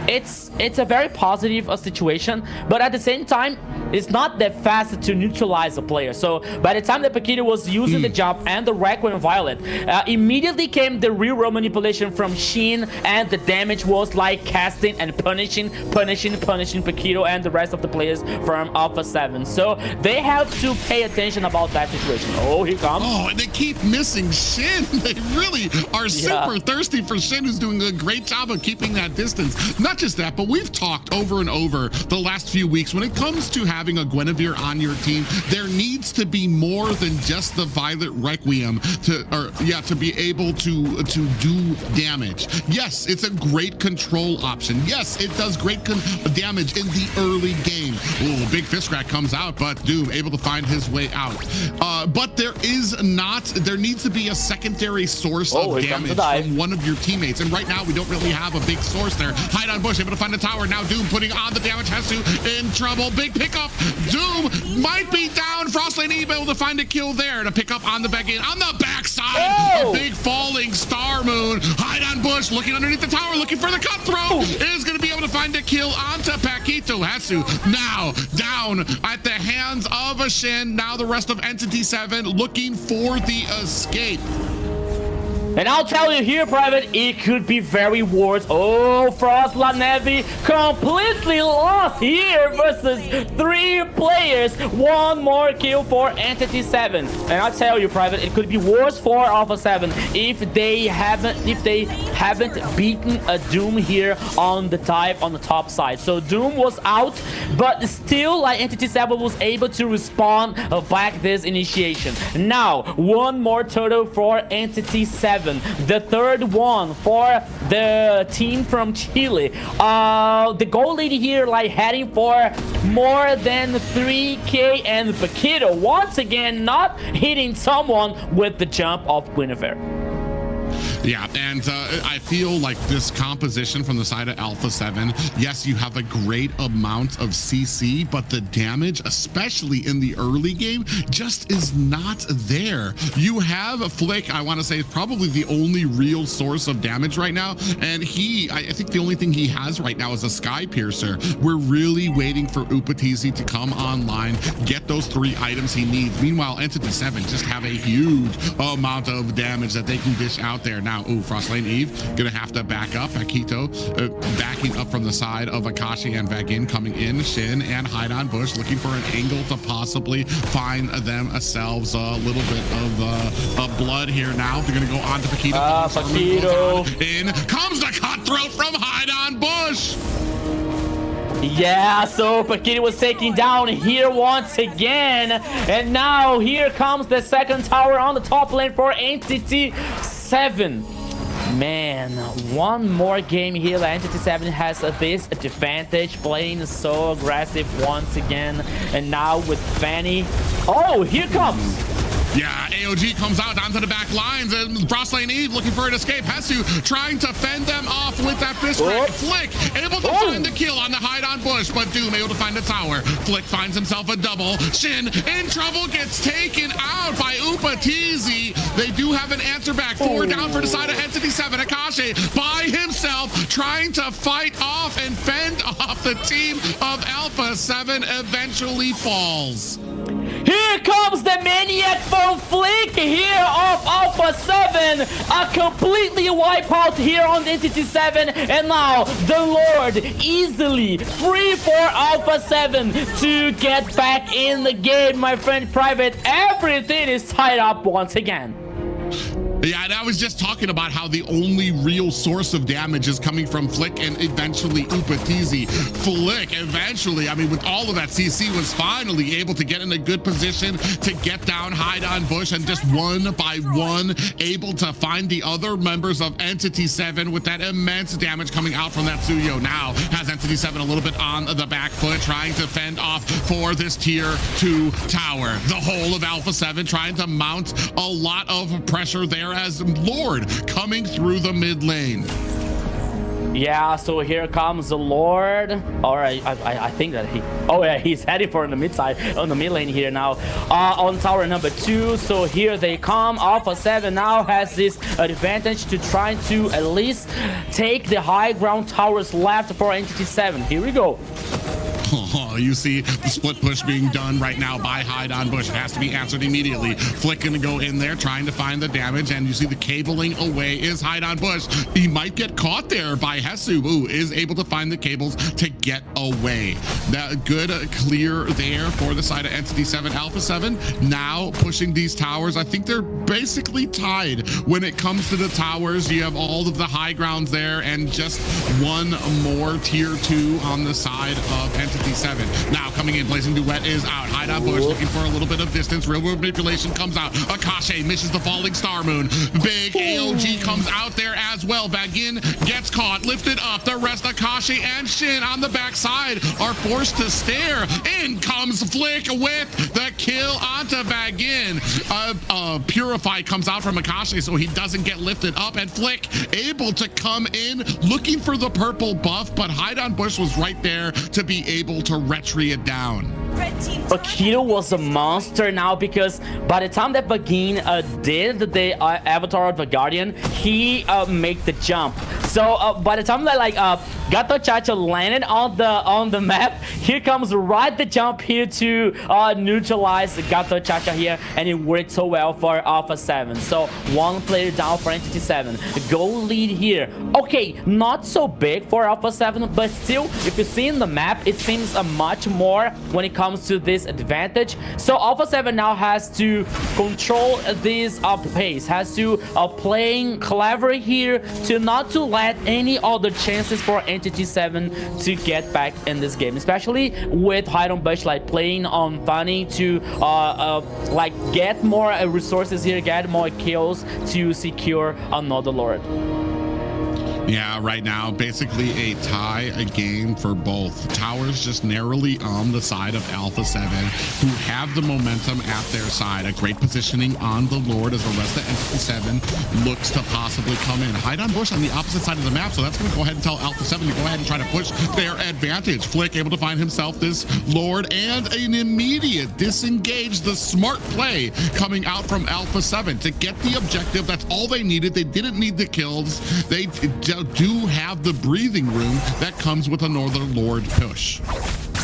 it's a very positive situation, but at the same time it's not that fast to neutralize a player. So by the time that Paquito was using the jump and the Requiem Violet, immediately came the real world manipulation from Shin, and the damage was like casting and punishing Paquito and the rest of the players from Alpha 7. So they have to pay attention about that situation. Oh, here comes. Oh, and they keep missing Shin. They really are super thirsty for Shin, who's doing a great job of keeping that distance. Not just that, but we've talked over and over the last few weeks, when it comes to having a Guinevere on your team, there needs to be more than just the Violet Requiem to be able to do damage. Yes, it's a great control option. Yes, it does great damage in the early game. Ooh, big fist crack comes out, but Doom able to find his way out. But there needs to be a secondary source of damage from one of your teammates, and right now we don't really have a big source there. Hide on Bush able to find the tower. Now Doom putting on the damage. Hesu in trouble. Big pickup. Doom might be down Frostlane able to find a kill there to pick up on the back end. On the backside, a big falling Star Moon. Hide on Bush, looking underneath the tower, looking for the cutthroat. Is going to be able to find a kill onto Paquito. Hesu now down at the hands of a Shin. Now the rest of Entity 7 looking for the escape. And I'll tell you here, Private, it could be very worse. Oh, Frost Lanevi completely lost here versus 3 players. 1 more kill for Entity 7. And I'll tell you, Private, it could be worse for Alpha 7 if they haven't beaten a Doom here on the top side. So Doom was out, but still, like, Entity 7 was able to respond back this initiation. Now, 1 more total for Entity 7. The 3rd one for the team from Chile. The goal lead here, like, heading for more than 3k, and Paquito once again not hitting someone with the jump of Guinevere. Yeah, and I feel like this composition from the side of Alpha 7, yes, you have a great amount of CC, but the damage, especially in the early game, just is not there. You have a Flick, I want to say, is probably the only real source of damage right now, and I think the only thing he has right now is a Sky Piercer. We're really waiting for Upatizi to come online, get those 3 items he needs. Meanwhile, Entity 7 just have a huge amount of damage that they can dish out there. Now, Frostlane Eve gonna have to back up. Paquito backing up from the side of Akashi and Vagin coming in. Shin and Hide on Bush looking for an angle to possibly find themselves a little bit of blood here now. They're gonna go on to Paquito. Paquito. In comes the cutthroat from Hide on Bush. Yeah, so Paquito was taken down here once again. And now here comes the 2nd tower on the top lane for Entity 7. Man, 1 more game here. Entity 7 has this advantage, playing so aggressive once again. And now with Fanny. Oh, here comes. Yeah, AOG comes out onto the back lines, and Frostlane Eve looking for an escape. Hesu trying to fend them off with that fist crack. Flick able to find the kill on the Hide on Bush, but Doom able to find the tower. Flick finds himself a double. Shin in trouble, gets taken out by Upatizi. They do have an answer back. 4 down for the side of Entity 7. Akashi by himself trying to fight off and fend off the team of Alpha 7 eventually falls. Here comes the Maniac from Flick here of Alpha 7. A completely wipeout here on Entity 7. And now the Lord easily free for Alpha 7 to get back in the game, my friend Private. Everything is tied up once again. Yeah, and I was just talking about how the only real source of damage is coming from Flick and eventually Upatizi. Flick eventually, I mean, with all of that CC, was finally able to get in a good position to get down Hide on Bush, and just 1 by 1 able to find the other members of Entity 7 with that immense damage coming out from that Tsuyo. Now has Entity 7 a little bit on the back foot, trying to fend off for this tier 2 tower. The whole of Alpha 7 trying to mount a lot of pressure there as Lord coming through the mid lane. Yeah, so here comes the Lord. All right, I think that he's heading for the mid side, on the mid lane here now, on tower number 2. So here they come. Alpha 7 now has this advantage to try to at least take the high ground towers left for Entity 7. Here we go. Oh, you see the split push being done right now by Hide on Bush. It has to be answered immediately. Flick gonna go in there trying to find the damage, and you see the cabling away is Hide on Bush. He might get caught there by Hesu, who is able to find the cables to get away. That good clear there for the side of Entity 7. Alpha 7 now pushing these towers. I think they're basically tied when it comes to the towers. You have all of the high grounds there, and just 1 more tier 2 on the side of Entity 7. Now coming in, Blazing Duet is out. Hide on Bush looking for a little bit of distance. Real world manipulation comes out. Akashi misses the falling Star Moon. Big AOG comes out there as well. Vagin gets caught, lifted up. The rest, Akashi and Shin on the backside, are forced to stare. In comes Flick with the kill onto Vagin. Purify comes out from Akashi, so he doesn't get lifted up, and Flick able to come in looking for the purple buff, but Hide on Bush was right there to be able to retry it down. Akito was a monster now, because by the time that Vagin did the avatar of the Guardian, he made the jump. So by the time that like Gato Chacha landed on the map, here comes right the jump here to neutralize Gato Chacha here, and it worked so well for Alpha 7. So one player down for Entity 7. Goal lead here. Okay, not so big for Alpha 7, but still, if you see in the map, it seems much more when it comes to this advantage. So Alpha 7 now has to control this pace, has to playing clever here to not to let any other chances for Entity 7 to get back in this game, especially with Hiron Bush like playing on Funny to like get more resources here, get more kills to secure another Lord. Yeah, right now, basically a tie, a game for both. Towers just narrowly on the side of Alpha 7, who have the momentum at their side. A great positioning on the Lord as the rest of Entity 7 looks to possibly come in. Hide Bush on the opposite side of the map, so that's going to go ahead and tell Alpha 7 to go ahead and try to push their advantage. Flick able to find himself this Lord, and an immediate disengage. The smart play coming out from Alpha 7 to get the objective. That's all they needed. They didn't need the kills. They do have the breathing room that comes with a Northern Lord push.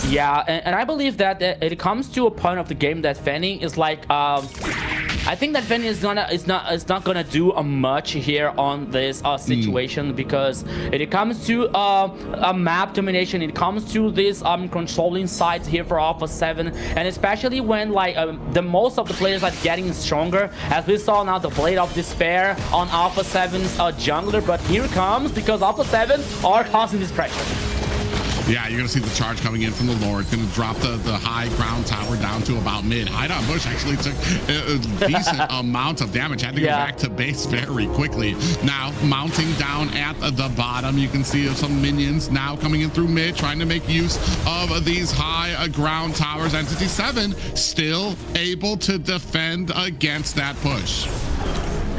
Yeah, and I believe that it comes to a point of the game that Fanny is like I think that Fanny is not gonna do much here on this situation, because it comes to a map domination, it comes to this controlling sides here for Alpha 7, and especially when like the most of the players are getting stronger, as we saw now the Blade of Despair on Alpha 7's jungler, but here comes, because Alpha 7 are causing this pressure. Yeah, you're going to see the charge coming in from the Lord. It's going to drop the high ground tower down to about mid. Hide Bush actually took a decent amount of damage. Had to go back to base very quickly. Now, mounting down at the bottom, you can see some minions now coming in through mid, trying to make use of these high ground towers. Entity 7 still able to defend against that push.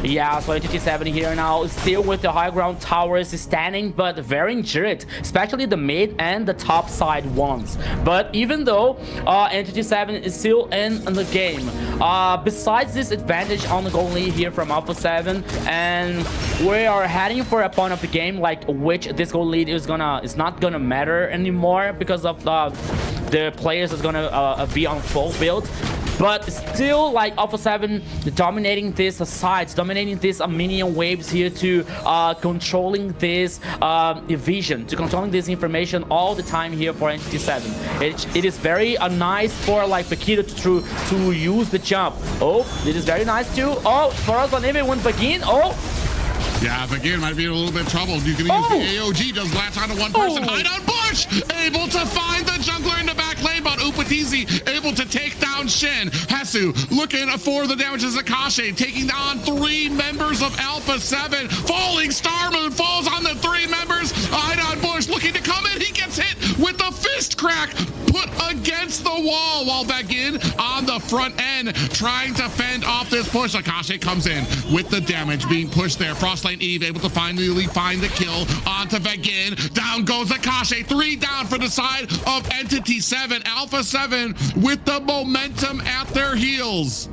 Yeah, so Entity 7 here now, still with the high ground towers standing, but very injured, especially the mid and the top side ones. But even though Entity 7 is still in the game, besides this advantage on the goal lead here from Alpha 7, and we are heading for a point of the game like which this goal lead is not gonna matter anymore, because of the players is gonna be on full build. But still, like Alpha 7 dominating these sides, dominating these minion waves here to controlling this vision, to controlling this information all the time here for Entity 7. It is very nice for like Paquito to use the jump. Oh, it is very nice too. Oh, for us on even when Begin. Oh. Yeah, Begin might be in a little bit of trouble. You can use the AOG, does latch onto one person. Hide on Bush, able to find the jungler in the back lane, but Upatizi able to take down Shin. Hesu looking for the damage as Akashi, taking on 3 members of Alpha 7. Falling Star Moon falls on the 3 members. Hide on Bush looking to come in. He gets hit with the fist crack, put against the wall, while Begin on the front end trying to fend off this push. Akashi comes in with the damage being pushed there. Frostlane Eve able to finally find the kill onto Begin. Down goes Akashi. 3 down for the side of Entity 7. Alpha 7 with the momentum at their heels.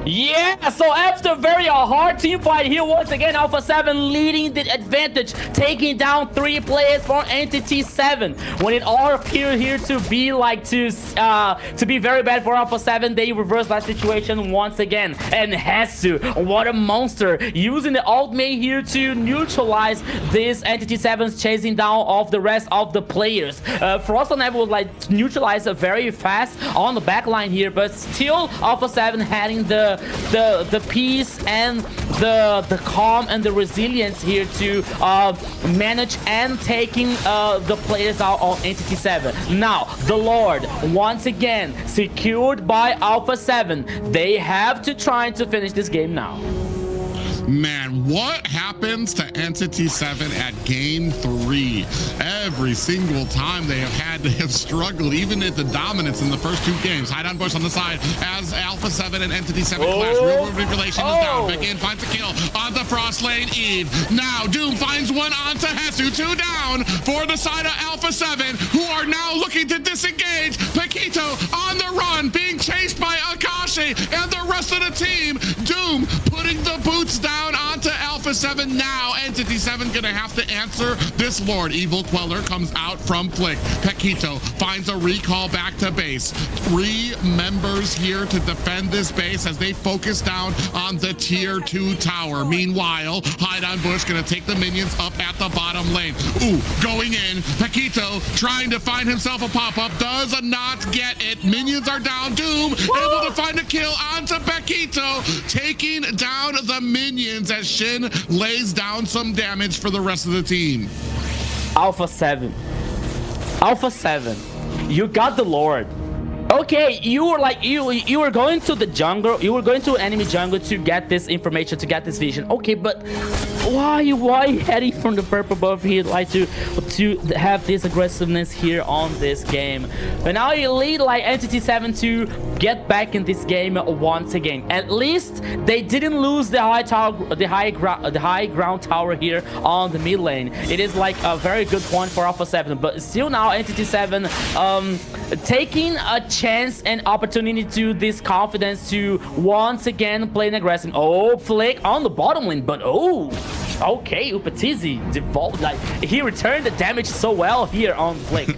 Yeah, so after a very hard team fight here, once again, Alpha 7 leading the advantage, taking down 3 players for Entity 7. When it all appeared here to be like to be very bad for Alpha 7, they reversed that situation once again. And Hesu, what a monster, using the ultimate here to neutralize this Entity 7's chasing down of the rest of the players. Frost and Ever was like neutralized very fast on the back line here, but still Alpha 7 having the peace and the calm and the resilience here to manage and taking the players out on Entity 7. Now the Lord once again secured by Alpha 7. They have to try to finish this game now. Man, what happens to Entity 7 at game 3? Every single time they have struggled, even at the dominance in the first 2 games. Hide on Bush on the side as Alpha 7 and Entity 7 clash. Real world manipulation is down. Begin finds a kill on the Frost Lane Eve. Now Doom finds one onto Hesu. 2 down for the side of Alpha 7, who are now looking to disengage. Paquito on the run, being chased by Akashi and the rest of the team. Doom putting the boots down onto Alpha 7 now. Entity 7 gonna have to answer this Lord. Evil Queller comes out from Flick. Paquito finds a recall back to base. 3 members here to defend this base as they focus down on the tier 2 tower. Meanwhile, Hide on Bush gonna take the minions up at the bottom lane. Ooh, going in. Paquito trying to find himself a pop-up, does not get it. Minions are down. Doom able to find a kill onto Paquito, taking down the minions as Shin lays down some damage for the rest of the team. Alpha 7, you got the Lord. Okay, you were like you were going to the jungle, you were going to enemy jungle to get this information, to get this vision. Okay, but why heading from the purple buff here, like to have this aggressiveness here on this game? But now you lead like Entity 7 to get back in this game once again. At least they didn't lose the high ground tower here on the mid lane. It is like a very good point for Alpha 7, but still now Entity 7 taking a chance and opportunity to this confidence to once again play an aggressive. Oh, Flick on the bottom lane, but okay, Upatizi default, like he returned the damage so well here on Flick.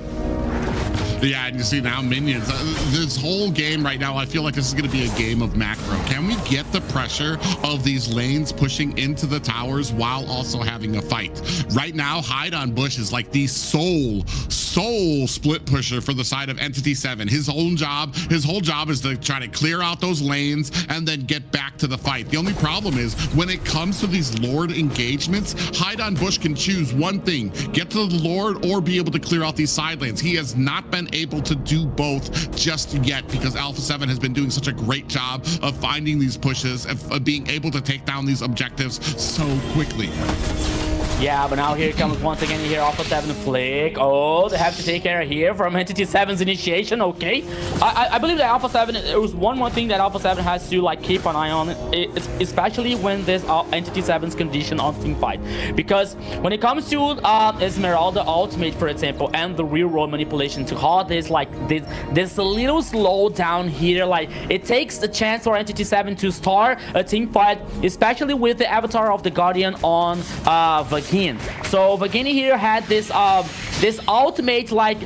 Yeah, and you see now minions. This whole game right now, I feel like this is going to be a game of macro. Can we get the pressure of these lanes pushing into the towers while also having a fight? Right now, Hide on Bush is like the sole split pusher for the side of Entity 7. His whole job is to try to clear out those lanes and then get back to the fight. The only problem is when it comes to these Lord engagements, Hide on Bush can choose one thing: get to the Lord or be able to clear out these side lanes. He has not been able to do both just yet because Alpha 7 has been doing such a great job of finding these pushes, of being able to take down these objectives so quickly. Yeah, but now here comes once again here Alpha 7 Flick. Oh, they have to take care here from Entity 7's initiation. Okay, I believe that Alpha 7, there was one more thing that Alpha 7 has to like keep an eye on, especially when there's Entity 7's condition on team fight, because when it comes to Esmeralda ultimate, for example, and the real world manipulation, to call this like this little slow down here, like it takes the chance for Entity 7 to start a team fight, especially with the avatar of the Guardian on Vagin. So Vagin here had this ultimate like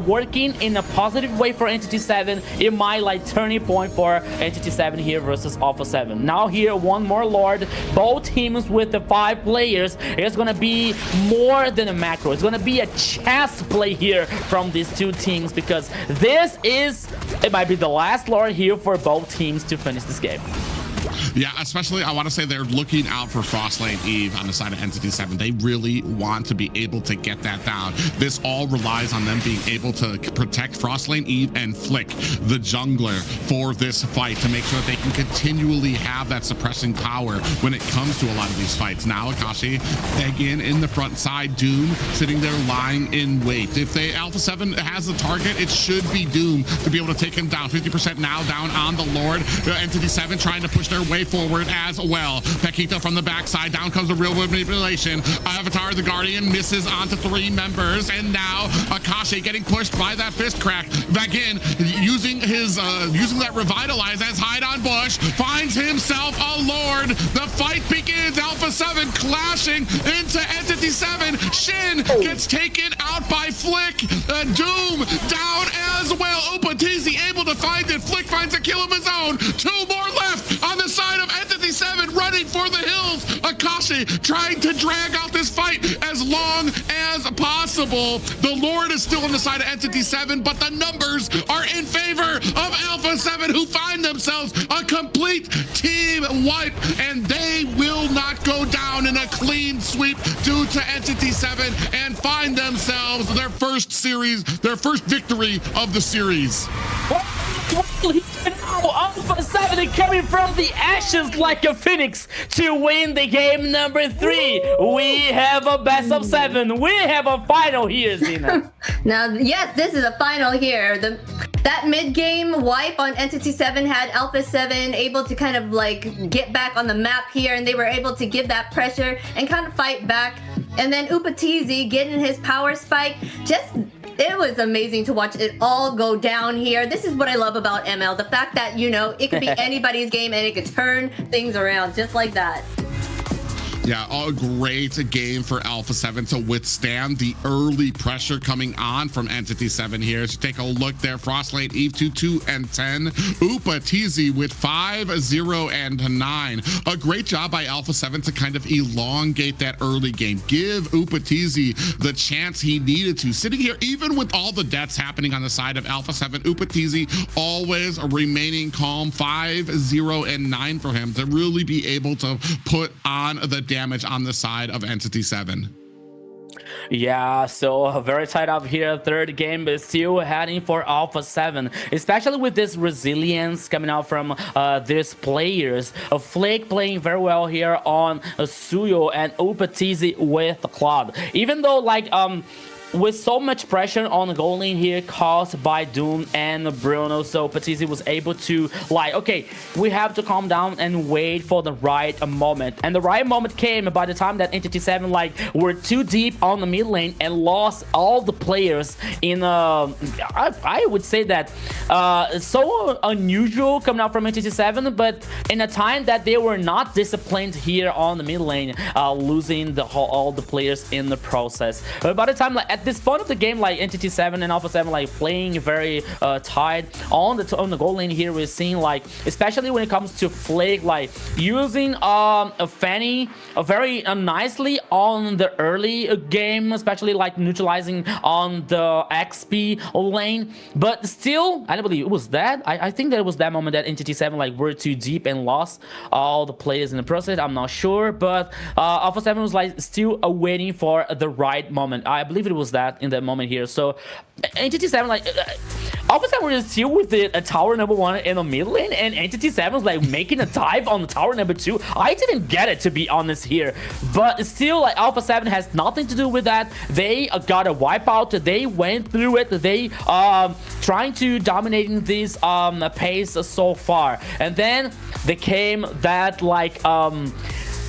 working in a positive way for Entity 7. It might like turning point for Entity 7 here versus Alpha 7. Now here one more Lord, both teams with the 5 players. It's gonna be more than a macro. It's gonna be a chess play here from these 2 teams, because it might be the last Lord here for both teams to finish this game. Yeah, especially I want to say they're looking out for Frostlane Eve on the side of Entity 7. They really want to be able to get that down. This all relies on them being able to protect Frostlane Eve and Flick, the jungler, for this fight, to make sure that they can continually have that suppressing power when it comes to a lot of these fights. Now Akashi again in the front side, Doom sitting there lying in wait. If Alpha 7 has a target, it should be Doom to be able to take him down. 50% now down on the Lord. Entity 7 trying to push their way forward as well. Paquito from the backside, down comes the real world manipulation. Avatar the Guardian misses onto 3 members, and now Akashi getting pushed by that fist crack. Vagin using that revitalize as Hide on Bush finds himself a Lord. The fight begins. Alpha 7 clashing into Entity 7. Shin gets taken out by Flick. Doom down as well. Upatizi able to find it. Flick finds a kill of his own. 2 more left on the side of Entity 7, running for the hills. Akashi trying to drag out this fight as long as possible. The Lord is still on the side of Entity 7, but the numbers are in favor of Alpha 7, who find themselves a complete team wipe, and they will not go down in a clean sweep due to Entity 7 and find themselves their first victory of the series. Alpha 7 finally coming from the ashes like a phoenix to win the game number 3. We have a best of 7. We have a final here, Zena. Now, yes, this is a final here. That mid-game wipe on Entity 7 had Alpha 7 able to kind of like get back on the map here, and they were able to give that pressure and kind of fight back. And then Upatizi getting his power spike. It was amazing to watch it all go down here. This is what I love about ML. The fact that, you know, it could be anybody's game and it could turn things around just like that. Yeah, a great game for Alpha 7 to withstand the early pressure coming on from Entity 7 here. So take a look there. Frostlane, Eve 2 and 10. Upatizi with 5, 0, and 9. A great job by Alpha 7 to kind of elongate that early game. Give Upatizi the chance he needed to. Sitting here, even with all the deaths happening on the side of Alpha 7, Upatizi always remaining calm. 5, 0, and 9 for him to really be able to put on the damage on the side of Entity 7. Yeah, so very tight up here. Third game is still heading for Alpha 7, especially with this resilience coming out from these players. Flake playing very well here on Suyo, and Upatizi with the Cloud. Even though like with so much pressure on the goal lane here caused by Doom and Bruno, so Patizi was able to like, okay, we have to calm down and wait for the right moment. And the right moment came by the time that Entity 7 like were too deep on the mid lane and lost all the players in I would say that it's so unusual coming out from Entity 7, but in a time that they were not disciplined here on the mid lane, losing all the players in the process. But by the time like at this point of the game, like Entity 7 and Alpha 7 like playing very tight on the goal lane here, we're seeing like, especially when it comes to Flake, like using a Fanny very nicely on the early game, especially like neutralizing on the XP lane. But still, I don't believe it was that. I think that it was that moment that Entity 7 like were too deep and lost all the players in the process. I'm not sure, but Alpha 7 was like still waiting for the right moment. I believe it was that in that moment here. So Entity 7 like Alpha 7 was still with the tower number 1 in the mid lane, and Entity 7 was like making a dive on the tower number 2. I didn't get it, to be honest here, but still like Alpha 7 has nothing to do with that. They got a wipeout. They went through it. They trying to dominating this pace so far, and then they came that like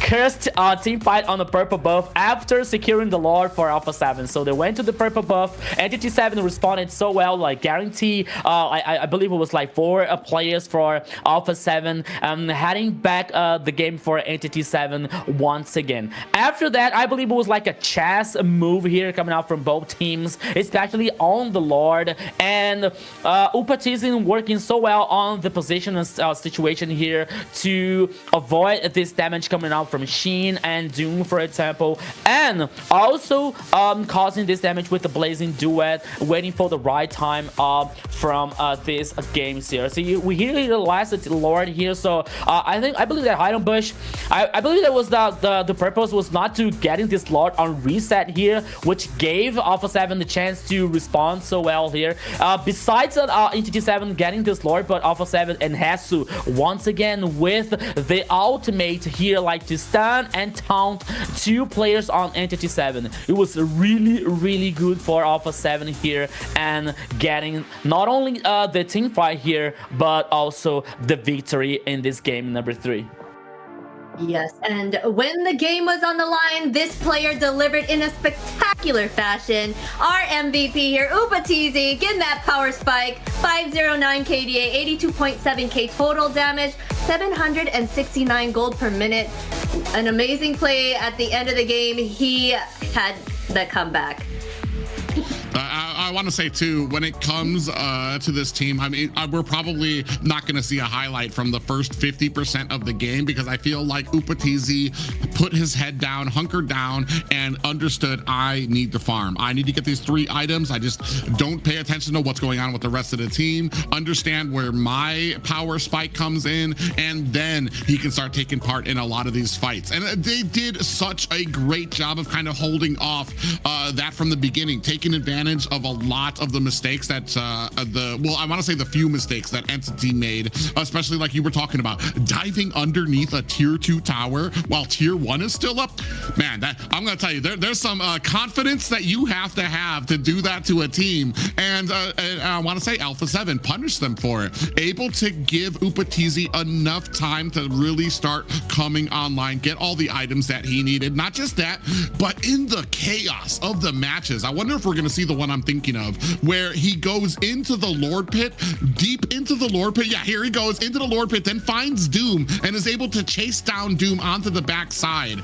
cursed team fight on the purple buff after securing the Lord for Alpha 7. So they went to the purple buff. Entity 7 responded so well, like guarantee I believe it was like 4 players for Alpha 7, heading back the game for Entity 7 once again. After that, I believe it was like a chess move here coming out from both teams, especially on the Lord, and Upatizi working so well on the position situation here to avoid this damage coming out from Sheen and Doom, for example, and also causing this damage with the Blazing Duet, waiting for the right time from this games here. So we hear the last Lord here, so I believe that Item Bush, I believe that was the purpose was not to getting this Lord on reset here, which gave Alpha 7 the chance to respond so well here. Besides Entity 7 getting this Lord, but Alpha 7 and Hasu once again with the ultimate here, like to stun and taunt 2 players on Entity 7. It was really good for Alpha 7 here, and getting not only the team fight here, but also the victory in this game number 3. Yes, and when the game was on the line, this player delivered in a spectacular fashion. Our MVP here, Upatizi, getting that power spike, 509 KDA, 82.7k total damage, 769 gold per minute. An amazing play at the end of the game. He had the comeback. I want to say too, when it comes to this team, I mean, we're probably not going to see a highlight from the first 50% of the game, because I feel like Upatizi put his head down, hunkered down, and understood I need to farm. I need to get these 3 items. I just don't pay attention to what's going on with the rest of the team, understand where my power spike comes in, and then he can start taking part in a lot of these fights. And they did such a great job of kind of holding off that from the beginning, taking advantage of a lot of the mistakes that I want to say the few mistakes that Entity made, especially like you were talking about, diving underneath a tier 2 tower while tier 1 is still up. Man, that I'm gonna tell you, there's some confidence that you have to do that to a team, and I want to say Alpha 7 punished them for it, able to give Upatizi enough time to really start coming online, get all the items that he needed. Not just that, but in the chaos of the matches, I wonder if we're going to see the one I'm thinking of, where he goes into the Lord Pit, deep into the Lord Pit. Yeah, here he goes into the Lord Pit, then finds Doom and is able to chase down Doom onto the backside.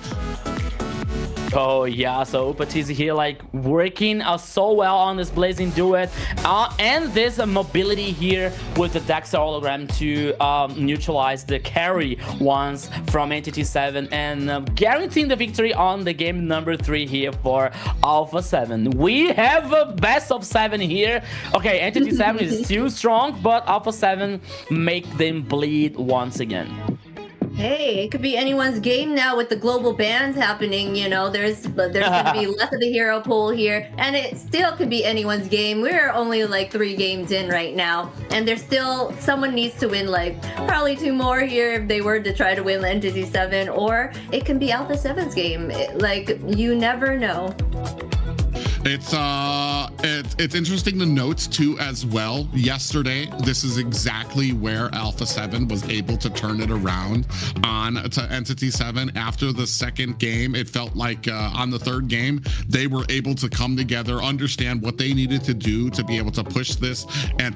Oh yeah, so Upatizi here like working so well on this Blazing Duet, and this mobility here with the Dexter hologram to neutralize the carry ones from Entity 7 and guaranteeing the victory on the game number 3 here for Alpha 7. We have a best of 7 here. Okay, Entity 7 is still strong, but Alpha 7 make them bleed once again. Hey, it could be anyone's game now with the global bans happening, you know. There's going to be less of a hero pool here, and it still could be anyone's game. We're only like 3 games in right now, and there's still someone needs to win like probably 2 more here if they were to try to win Entity 7, or it can be Alpha 7's game. Like, you never know. It's interesting to note too as well. Yesterday, this is exactly where Alpha 7 was able to turn it around on to Entity 7. After the second game, it felt like on the third game, they were able to come together, understand what they needed to do to be able to push this and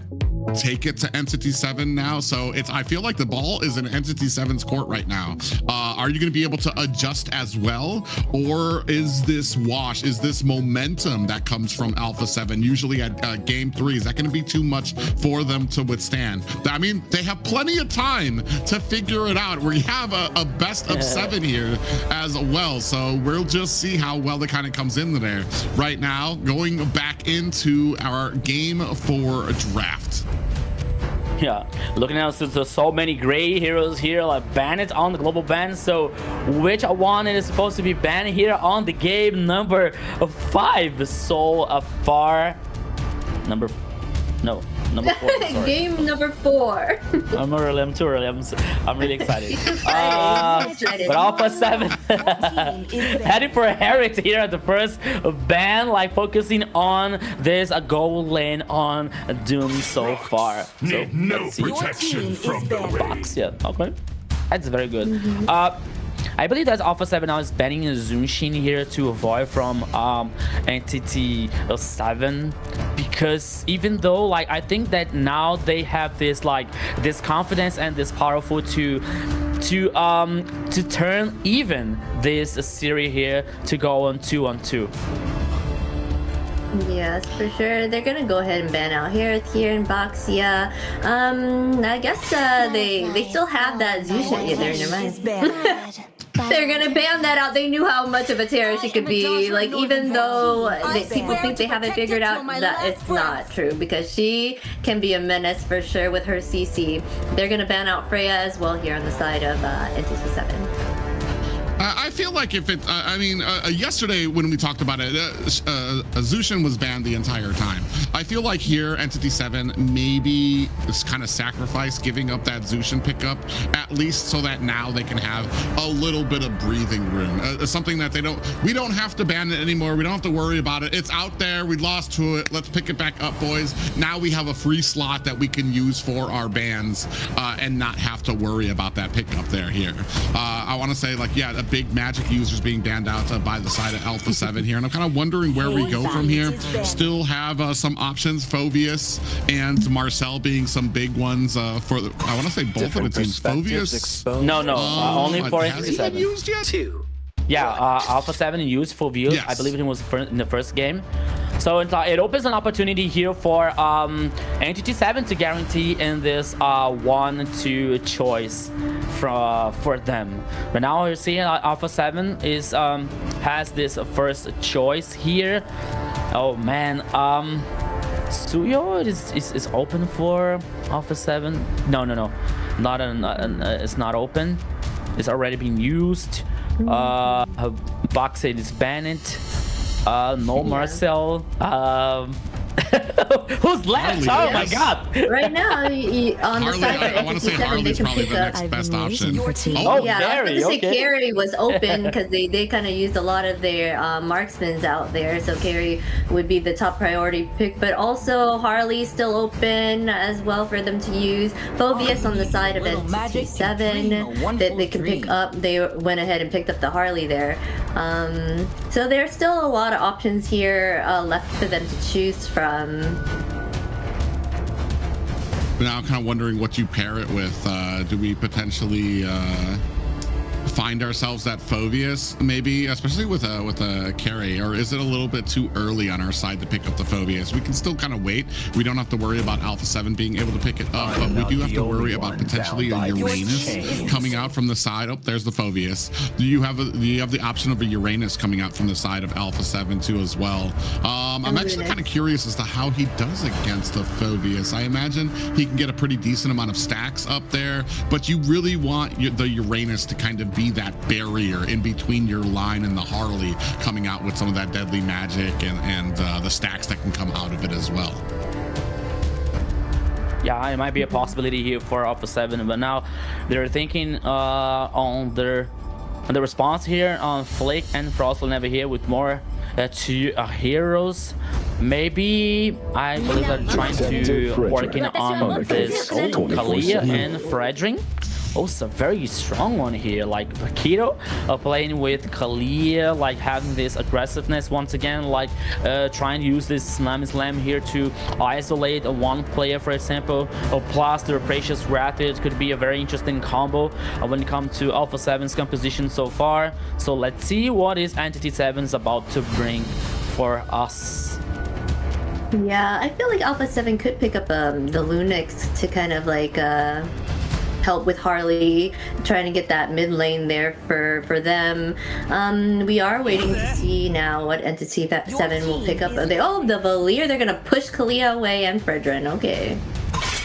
take it to Entity 7 now. So I feel like the ball is in Entity 7's court right now. Are you going to be able to adjust as well, or is this wash? Is this momentum that comes from Alpha 7 usually at game 3? Is that going to be too much for them to withstand? I mean, they have plenty of time to figure it out. We have a best of 7 here as well, so we'll just see how well it kind of comes in there. Right now, going back into our game 4 draft. Yeah, looking at so many gray heroes here, like banned on the global ban. So which one is supposed to be banned here on the game number 5? So far, number 4. Sorry. Game number 4. I'm too early. I'm really excited. But Alpha 7 heading for a Herrick here at the first ban, like focusing on this goal lane on Doom so far. So let's see. Protection from the box. Yeah, okay, that's very good. I believe that Alpha 7 now is banning Zunshin here to avoid from Entity 7, because even though like I think that now they have this like this confidence and this powerful to turn even this series here to go on 2-on-2. Yes, for sure. They're gonna go ahead and ban out here and Boxia. I guess they still have that Zusha. Yeah, never mind. They're gonna ban that out. They knew how much of a terror she could be. Like, even though people think they haven't figured out that it's not true, because she can be a menace for sure with her CC. They're gonna ban out Freya as well here on the side of Entity 7. I feel like if it, yesterday when we talked about it, Zushin was banned the entire time. I feel like here, Entity 7 maybe is kind of sacrifice giving up that Zushin pickup, at least so that now they can have a little bit of breathing room. Something that we don't have to ban it anymore. We don't have to worry about it. It's out there. We lost to it. Let's pick it back up, boys. Now we have a free slot that we can use for our bans and not have to worry about that pickup there here. I want to say, like, yeah, the big magic users being banned out by the side of Alpha 7 here, and I'm kind of wondering where we go from here. Still have some options, Phoveus and Marcel being some big ones for the, I want to say both of the teams. Phoveus, only for Entity 7 used yet? Yeah, Alpha 7 used Phoveus. Yes. I believe it was in the first game. So it opens an opportunity here for Entity 7 to guarantee in this 1-2 choice for them. But now we're seeing Alpha 7 is has this first choice here. Oh man, Suyo is open for Alpha 7. No, it's not open. It's already been used. Boxed is banned. No Marcel. Who's left? Harley, Oh my yes. god. Right now, on the Harley, side I want to say Harley's probably the next best option. Oh, Yeah, I Carry, was gonna say okay. Carry was open because they kind of used a lot of their marksmen out there, so Carry would be the top priority pick. But also Harley's still open as well for them to use. Phobius on the side of NCT7 that they can pick up. They went ahead and picked up the Harley there. So there's still a lot of options here left for them to choose from. Now I'm kind of wondering what you pair it with. Do we potentially find ourselves that Phobius, maybe, especially with a carry, or is it a little bit too early on our side to pick up the Phobius? We can still kind of wait. We don't have to worry about Alpha 7 being able to pick it up, but we do have to worry about potentially a Uranus coming out from the side. Oh, there's the Phobius. Do you have the option of a Uranus coming out from the side of Alpha 7 too as well? I'm actually kind of curious as to how he does against the Phobius. I imagine he can get a pretty decent amount of stacks up there, but you really want the Uranus to kind of be that barrier in between your line and the Harley, coming out with some of that deadly magic and the stacks that can come out of it as well. Yeah, it might be a possibility here for Alpha 7, but now they're thinking on the response here on Flick and Frostland never here with more two heroes. Maybe I believe they're trying to working on this Kalia and Fredrin. Also, very strong one here, like Keto playing with Kalia, like having this aggressiveness once again, like trying to use this slam here to isolate one player, for example, or plus the Precious Rapid could be a very interesting combo when it comes to Alpha 7's composition so far. So let's see what is Entity 7's about to bring for us. Yeah, I feel like Alpha 7 could pick up the Lunix to kind of like help with Harley, trying to get that mid lane there for them. We are waiting to see now what Entity 7 will pick up. The Valier, they're gonna push Kalia away and Fredrin. Okay.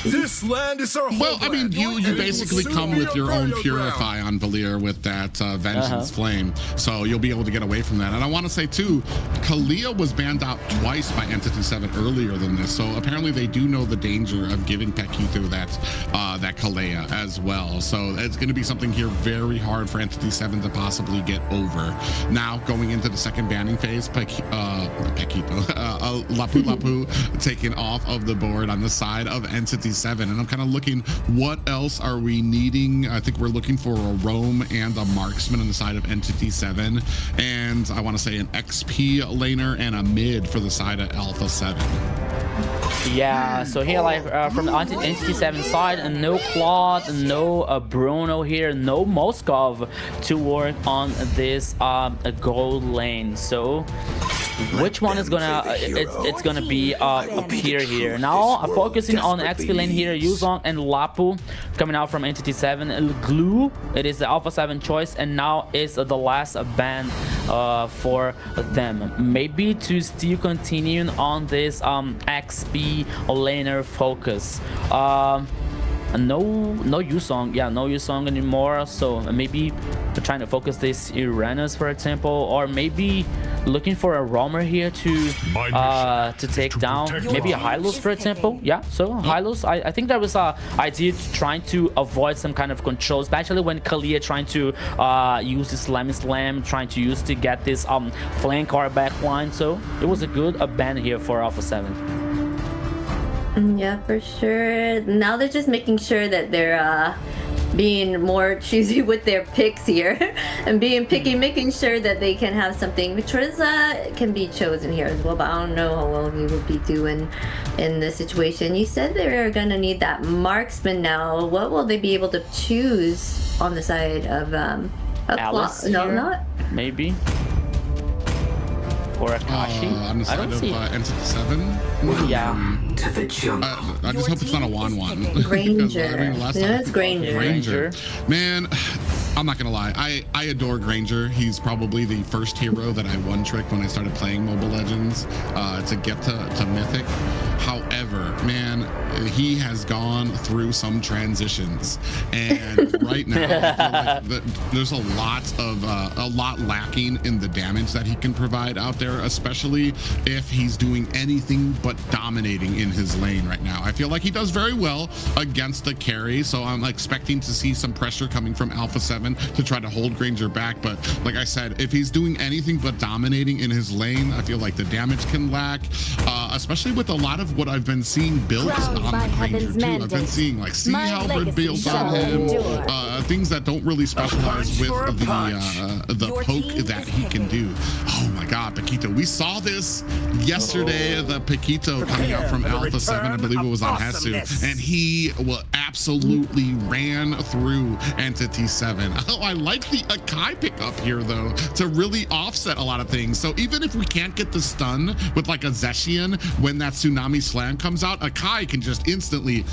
This land is our home. Well, I mean, you basically come with your own Purify on Valier with that Vengeance Flame, so you'll be able to get away from that. And I want to say too, Kalia was banned out twice by Entity 7 earlier than this, so apparently they do know the danger of giving Pekito that Kalia as well. So it's going to be something here very hard for Entity 7 to possibly get over. Now going into the second banning phase, Lapu Lapu taken off of the board on the side of Entity 7, and I'm kind of looking, what else are we needing? I think we're looking for a roam and a marksman on the side of Entity 7, and I want to say an XP laner and a mid for the side of Alpha 7. Yeah, so here like from the Entity 7 side, and no Claude, no Bruno here, no Moskov to work on this gold lane. So which one is gonna it's gonna be appear here now? Focusing on XP lane here, Yuzong and Lapu coming out from Entity 7. Glue, it is the Alpha 7 choice, and now is the last ban for them. Maybe to still continue on this XP laner focus. No Yuzong, yeah, no Yuzong anymore. So maybe trying to focus this Uranus, for example, or maybe looking for a roamer here to take down maybe a Hylos, for example. Yeah, so Hylos, I think that was a idea to trying to avoid some kind of control, especially when Kalia trying to use this Slam, trying to use to get this flank or back line. So it was a good ban here for Alpha 7. Yeah, for sure. Now they're just making sure that they're being more choosy with their picks here and being picky, making sure that they can have something. Triza can be chosen here as well, but I don't know how well he would be doing in this situation. You said they're gonna need that marksman now. What will they be able to choose on the side of Alice? No, not maybe. Or Akashi? On the side of Entity 7? Yeah. To the jungle. I just hope it's not a 1-1. Granger. I mean, Yeah, it's Granger. Man, I'm not gonna lie, I adore Granger. He's probably the first hero that I one trick when I started playing Mobile Legends to get to Mythic. However, man, he has gone through some transitions, and right now I feel like there's a lot lacking in the damage that he can provide out there, especially if he's doing anything but dominating in his lane right now. I feel like he does very well against the carry, so I'm expecting to see some pressure coming from Alpha 7 to try to hold Granger back. But like I said, if he's doing anything but dominating in his lane, I feel like the damage can lack, especially with a lot of what I've been seeing built on the Granger too. I've been seeing like Sea Halberd built on him, things that don't really specialize with the poke that he can do. Oh my God, Paquito, we saw this yesterday, the Paquito coming out from Alpha 7, I believe it was on Hesu, and he absolutely ran through Entity 7. Oh, I like the Akai pickup here though, to really offset a lot of things. So even if we can't get the stun with like a Zeshian when that Tsunami Slam comes out, Akai can just instantly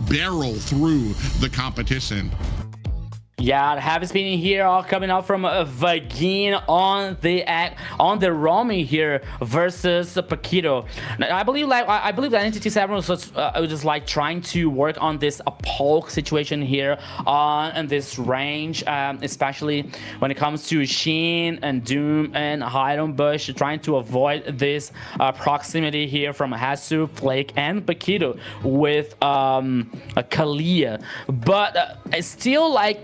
barrel through the competition. Yeah, heavy spinning here, all coming out from Vagin on the roaming here versus Paquito. I believe that Entity 7 was just like trying to work on this poke situation here in this range, especially when it comes to Sheen and Doom and Hydon Bush, trying to avoid this proximity here from Hesu, Flake, and Paquito with Kalia. But it's still like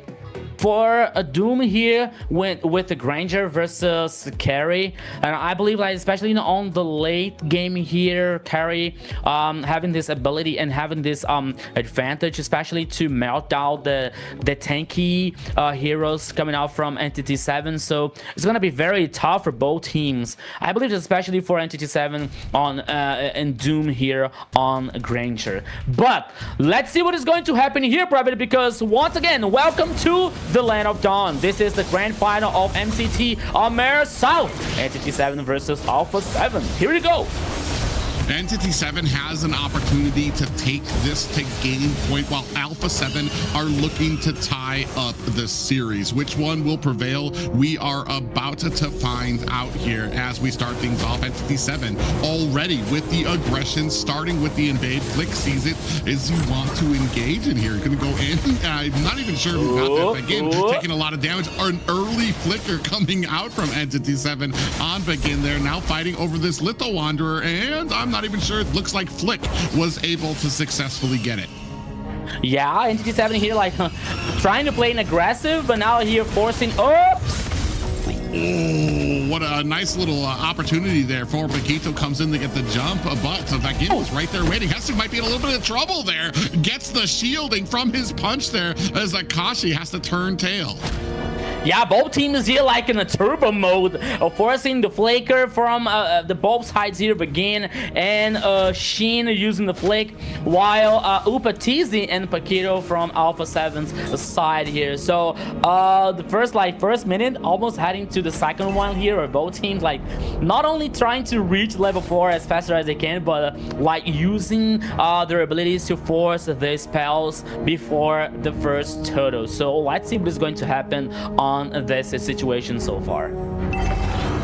for a Doom here with the Granger versus Carry, and I believe like especially on the late game here, Carry having this ability and having this advantage, especially to melt down the tanky heroes coming out from Entity 7. So it's gonna be very tough for both teams. I believe especially for Entity 7 on and Doom here on Granger. But let's see what is going to happen here, Private, because once again, welcome to the Land of Dawn. This is the grand final of MCT AMER South. Entity 7 versus Alpha 7. Here we go. Entity 7 has an opportunity to take this to game point while Alpha 7 are looking to tie up the series. Which one will prevail? We are about to find out here as we start things off. Entity 7 already with the aggression, starting with the invade. Flick sees it as you want to engage in here. Gonna go in. I'm not even sure who got that. Begin taking a lot of damage. An early flicker coming out from Entity 7 on Begin there. Now fighting over this Litho Wanderer, and I'm not even sure. It looks like Flick was able to successfully get it. Yeah, Entity 7 here like trying to play an aggressive, but now here forcing. Oops! Oh, what a nice little opportunity there for Paquito. Comes in to get the jump, but Vagin was right there waiting. Hesu might be in a little bit of trouble there. Gets the shielding from his punch there as Akashi has to turn tail. Yeah, both teams here like in a turbo mode, forcing the flaker from the both sides here Begin, and Sheen using the flake, while Upatizi and Paquito from Alpha 7's side here. So the first minute, almost heading to the second one here, are both teams like not only trying to reach level 4 as fast as they can, but like using their abilities to force the spells before the first turtle. So let's see what is going to happen on this situation so far.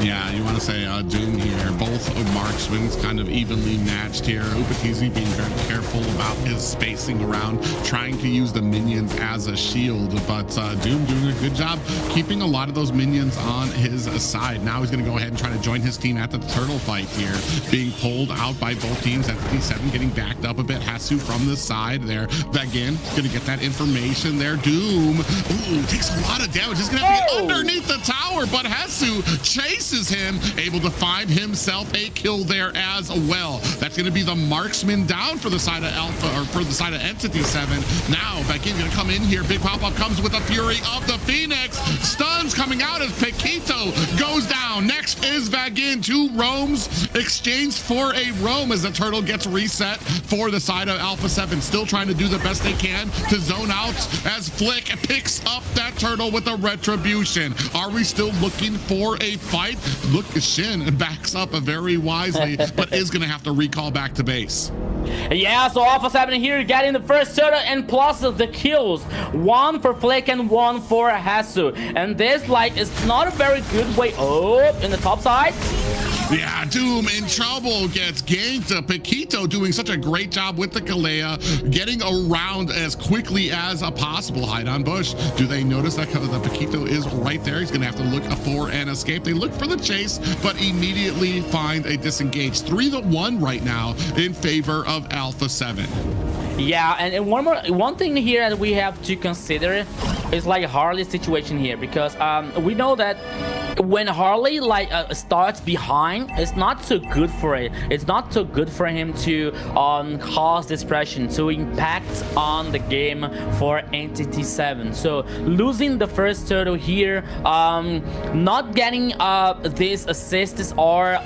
Yeah, you want to say Doom here. Both marksmen kind of evenly matched here. Upatizi being very careful about his spacing around, trying to use the minions as a shield, but Doom doing a good job keeping a lot of those minions on his side. Now he's going to go ahead and try to join his team at the turtle fight here, being pulled out by both teams. Entity 7 getting backed up a bit. Hesu from the side there. Again, going to get that information there. Doom, ooh, takes a lot of damage. He's going to have to get underneath the tower, but Hesu chases him, able to find himself a kill there as well. That's going to be the marksman down for the side of Alpha, or for the side of Entity 7. Now Vagin going to come in here. Big pop-up comes with the fury of the Phoenix. Stuns coming out as Paquito goes down. Next is Vagin. 2 roams exchanged for a roam as the turtle gets reset for the side of Alpha 7. Still trying to do the best they can to zone out as Flick picks up that turtle with a retribution. Are we still looking for a fight? Look, Shin backs up very wisely, but is going to have to recall back to base. Yeah, so Alpha 7 here getting the first turtle and plus the kills. One for Flick and one for Hasu. And this, like, is not a very good way up in the top side. Yeah, Doom in trouble, gets ganked. Paquito doing such a great job with the Kalea, getting around as quickly as possible. Hide on Bush. Do they notice that the Paquito is right there? He's going to have to look for an escape. They look for the chase, but immediately find a disengage. 3-1 right now in favor of Alpha 7. Yeah, and one thing here that we have to consider is like Harley's situation here, because we know that when Harley like starts behind, it's not so good for it. It's not so good for him to cause dispersion, to impact on the game for Entity 7. So losing the first turtle here, not getting this assists or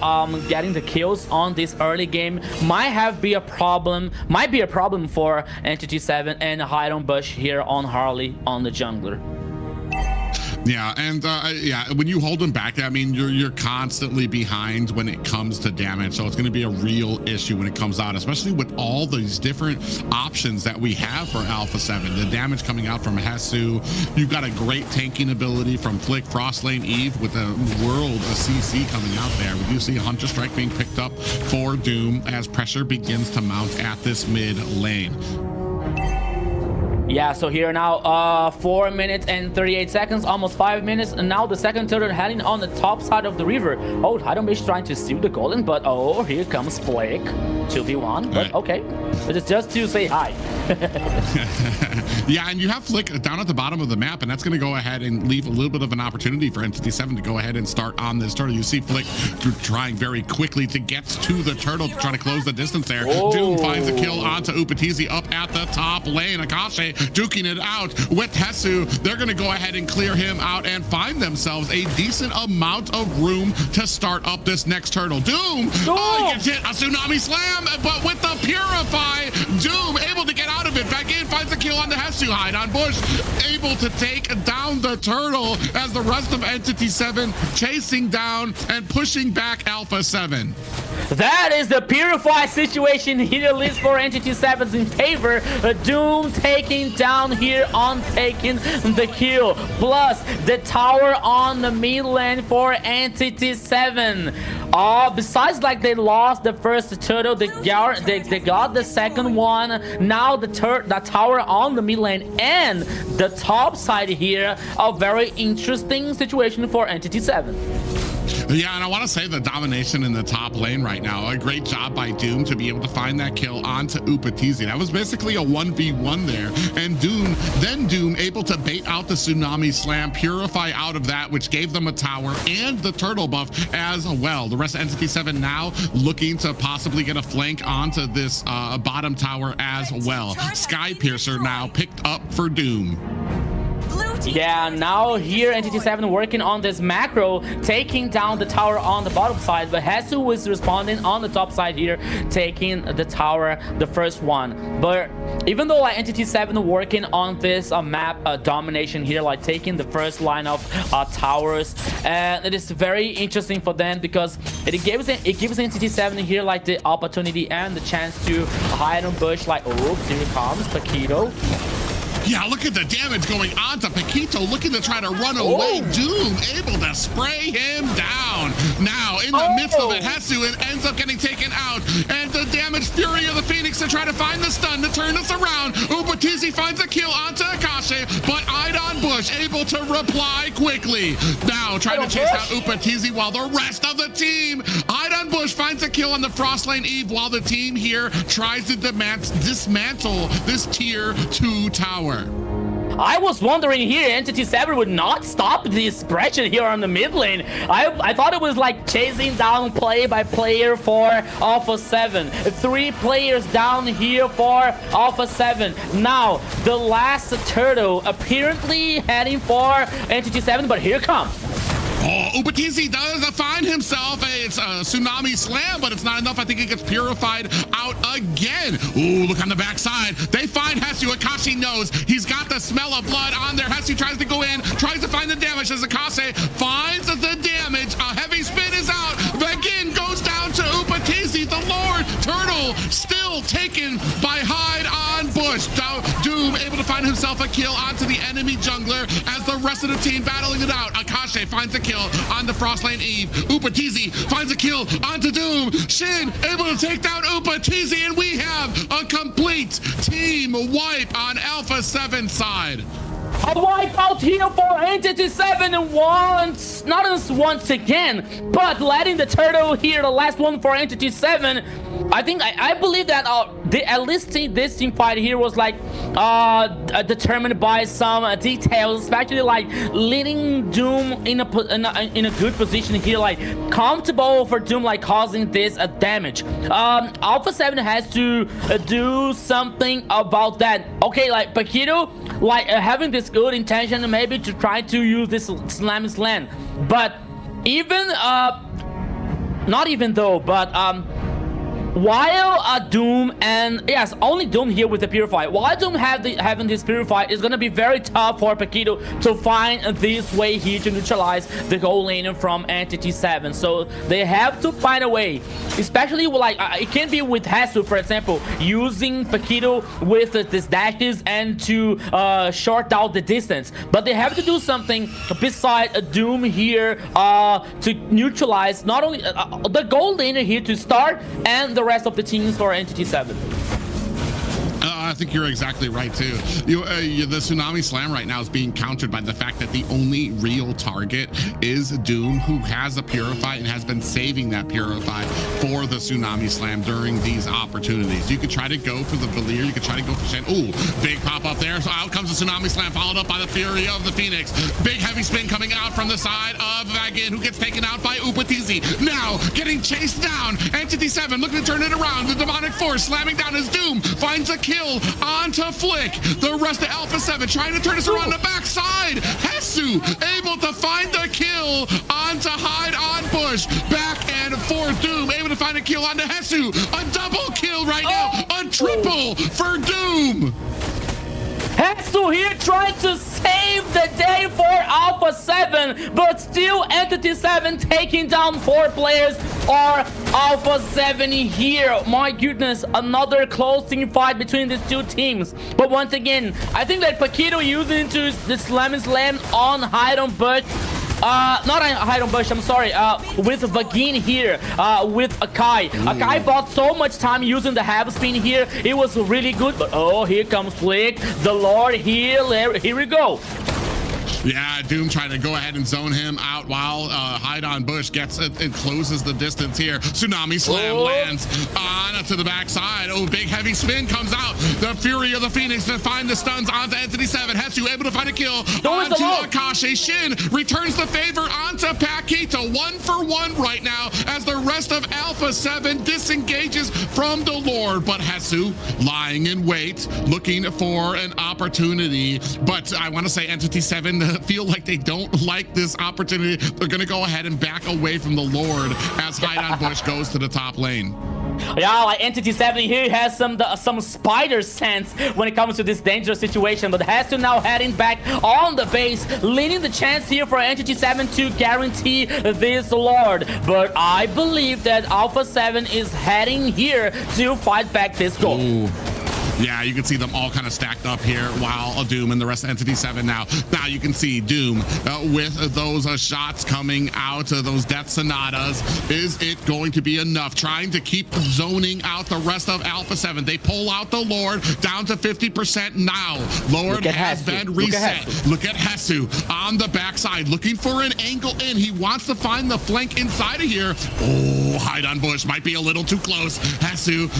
getting the kills on this early game might be a problem for Entity 7 and Hide on Bush here on Harley on the jungler. Yeah, and yeah, when you hold them back, I mean, you're constantly behind when it comes to damage. So it's going to be a real issue when it comes out, especially with all these different options that we have for Alpha 7. The damage coming out from Hasu. You've got a great tanking ability from Flick, Frostlane Eve with a world of CC coming out there. We do see Hunter Strike being picked up for Doom as pressure begins to mount at this mid lane. Yeah, so here now 4 minutes and 38 seconds, almost 5 minutes, and now the second turtle heading on the top side of the river. Oh, Haidombish trying to steal the golden, but oh, here comes Flick. 2v1, but okay. It's just to say hi. Yeah, and you have Flick down at the bottom of the map, and that's going to go ahead and leave a little bit of an opportunity for Entity 7 to go ahead and start on this turtle. You see Flick trying very quickly to get to the turtle to try to close the distance there. Oh. Doom finds a kill onto Upatizi up at the top lane. Akashi duking it out with Hesu. They're going to go ahead and clear him out and find themselves a decent amount of room to start up this next turtle. Doom gets hit a tsunami slam, but with the Purify, Doom able to get out of it. Back in, finds a kill on the Hesu. Hide on Bush, able to take down the turtle as the rest of Entity 7 chasing down and pushing back Alpha 7. That is the Purify situation here, at least for Entity 7's in favor. Doom taking down here on taking the kill. Plus the tower on the mid lane for Entity 7. Besides, like, they lost the first turtle, they got the second one. Now the tower on the mid lane and the top side here. A very interesting situation for Entity 7. Yeah, and I want to say the domination in the top lane right now. A great job by Doom to be able to find that kill onto Upatizi. That was basically a 1v1 there. And Doom able to bait out the Tsunami Slam, Purify out of that, which gave them a tower and the turtle buff as well. The rest of Entity 7 now looking to possibly get a flank onto this bottom tower as well. Sky Piercer now picked up for Doom. Yeah, now here Entity 7 working on this macro, taking down the tower on the bottom side, but Hesu was responding on the top side here, taking the tower, the first one. But even though like Entity 7 working on this map domination here, like taking the first line of towers, and it is very interesting for them because it gives Entity 7 here like the opportunity and the chance to hide on Bush. Like, oh, here comes Paquito. Yeah, look at the damage going on to Paquito, looking to try to run away. Doom able to spray him down. Now, in the midst of it, Hesu ends up getting taken out. And the damage fury of the Phoenix to try to find the stun to turn this around. Upatizi finds a kill onto Akashi, but Idon Bush able to reply quickly. Now, trying to chase out Upatizi while the rest of the team. Idon Bush finds a kill on the Frostlane Eve while the team here tries to dismantle this tier 2 tower. I was wondering here, Entity 7 would not stop this pressure here on the mid lane. I thought it was like chasing down player by player for Alpha 7. 3 players down here for Alpha 7. Now, the last turtle apparently heading for Entity 7, but here comes. Oh, Upatizi does find himself a Tsunami Slam, but it's not enough. I think it gets purified out again. Ooh, look on the backside. They find Hesu. Akashi knows he's got the smell of blood on there. Hesu tries to go in, tries to find the damage as Akashi finds the damage. A heavy spin is out. Again, goes down to Upatizi. The Lord Turtle still taken by Hyde on Bush. Doom able to find himself a kill onto the enemy jungler as the rest of the team battling it out. Akashe finds a kill on the Frostlane Eve. Upatizi finds a kill onto Doom. Shin able to take down Upatizi, and we have a complete team wipe on Alpha 7 side. A wipeout here for Entity 7 once again, but letting the turtle here, the last one for Entity 7. I believe that at least this team fight here was like determined by some details, especially like leading Doom in a good position here, like comfortable for Doom, like causing this damage. Alpha 7 has to do something about that. Okay, like Paquito, like having this good intention maybe to try to use this slam, but even not even though, but while Doom, and yes, only Doom here with the Purify, while Doom having this Purify, is gonna be very tough for Paquito to find this way here to neutralize the gold lane from Entity 7. So they have to find a way, especially like it can be with Hesu, for example, using Paquito with this dashes and to short out the distance. But they have to do something beside Doom here to neutralize not only the gold lane here to start, and the rest of the teams for Entity 7. I think you're exactly right too. The Tsunami Slam right now is being countered by the fact that the only real target is Doom, who has a Purify and has been saving that Purify for the Tsunami Slam during these opportunities. You could try to go for the Valir, you could try to go for Shen. Ooh, big pop up there. So out comes the Tsunami Slam, followed up by the Fury of the Phoenix. Big heavy spin coming out from the side of Vagin, who gets taken out by Upatizi. Now getting chased down. Entity 7 looking to turn it around. The Demonic Force slamming down as Doom finds a kill onto Flick. The rest of Alpha 7 trying to turn us around the backside. Hesu able to find the kill onto Hyde on Bush. Back and forth. Doom able to find a kill onto Hesu. A double kill right now. A triple for Doom. Hesu here trying to save the day for Alpha 7, but still Entity 7 taking down 4 players or Alpha 7 here. My goodness, another close team fight between these two teams. But once again, I think that Paquito using into the Slam on Hyde on Bush. Not Hyde on Bush, I'm sorry, with Vagin here, with Akai. Akai bought so much time using the half spin here. It was really good, but oh, here comes Flick, the Lord here we go. Yeah, Doom trying to go ahead and zone him out while Hyde on Bush gets it and closes the distance here. Tsunami Slam lands on to the backside. Oh, big heavy spin comes out. The Fury of the Phoenix to find the stuns onto Entity 7. Hesu able to find a kill onto Akashi. Shin returns the favor onto Paquito. 1 for 1 right now as the rest of Alpha 7 disengages from the Lord. But Hesu lying in wait, looking for an opportunity. But I want to say Entity 7 feel like they don't like this opportunity. They're going to go ahead and back away from the Lord as Hyde on Bush goes to the top lane. Yeah, like Entity 7 here has some spider sense when it comes to this dangerous situation, but has to now heading back on the base, leading the chance here for Entity 7 to guarantee this Lord. But I believe that Alpha 7 is heading here to fight back this goal. Ooh. Yeah, you can see them all kind of stacked up here while Doom and the rest of Entity 7 now. Now you can see Doom with those shots coming out, those Death Sonatas. Is it going to be enough? Trying to keep zoning out the rest of Alpha 7. They pull out the Lord down to 50% now. Lord has been reset. Look at Hesu on the backside, looking for an angle in. He wants to find the flank inside of here. Oh, Hyde on Bush might be a little too close. Hesu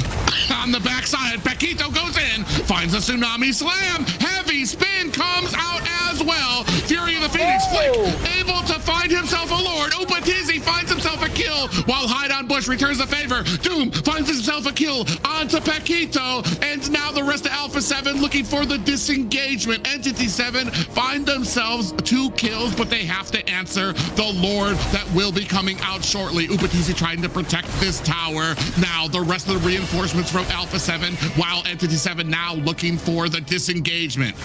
on the backside. Paquito goes in, finds a Tsunami Slam. Heavy spin comes out as well. Fury of the Phoenix Flick able to find himself a Lord. Upatizi finds himself a kill while Hyde on Bush returns the favor. Doom finds himself a kill onto Paquito, and now the rest of Alpha 7 looking for the disengagement. Entity 7 find themselves 2 kills, but they have to answer the Lord that will be coming out shortly. Upatizi trying to protect this tower. Now the rest of the reinforcements from Alpha 7, while Entity 7 now looking for the disengagement.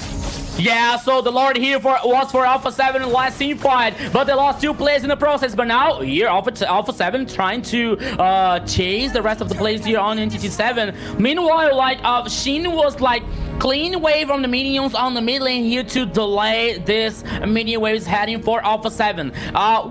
Yeah, so the Lord here was for Alpha 7 in the last team fight, but they lost 2 players in the process. But now here Alpha 7 trying to chase the rest of the players here on Entity 7. Meanwhile, like Shin was like clean wave from the minions on the mid lane here to delay this minion waves heading for Alpha 7,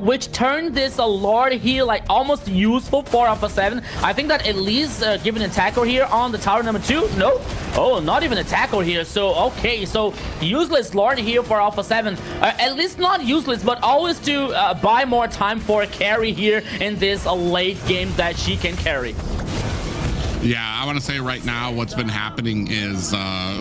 which turned this Lord here like almost useful for Alpha 7. I think that at least given a tackle here on the tower number 2. No, oh, not even a tackle here. So okay, so useless Lord here for Alpha 7. At least not useless, but always to buy more time for a carry here in this late game that she can carry. Yeah, I want to say right now what's been happening is I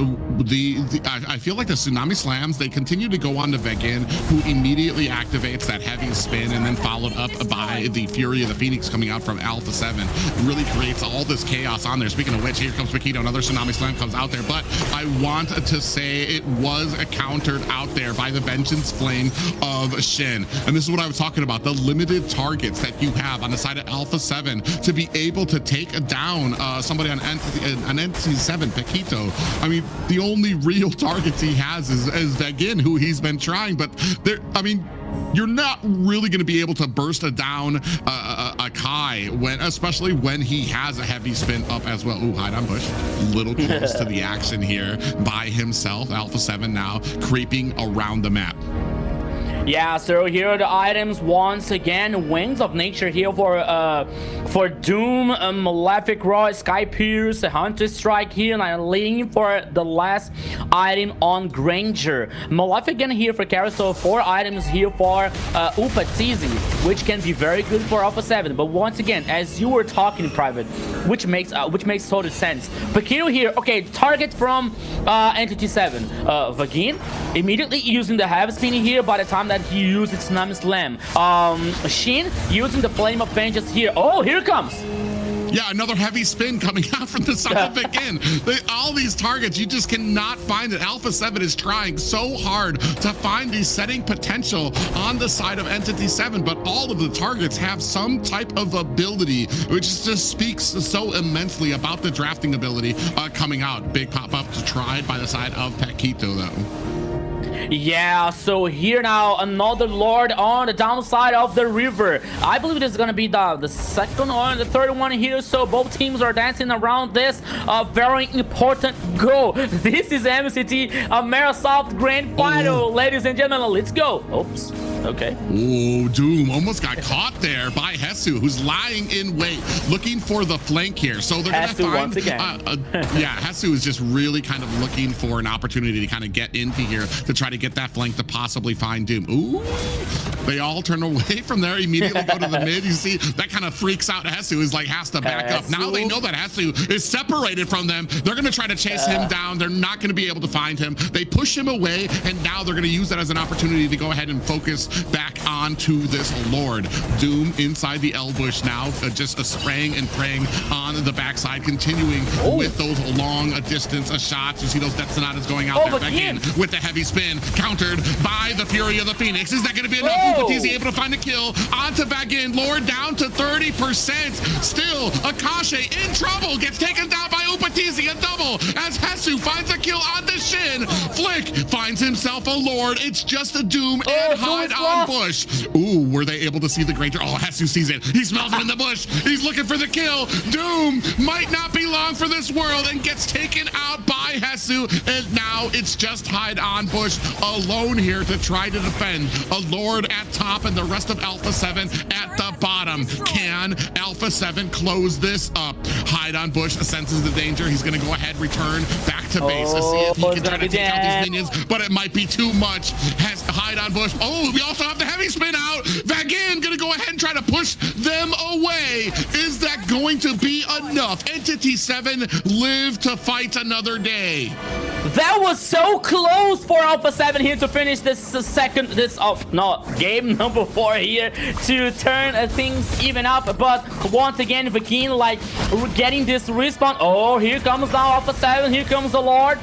feel like the Tsunami Slams, they continue to go on to Vegan, who immediately activates that heavy spin, and then followed up by the Fury of the Phoenix coming out from Alpha 7. Really creates all this chaos on there. Speaking of which, here comes Paquito, another Tsunami Slam comes out there, but I want to say it was countered out there by the Vengeance Flame of Shin. And this is what I was talking about, the limited targets that you have on the side of Alpha 7 to be able to take down somebody on Entity 7, Paquito. I mean, the only real targets he has is Vegan, who he's been trying, but there, I mean, you're not really going to be able to burst down a Kai, especially when he has a heavy spin up as well. Ooh, hide on bush. Little close to the action here by himself. Alpha 7 now creeping around the map. Yeah, so here are the items once again. Wings of Nature here for Doom, Malefic Roar, Sky Pierce, Hunter Strike here, and I'm leaning for the last item on Granger. Malefic again here for carry, so 4 items here for Upatizi, which can be very good for Alpha 7. But once again, as you were talking in private, which makes total sense. Paquito here, okay, target from Entity 7. Vagin immediately using the heavy spin here by the time that he used its Tsunami Slam. Shin using the Flame of Vengeance here. Oh, here it comes. Yeah, another heavy spin coming out from the side of Vegan. All these targets, you just cannot find it. Alpha 7 is trying so hard to find the setting potential on the side of Entity 7, but all of the targets have some type of ability, which just speaks so immensely about the drafting ability coming out. Big pop-up tried by the side of Paquito, though. Yeah, so here now another Lord on the downside of the river. I believe this is gonna be the second or the third one here, so both teams are dancing around this very important goal. This is MCT AMER South Grand Final. Ladies and gentlemen, let's go. Oops. Okay. Oh, Doom almost got caught there by Hesu, who's lying in wait, looking for the flank here. So they're gonna find once again. yeah, Hesu is just really kind of looking for an opportunity to kind of get into here to try to get that flank to possibly find Doom. Ooh, they all turn away from there, immediately go to the mid. You see, that kind of freaks out Hesu, is like has to back up. Now they know that Hesu is separated from them. They're gonna try to chase him down. They're not gonna be able to find him. They push him away, and now they're gonna use that as an opportunity to go ahead and focus back onto this Lord. Doom inside the L bush now, just spraying and praying on the backside, continuing with those long distance shots. You see those Death Sonatas going out there again with the heavy spin, countered by the Fury of the Phoenix. Is that going to be enough? Upatizi able to find a kill onto Vagin. Lord down to 30%. Still, Akashe in trouble, gets taken down by Upatizi. A double as Hesu finds a kill on the Shin. Flick finds himself a Lord. It's just a Doom and hide on bush. Ooh, were they able to see the Granger? Oh, Hesu sees it. He smells him in the bush. He's looking for the kill. Doom might not be long for this world and gets taken out by Hesu. And now it's just hide on bush alone here to try to defend. A Lord at top and the rest of Alpha 7 at the bottom. Can Alpha 7 close this up? Hide on bush senses the danger. He's going to go ahead, return back to base to see if he can try to take out these minions, but it might be too much. Has hide on bush. Oh, we also have the heavy spin out. Vagin going to go ahead and try to push them away. Is that going to be enough? Entity 7 live to fight another day. That was so close for Alpha 7 here to finish this game number 4 here to turn things even up. But once again, Vagin like getting this respawn. Oh, here comes now Alpha 7. Here comes the Lord.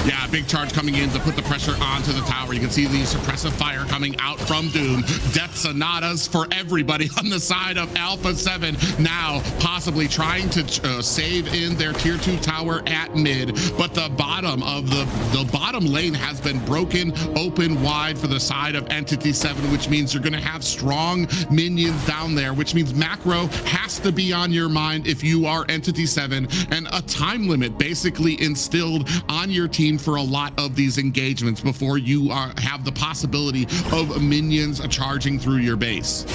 Yeah, big charge coming in to put the pressure onto the tower. You can see the suppressive fire coming out from Doom. Death Sonatas for everybody on the side of Alpha 7, now possibly trying to save in their tier 2 tower at mid, but the bottom of the bottom lane has been broken open wide for the side of Entity 7, which means you're going to have strong minions down there, which means macro has to be on your mind if you are Entity 7, and a time limit basically instilled on your team for a lot of these engagements before you have the possibility of minions charging through your base.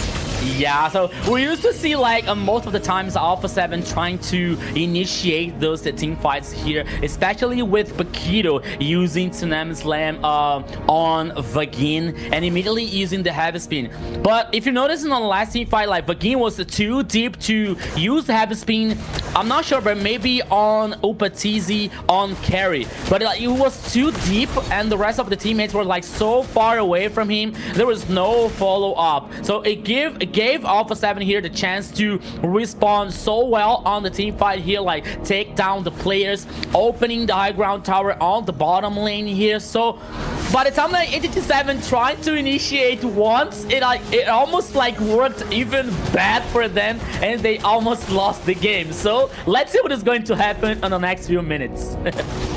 Yeah, so we used to see like most of the times Alpha 7 trying to initiate those team fights here, especially with Bakito using Tsunami Slam on Vagin and immediately using the heavy spin. But if you notice in the last team fight, like Vagin was too deep to use the heavy spin. I'm not sure, but maybe on Upatizi on carry. But like, it was too deep and the rest of the teammates were like so far away from him. There was no follow up. So it gave Alpha 7 here the chance to respawn so well on the team fight here, like take down the players, opening the high ground tower on the bottom lane here. So by the time that Entity 7 tried to initiate once, it almost like worked even bad for them and they almost lost the game. So let's see what is going to happen in the next few minutes.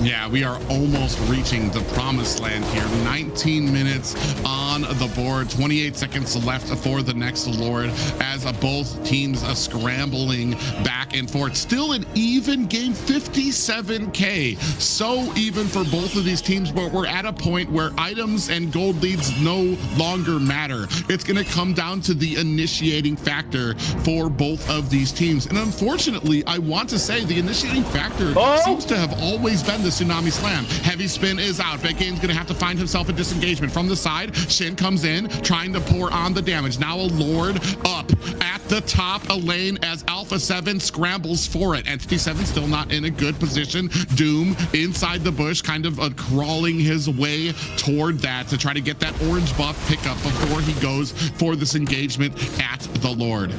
Yeah, we are almost reaching the promised land here. 19 minutes on the board, 28 seconds left for the next Lord as both teams are scrambling back and forth. Still an even game, 57k. So even for both of these teams, but we're at a point where items and gold leads no longer matter. It's going to come down to the initiating factor for both of these teams. And unfortunately, I want to say the initiating factor seems to have always been the Tsunami Slam. Heavy spin is out. Begane's going to have to find himself a disengagement from the side. Shin comes in, trying to pour on the damage. Now a Lord up at the top a lane as Alpha 7 scrambles for it. Entity 7 still not in a good position. Doom inside the bush, kind of crawling his way toward that to try to get that orange buff pickup before he goes for this engagement at the Lord.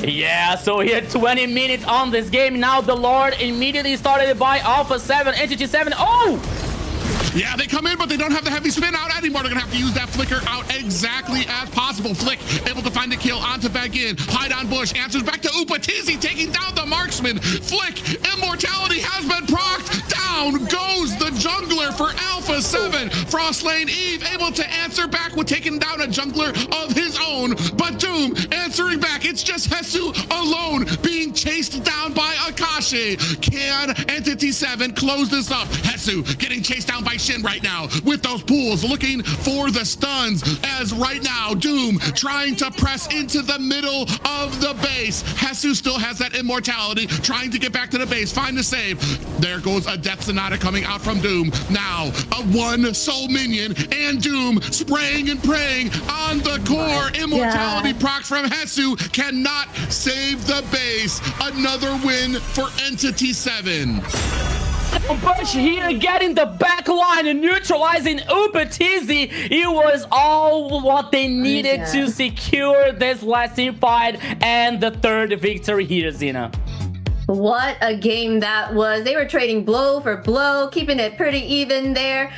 Yeah, so here 20 minutes on this game. Now the Lord immediately started by Alpha 7, Entity 7. Oh! Yeah, they come in, but they don't have the heavy spin out anymore. They're gonna have to use that flicker out exactly as possible. Flick able to find a kill onto Bagin. Hide on bush, answers back to Upatizi, taking down the marksman. Flick, immortality has been procced. Down goes the jungler for Alpha 7. Frostlane Eve able to answer back with taking down a jungler of his own, but Doom answering back. It's just Hesu alone being chased down by Akashi. Can Entity 7 close this up? Hesu getting chased down by Shin right now with those pools, looking for the stuns as right now Doom trying to press into the middle of the base. Hesu still has that immortality, trying to get back to the base, find the save. There goes a Death Sonata coming out from Doom. Now a one soul minion and Doom spraying and praying on the core. Immortality proc from Hesu cannot save the base. Another win for Entity 7. Bush here getting the back line and neutralizing Upatizi. It was all what they needed to secure this last team fight and the third victory here, Zena. What a game that was. They were trading blow for blow, keeping it pretty even there.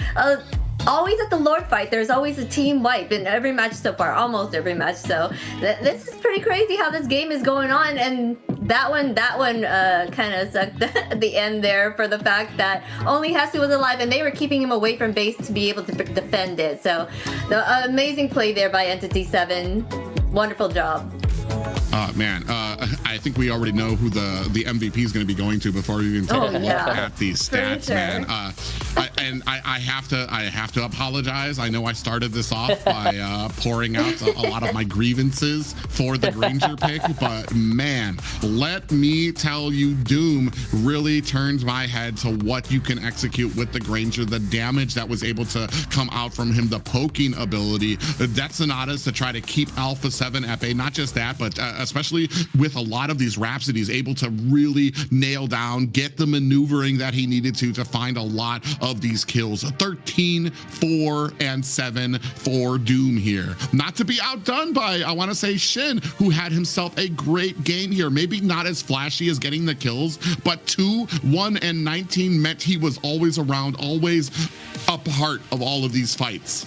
Always at the Lord fight, there's always a team wipe in every match so far, almost every match. So this is pretty crazy how this game is going on, and that one kind of sucked at the end there for the fact that only Hesu was alive and they were keeping him away from base to be able to defend it. So the amazing play there by Entity 7. Wonderful job. Man, I think we already know who the MVP is going to be going to before we even take a look at these stats, man. I have to apologize. I know I started this off by pouring out a lot of my grievances for the Granger pick, but man, let me tell you, Doom really turns my head to what you can execute with the Granger, the damage that was able to come out from him, the poking ability, the Death Sonatas to try to keep Alpha 7 at bay. Not just that, but especially with a lot of these Rhapsodies, able to really nail down, get the maneuvering that he needed to find a lot of these kills. 13, 4, and 7 for Doom here. Not to be outdone by, I want to say, Shin, who had himself a great game here. Maybe not as flashy as getting the kills, but 2, 1, and 19 meant he was always around, always a part of all of these fights.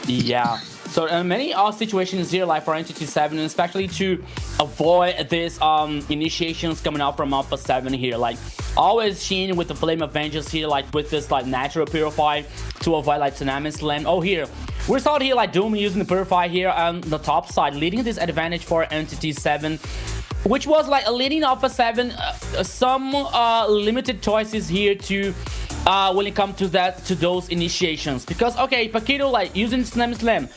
Yeah. So many situations here, like for Entity 7, especially to avoid this initiations coming out from Alpha 7 here, like always Shin with the Flame of Vengeance here, like with this like natural Purify to avoid like Tsunami Slam. Oh, here we saw here like Doom using the Purify here on the top side, leading this advantage for Entity 7, which was like a leading Alpha 7. Some limited choices here to when it comes to those initiations, because okay, Paquito like using Slam Slam,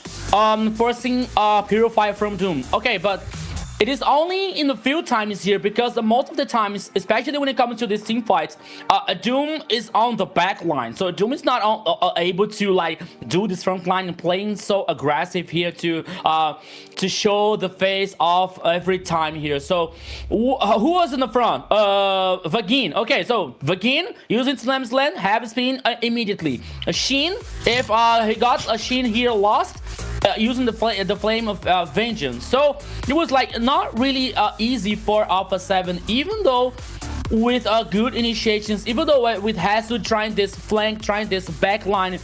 forcing Purify from Doom. Okay, but it is only in a few times here, because most of the times, especially when it comes to these team fights, Doom is on the back line, so Doom is not able to like do this front line and playing so aggressive here to show the face off every time here. So who was in the front? Vagin. Okay, so Vagin using Slam Slam, have spin immediately. Shin, if he got a Shin here lost, using the Flame of Vengeance. So it was like not really easy for Alpha 7, even though with good initiations, even though with Hasu trying this flank, trying this backline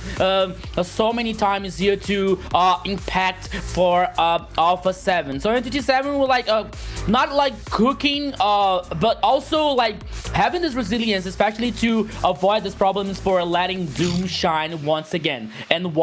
so many times here to impact for Alpha 7. So Entity 7 were like not like cooking, but also like having this resilience, especially to avoid these problems for letting Doom shine once again. And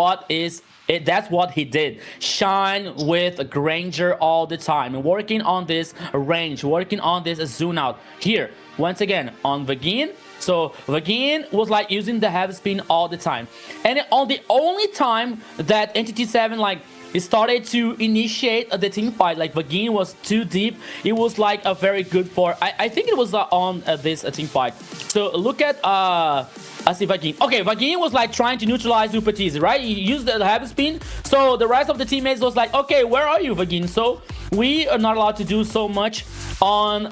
that's what he did. Shine with Granger all the time, and working on this range, working on this zoom out here. Once again on Vagin. So Vagin was like using the heavy spin all the time. And on the only time that Entity 7 like it started to initiate the team fight, like Vagin was too deep, it was like a very good for, I think it was on this team fight. So look at I see Vagin. Okay, Vagin was like trying to neutralize Upatizi, right? He used the heavy spin. So the rest of the teammates was like, okay, where are you, Vagin? So we are not allowed to do so much on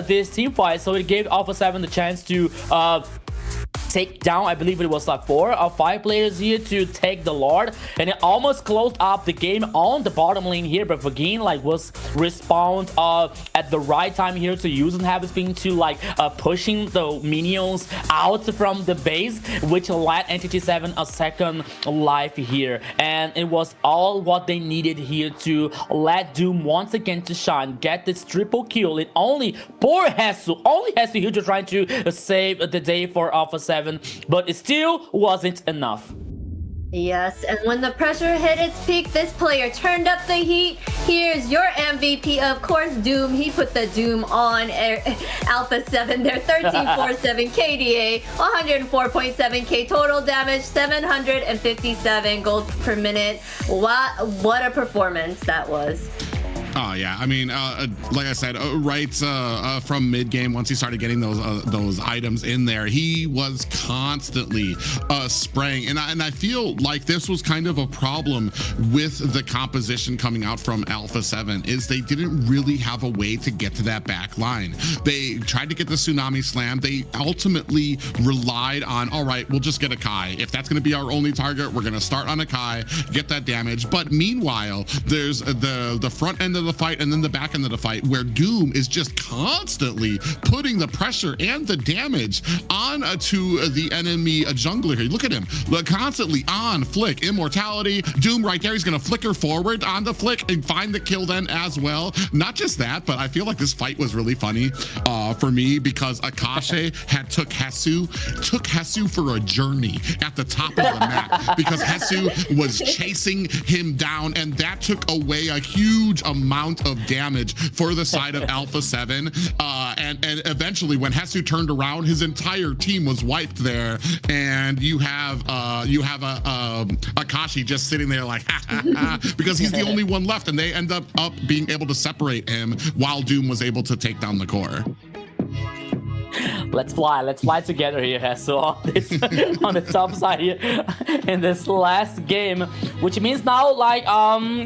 this team fight. So it gave Alpha 7 the chance to take down, I believe it was like 4 or 5 players here to take the Lord, and it almost closed up the game on the bottom lane here. But Vagin like was respawned at the right time here to using heavy spin to like pushing the minions out from the base, which led Entity 7 a second life here, and it was all what they needed here to let Doom once again to shine, get this triple kill. It only poor Hasu, here to try to save the day for Alpha 7, but it still wasn't enough. Yes, and when the pressure hit its peak, this player turned up the heat. Here's your MVP, of course, Doom. He put the Doom on Alpha 7 there. 13.47 KDA, 104.7k total damage, 757 gold per minute. What a performance that was. Oh yeah, I mean, like I said, right from mid game, once he started getting those items in there, he was constantly spraying, and I feel like this was kind of a problem with the composition coming out from Alpha 7, is they didn't really have a way to get to that back line. They tried to get the Tsunami Slam. They ultimately relied on, all right, we'll just get a Kai. If that's going to be our only target, we're going to start on a Kai, get that damage. But meanwhile, there's the front end of the fight and then the back end of the fight where Doom is just constantly putting the pressure and the damage on to the enemy jungler here. Look at him, constantly on flick, immortality. Doom right there, he's gonna flicker forward on the flick and find the kill then as well. Not just that, but I feel like this fight was really funny for me because Akashi took Hesu for a journey at the top of the map because Hesu was chasing him down, and that took away a huge amount of damage for the side of Alpha 7. And eventually when Hesu turned around, his entire team was wiped there, and you have Akashi just sitting there like because he's the only one left, and they end up being able to separate him while Doom was able to take down the core. let's fly together here. So on this on the top side here in this last game, which means now like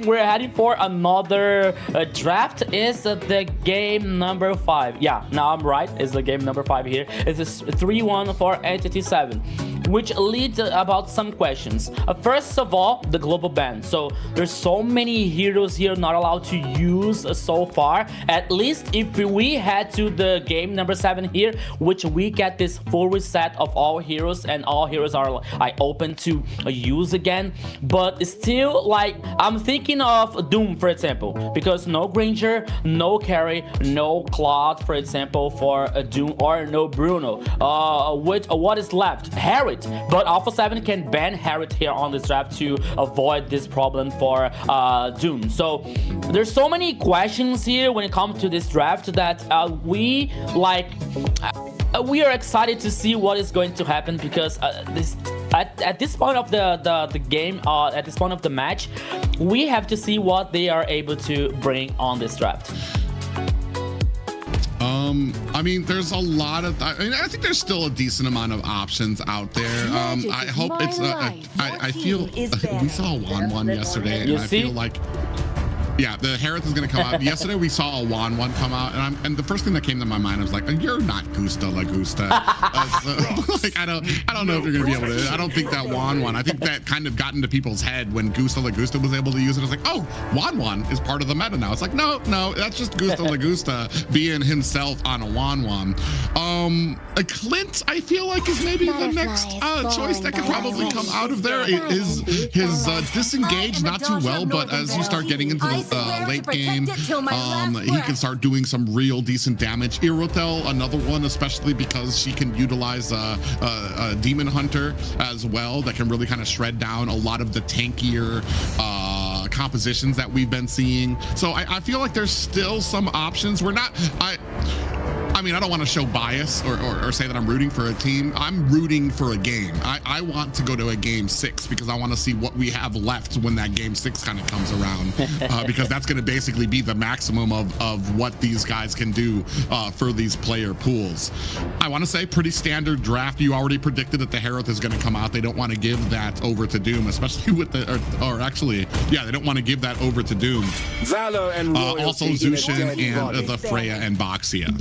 we're heading for another draft. Is the game number 5? Yeah, now I'm right. It's the game number 5 here. It's 3-1 for Entity 7, which leads about some questions. First of all, the global ban. So there's so many heroes here not allowed to use so far. At least if we head to the game number 7 here, which we get this full reset of all heroes, and all heroes are like open to use again. But still, like, I'm thinking of Doom, for example, because no Granger, no carry, no Claude, for example, for Doom, or no Bruno. What is left? Harriet. But Alpha 7 can ban Harriet here on this draft to avoid this problem for Doom. So there's so many questions here when it comes to this draft that we are excited to see what is going to happen, because at this point of the game, at this point of the match, we have to see what they are able to bring on this draft. I mean, there's a lot of. I mean, I think there's still a decent amount of options out there. I hope it's. I feel we saw a 1-1 yesterday, and I feel like. Yeah, the Harith is going to come out. Yesterday we saw a 1-1 come out, and the first thing that came to my mind, I was like, "You're not Gusta La Gusta." Like, I don't know if you're going to be able to. I don't think that 1-1. I think that kind of got into people's head when Gusta La Gusta was able to use it. I was like, "Oh, 1-1 is part of the meta now." It's like, no, that's just Gusta La Gusta being himself on a 1-1. Clint, I feel like, is maybe the next choice that could probably come out of there. His disengage not too well, but as you start getting into the late game, he can start doing some real decent damage. Irotel, another one, especially because she can utilize a Demon Hunter as well, that can really kind of shred down a lot of the tankier compositions that we've been seeing. So I feel like there's still some options. I mean, I don't want to show bias or say that I'm rooting for a team. I'm rooting for a game. I want to go to a game 6 because I want to see what we have left when that game 6 kind of comes around, because that's going to basically be the maximum of what these guys can do for these player pools. I want to say pretty standard draft. You already predicted that the Herald is going to come out. They don't want to give that over to Doom, especially with the, or actually, yeah, they don't want to give that over to Doom. Valor and also Zushin and the Freya and Boxia.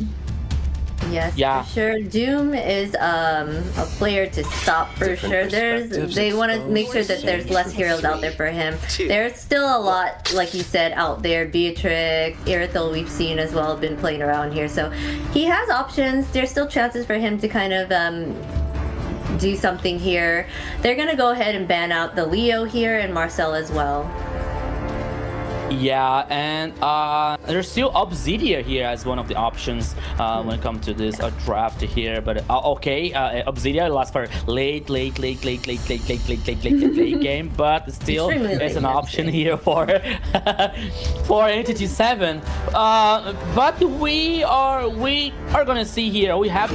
Yes, yeah, for sure. Doom is a player to stop for sure. They want to make sure that there's less heroes out there for him. There's still a lot, like you said, out there. Beatrix, Irithel, we've seen as well, been playing around here. So he has options. There's still chances for him to kind of do something here. They're gonna go ahead and ban out the Leo here and Marcel as well. Yeah, and there's still Obsidia here as one of the options when it comes to this draft here. But okay, Obsidia lasts for late game, but still it's an option here for for Entity 7. But we are gonna see here. We have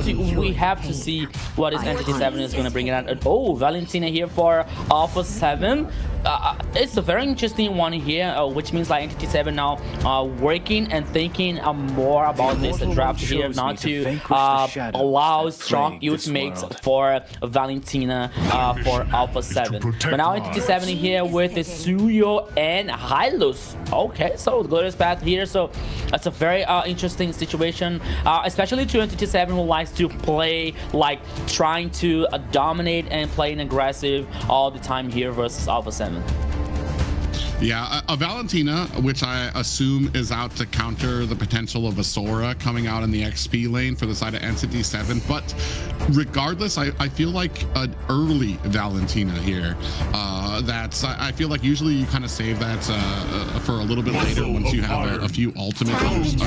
to see what is Entity 7 is gonna bring it out. Oh, Valentina here for Alpha 7. It's a very interesting one here, which means like Entity 7 now working and thinking more about this draft here, not to allow strong ultimates for Valentina for Alpha 7. But now Entity 7 here with the Suyo and Hylos. Okay, so the Glorious Path here. So that's a very interesting situation, especially to Entity 7 who likes to play like trying to dominate and playing aggressive all the time here versus Alpha 7. Yeah, a Valentina, which I assume is out to counter the potential of a Sora coming out in the XP lane for the side of Entity 7. But regardless, I feel like an early Valentina here. I feel like usually you kind of save that for a little bit later once you have a few ultimates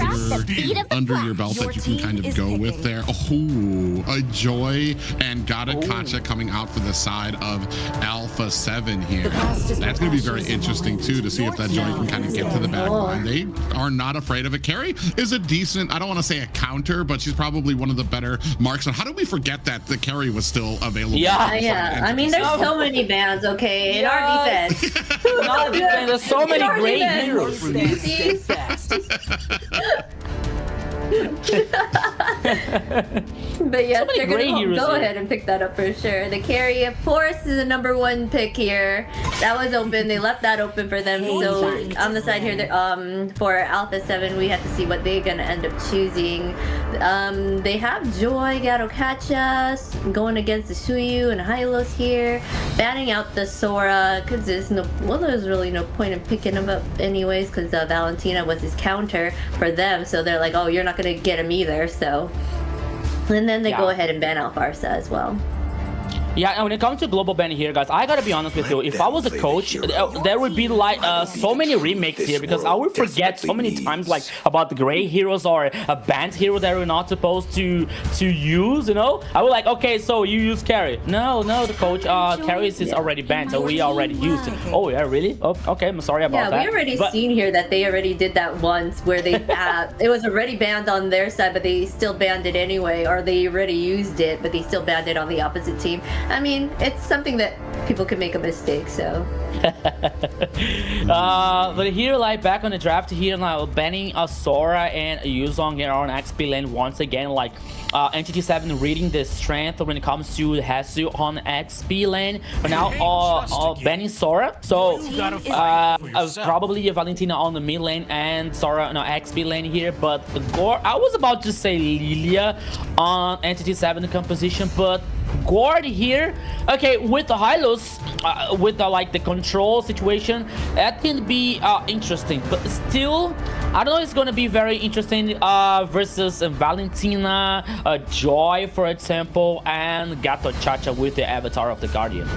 under your belt that you can kind of go with there. Oh, a Joy and Kacha coming out for the side of Alpha 7 here. That's going to be very interesting too, to see if that Joy can kind of get to the back line. They are not afraid of it. Carrie is a decent, I don't want to say a counter, but she's probably one of the better marks. And how did we forget that the Carrie was still available? Yeah. I mean, there's so many bans, okay, in our defense. There's so many great heroes. But yes, many they're great gonna heroes go here. ahead and pick that up for sure. The carry, of course, is the #1 pick here. That was open. They left that open for them. So on the side here, for Alpha 7, we have to see what they're gonna end up choosing. They have Joy, Garokacha, going against the Suyu and Hylos here, banning out the Sora because there's really no point in picking him up anyways because Valentina was his counter for them. So they're like, oh, you're not gonna get him either. So. And then they go ahead and ban Alfarsa as well. Yeah, and when it comes to global ban here, guys, I gotta be honest with you. If I was a coach, there would be like so many remakes here because I would forget so many times like about the gray heroes or a banned hero that we're not supposed to use. You know, I would like, okay, so you use carry. No, the coach, carry is already banned, so we already used it. Oh yeah, really? Oh, okay, I'm sorry about that. Yeah, we already seen here that they already did that once where they it was already banned on their side, but they still banned it anyway, or they already used it, but they still banned it on the opposite team. I mean, it's something that people can make a mistake, so. But here, like, back on the draft here, now banning Sora and Yuzong here on XP lane once again, like, Entity 7 reading the strength when it comes to Hesu on XP lane, but now banning Sora, so probably Valentina on the mid lane and Sora on XP lane here, but Gore, I was about to say Lilia on Entity 7 composition, but Gord here, okay, with the Hylos, with the like the control situation, that can be interesting, but still, I don't know, it's gonna be very interesting versus Valentina, Joy, for example, and Gato Chacha with the Avatar of the Guardian.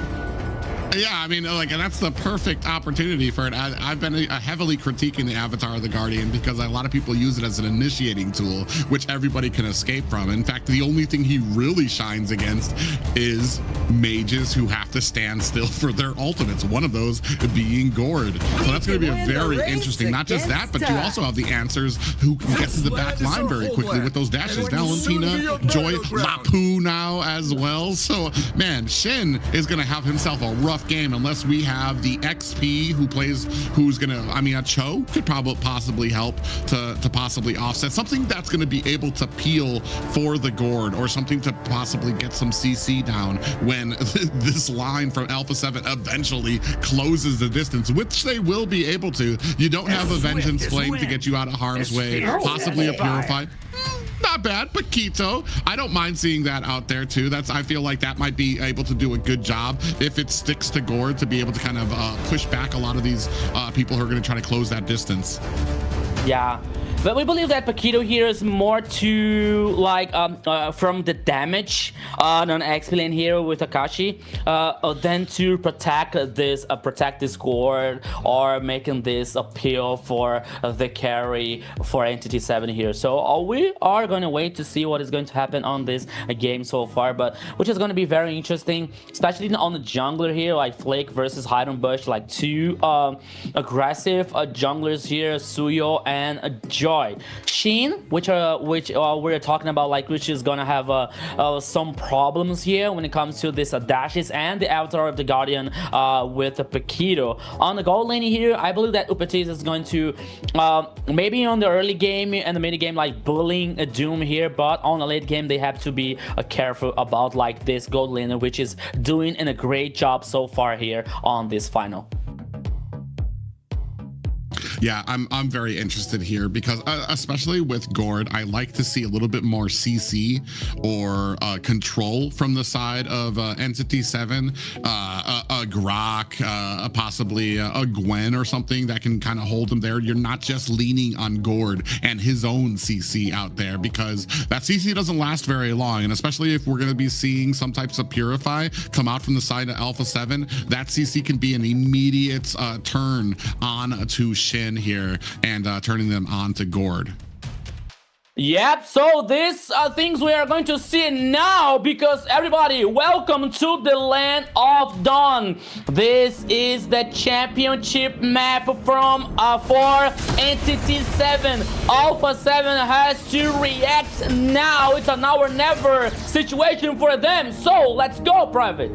Yeah, I mean, like, and that's the perfect opportunity for it. I've been heavily critiquing the Avatar of the Guardian because a lot of people use it as an initiating tool, which everybody can escape from. In fact, the only thing he really shines against is mages who have to stand still for their ultimates, one of those being Gord. So that's going to be a very interesting, not just that, but you also have the answers who can get to the back line very quickly with those dashes. Valentina, Joy, Lapu now as well. So, man, Shin is going to have himself a rough game unless we have the XP who's gonna, I mean, a Cho could probably possibly help to possibly offset something that's gonna be able to peel for the Gord, or something to possibly get some CC down when this line from Alpha 7 eventually closes the distance, which they will be able to. You don't have a Vengeance Flame to get you out of harm's way, possibly a Purify. Not bad, but Quito, I don't mind seeing that out there too. I feel like that might be able to do a good job if it sticks to Gord to be able to kind of push back a lot of these people who are going to try to close that distance. Yeah. But we believe that Paquito here is more to like from the damage on XP lane here with Akashi than to protect this Gord or making this appeal for the carry for Entity 7 here. So we are going to wait to see what is going to happen on this game so far, but which is going to be very interesting, especially on the jungler here, like Flake versus Hidden Bush, like two aggressive junglers here, Suyo and Joy. Sheen, which we're talking about, like, which is gonna have some problems here when it comes to this dashes and the Avatar of the Guardian with the Paquito. On the gold lane here, I believe that Upatis is going to maybe on the early game and the mid game like bullying a Doom here, but on the late game they have to be careful about like this gold laner, which is doing a great job so far here on this final. Yeah, I'm very interested here because especially with Gord, I like to see a little bit more CC or control from the side of Entity 7, a Grok, possibly a Gwen or something that can kind of hold him there. You're not just leaning on Gord and his own CC out there, because that CC doesn't last very long, and especially if we're going to be seeing some types of Purify come out from the side of Alpha 7, that CC can be an immediate turn on to Shin here and turning them on to Gord. Yep, so these are things we are going to see now, because everybody, welcome to the Land of Dawn. This is the championship map from for Entity 7. Alpha 7 has to react now. It's a now or never situation for them. So let's go, Private.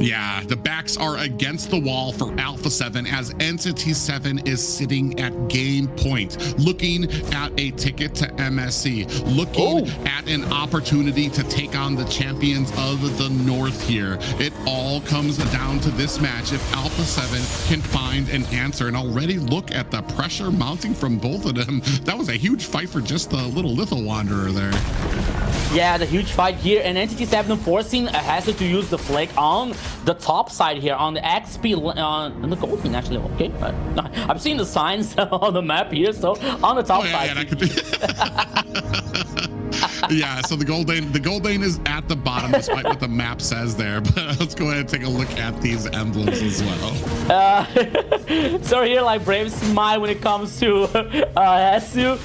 Yeah, the back backs are against the wall for Alpha 7 as Entity 7 is sitting at game point, looking at a ticket to MSC, looking at an opportunity to take on the champions of the North here. It all comes down to this match. If Alpha 7 can find an answer, and already look at the pressure mounting from both of them. That was a huge fight for just the little Little Wanderer there. Yeah, the huge fight here, and Entity 7 forcing Hasu to use the flick on the top side here, on the XP, on the gold team actually. Okay, I'm seeing the signs on the map here, so on the top side. Yeah, so the Goldane is at the bottom, despite what the map says there. But let's go ahead and take a look at these emblems as well. So here, like Brave Smile when it comes to Hasu,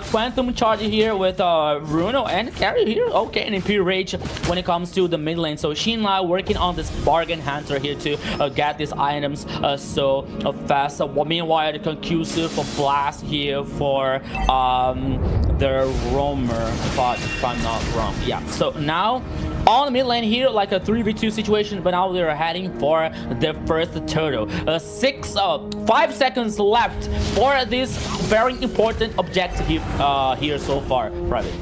Quantum Charge here with Bruno and Carry here. Okay, and Imperial Rage when it comes to the mid lane. So Shinla working on this bargain hunter here to get these items so fast. Meanwhile, the conclusive blast here for the Roamer, if I'm not wrong. Yeah, so now on the mid lane here, like a 3v2 situation, but now they're heading for the first turtle. 5 seconds left for this very important objective here so far, Private.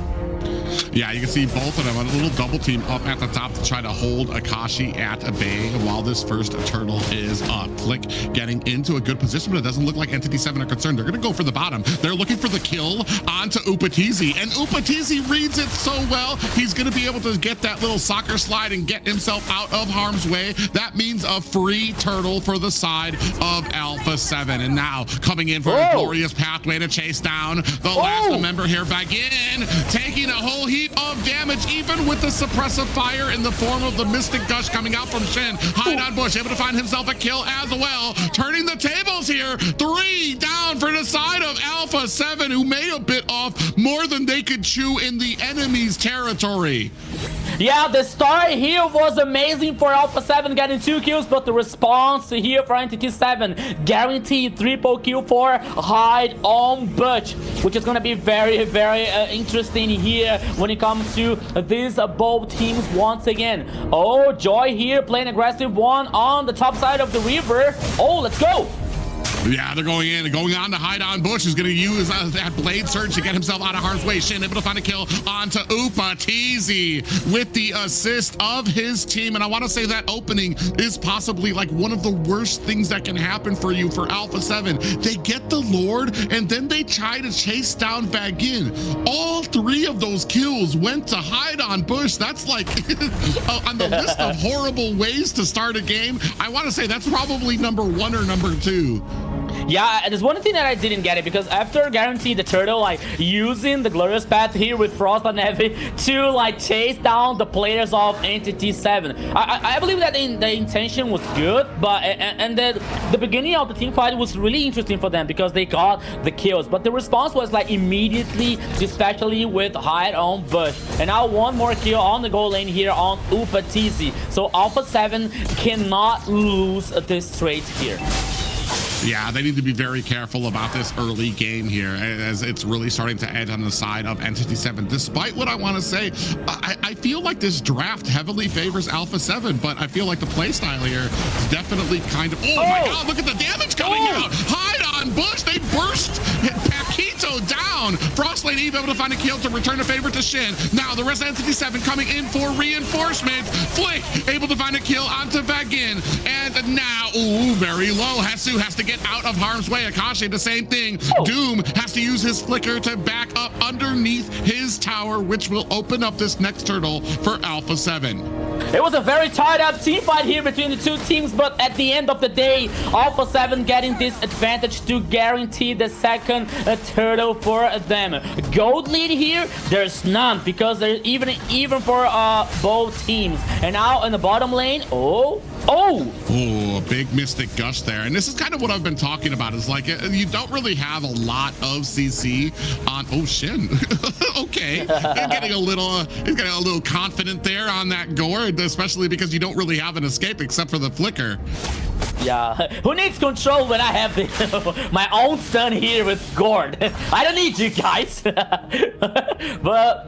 Yeah, you can see both of them on a little double team up at the top to try to hold Akashi at bay while this first turtle is up. Flick getting into a good position, but it doesn't look like Entity 7 are concerned. They're going to go for the bottom. They're looking for the kill onto Upatizi, and Upatizi reads it so well. He's going to be able to get that little soccer slide and get himself out of harm's way. That means a free turtle for the side of Alpha 7. And now coming in for a glorious pathway to chase down the last member here, Bagin, taking a whole heap of damage, even with the suppressive fire in the form of the Mystic Gush coming out from Shin. Hide on Bush, able to find himself a kill as well. Turning the tables here. 3 down for the side of Alpha 7, who made a bit off more than they could chew in the enemy's territory. Yeah, the start here was amazing for Alpha 7 getting 2 kills, but the response here for Entity 7, guaranteed triple kill for Hide on Butch, which is going to be very, very interesting here when it comes to these both teams once again. Oh, Joy here playing aggressive one on the top side of the river. Oh, let's go. Yeah, they're going in and going on to Hide on Bush. Who's going to use that blade surge to get himself out of harm's way. Shin able to find a kill onto Upatizi with the assist of his team. And I want to say that opening is possibly like one of the worst things that can happen for you for Alpha 7. They get the Lord and then they try to chase down Bagin. All 3 of those kills went to Hide on Bush. That's like on the list of horrible ways to start a game. I want to say that's probably number 1 or number 2. Yeah, there's one thing that I didn't get it, because after Guarantee the Turtle, like, using the Glorious Path here with Frost and Heavy to, like, chase down the players of Entity 7. I believe that the intention was good, but, and then the beginning of the team fight was really interesting for them because they got the kills, but the response was, like, immediately, especially with Hide on Bush. And now one more kill on the goal lane here on Upatizi. So Alpha 7 cannot lose this trade here. Yeah, they need to be very careful about this early game here, as it's really starting to edge on the side of Entity 7. Despite what I want to say, I feel like this draft heavily favors Alpha 7, but I feel like the playstyle here is definitely kind of... Oh my god, look at the damage coming out! Hide on Bush, they burst Paquito down! Frostlane Eve able to find a kill to return a favor to Shin. Now the rest of Entity 7 coming in for reinforcements. Flick able to find a kill onto Vagin. And now, ooh, very low. Hasu has to get out of harm's way. Akashi, the same thing. Doom has to use his flicker to back up underneath his tower, which will open up this next turtle for Alpha 7. It was a very tied up team fight here between the two teams, but at the end of the day, Alpha 7 getting this advantage to guarantee the second turtle for them. Gold lead here, there's none, because they're even for both teams. And now in the bottom lane, oh, a big Mystic Gush there. And this is kind of what I've been talking about. It's like you don't really have a lot of CC on... Oh, Shin. Okay. He's getting a little confident there on that Gourd, especially because you don't really have an escape except for the flicker. Yeah, who needs control when I have my own stun here with Gourd? I don't need you guys. But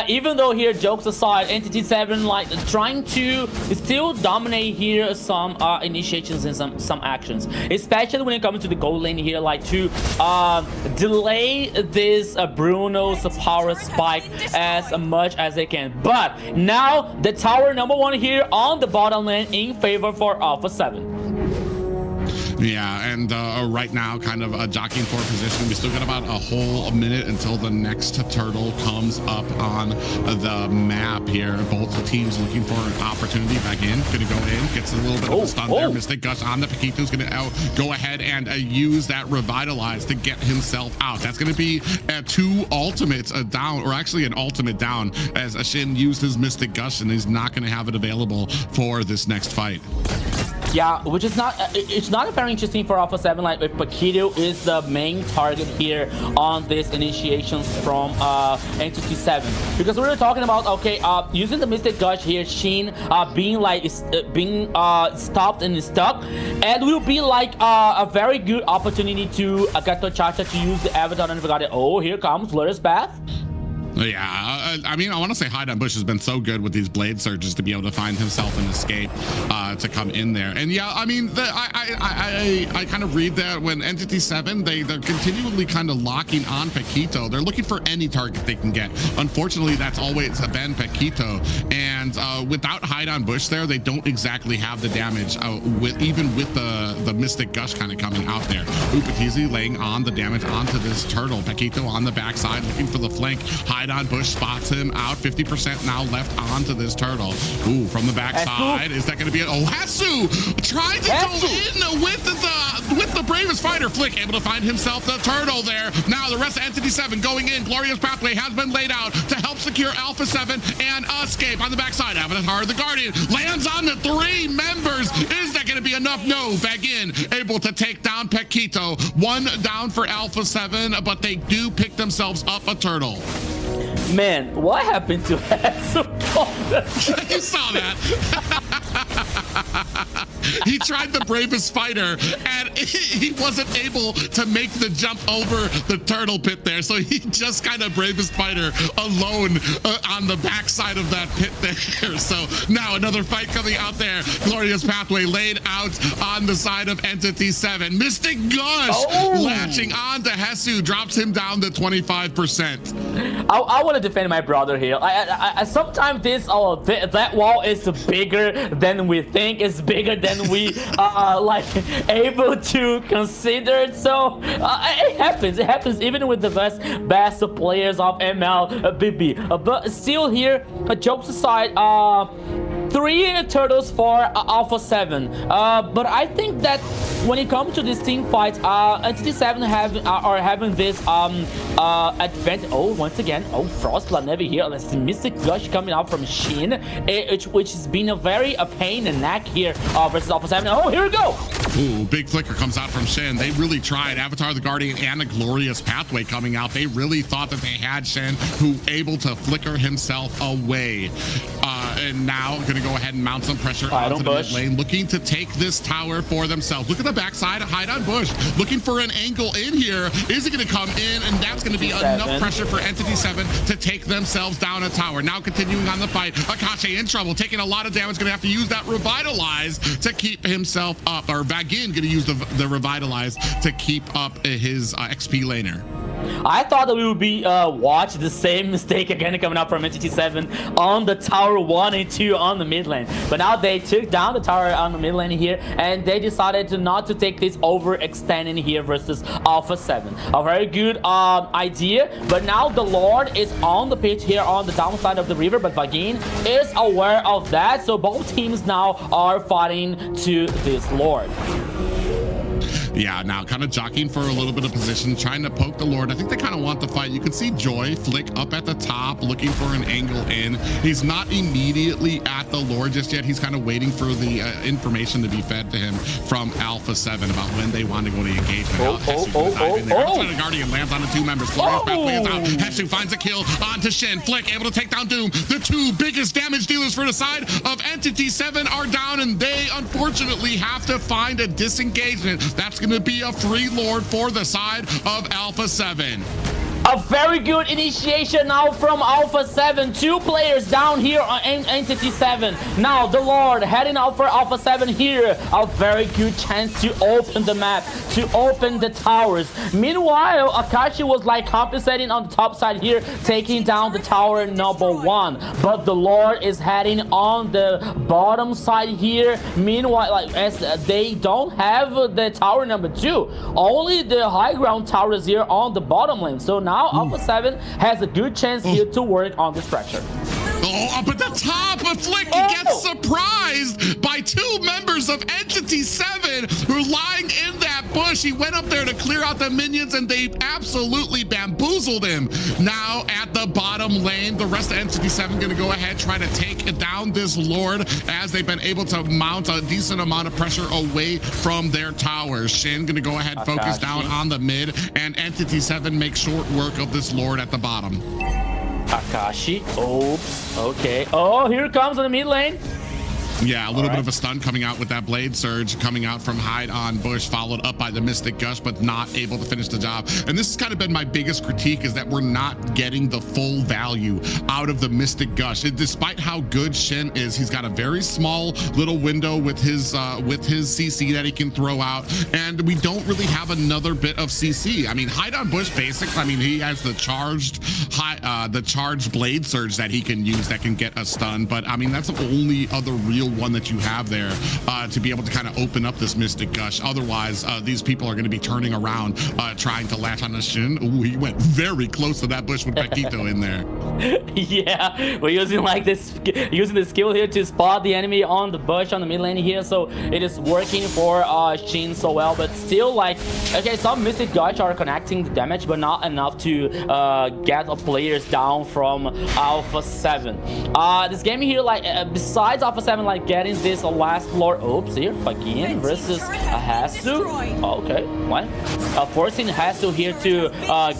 Even though here, jokes aside, Entity 7 like trying to still dominate here some initiations and some actions, especially when it comes to the gold lane here, like to delay this Bruno's power spike as much as they can. But now the tower number 1 here on the bottom lane in favor for Alpha 7. Yeah, and right now, kind of jockeying for position. We still got about a whole minute until the next turtle comes up on the map here. Both teams looking for an opportunity. Back in, gonna go in, gets a little bit of a stun there. Mystic Gush on the Paquito's gonna go ahead and use that Revitalize to get himself out. That's gonna be 2 ultimates down, or actually an ultimate down, as Shin used his Mystic Gush, and he's not gonna have it available for this next fight. Yeah, which is not, it's not very interesting for Alpha 7, like if Paquito is the main target here on this initiations from Entity 7. Because we were talking about, okay, using the Mystic Gush here, Shin being like, stopped and stuck, and will be like a very good opportunity to Gato Chacha to use the Avatar and forgot it. Oh, here comes Blur's Path. Yeah, I mean, I want to say Hide on Bush has been so good with these blade surges to be able to find himself an escape to come in there. And yeah, I mean, I kind of read that when Entity 7, they're continually kind of locking on Paquito. They're looking for any target they can get. Unfortunately, that's always been Paquito. And without Hide on Bush there, they don't exactly have the damage, even with the Mystic Gush kind of coming out there. Upatizi laying on the damage onto this turtle. Paquito on the backside looking for the flank. Hide on Bush spots him out. 50% now left onto this turtle. Ooh, from the backside. Is that going to be it? Oh, Hesu tried to go in with the bravest fighter. Flick able to find himself the turtle there. Now the rest of Entity 7 going in. Glorious pathway has been laid out to help secure Alpha 7 and escape on the backside. Avatar the Guardian lands on the 3 members. Is that going to be enough? No. Begin able to take down Paquito. 1 down for Alpha 7, but they do pick themselves up a turtle. Man, what happened to Hesu? You saw that. He tried the bravest fighter, and he wasn't able to make the jump over the turtle pit there. So he just kind of bravest fighter alone on the backside of that pit there. So now another fight coming out there. Glorious pathway laid out on the side of Entity 7. Mystic Gush latching on to Hesu, drops him down to 25%. I want to defend my brother here. I sometimes that wall is bigger than we think. It's bigger than we like able to consider. So it happens. It happens even with the best players of MLBB. But still here, jokes aside, 3 turtles for Alpha 7. But I think that when it comes to this team fight, Entity 7 are having this advantage. Oh, once again, Frostblood never here. Let's see Mystic Gush coming out from Shin, which has been a very pain in the neck here versus Alpha 7. Oh, here we go. Ooh, big flicker comes out from Shin. They really tried Avatar the Guardian and a Glorious Pathway coming out. They really thought that they had Shin, who able to flicker himself away. And now going to go ahead and mount some pressure onto the mid lane, looking to take this tower for themselves. Look at the backside, Hide on Bush, looking for an angle in here. Is it going to come in? And that's going to be enough pressure for Entity 7 to take themselves down a tower. Now continuing on the fight, Akashi in trouble, taking a lot of damage, going to have to use that Revitalize to keep himself up. Or Vagin going to use the Revitalize to keep up his XP laner. I thought that we would be watch the same mistake again coming up from Entity 7 on the tower 1 and 2 on the mid lane. But now they took down the tower on the mid lane here, and they decided not to take this overextending here versus Alpha 7. A very good idea, but now the Lord is on the pitch here on the downside of the river, but Vagin is aware of that, so both teams now are fighting to this Lord. Yeah, now kind of jockeying for a little bit of position, trying to poke the Lord. I think they kind of want the fight. You can see Joy flick up at the top, looking for an angle in. He's not immediately at the Lord just yet. He's kind of waiting for the information to be fed to him from Alpha 7 about when they want to go to engagement. The Guardian lands on the 2 members. Glorious pathway is out. Hesu finds a kill onto Shin. Flick able to take down Doom. The 2 biggest damage dealers for the side of Entity 7 are down, and they unfortunately have to find a disengagement. That's going to be a free Lord for the side of Alpha 7. A very good initiation now from Alpha 7. 2 players down here on Entity 7. Now the Lord heading out for Alpha 7 here. A very good chance to open the map, to open the towers. Meanwhile, Akashi was like compensating on the top side here, taking down the tower number 1. But the Lord is heading on the bottom side here. Meanwhile, like as they don't have the tower number 2, only the high ground towers here on the bottom lane. So now Alpha 7 has a good chance here to work on this pressure. Oh, up at the top, Flick gets surprised by 2 members of Entity 7 who are lying in that bush. He went up there to clear out the minions and they absolutely bamboozled him. Now at the bottom lane, the rest of Entity 7 gonna go ahead, try to take down this Lord as they've been able to mount a decent amount of pressure away from their towers. Shin gonna go ahead, focus down on the mid, and Entity 7 makes short work of this Lord at the bottom. Akashi, oops, okay. Oh, here it comes on the mid lane. Yeah, a little bit of a stun coming out with that Blade Surge coming out from Hide on Bush, followed up by the Mystic Gush, but not able to finish the job. And this has kind of been my biggest critique, is that we're not getting the full value out of the Mystic Gush. Despite how good Shen is, he's got a very small little window with his CC that he can throw out, and we don't really have another bit of CC. I mean, Hide on Bush basic, I mean, he has the charged Blade Surge that he can use that can get a stun, but I mean, that's the only other real one that you have there to be able to kind of open up this Mystic Gush. Otherwise, these people are going to be turning around trying to latch on the Shin. Ooh, he went very close to that bush with Paquito in there. Yeah, we're using like using the skill here to spot the enemy on the bush on the mid lane here, so it is working for Shin so well. But still, like, okay, some Mystic Gush are connecting the damage, but not enough to get players down from Alpha 7. This game here, like, besides Alpha 7, like getting this last Lord. Oops, here Fagin versus Hasu. Okay, what? Forcing Hasu here to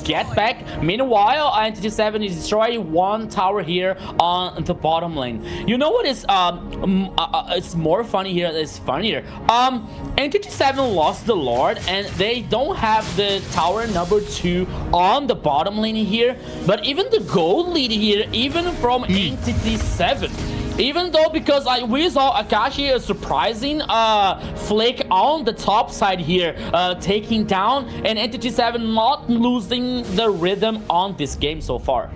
get back. Meanwhile, Entity 7 is destroying 1 tower here on the bottom lane. You know what is it's more funny here? It's funnier. Entity 7 lost the Lord and they don't have the tower number 2 on the bottom lane here. But even the gold lead here, even from Entity 7. Even though, because we saw Akashi a surprising flick on the top side here, taking down, and Entity 7 not losing the rhythm on this game so far.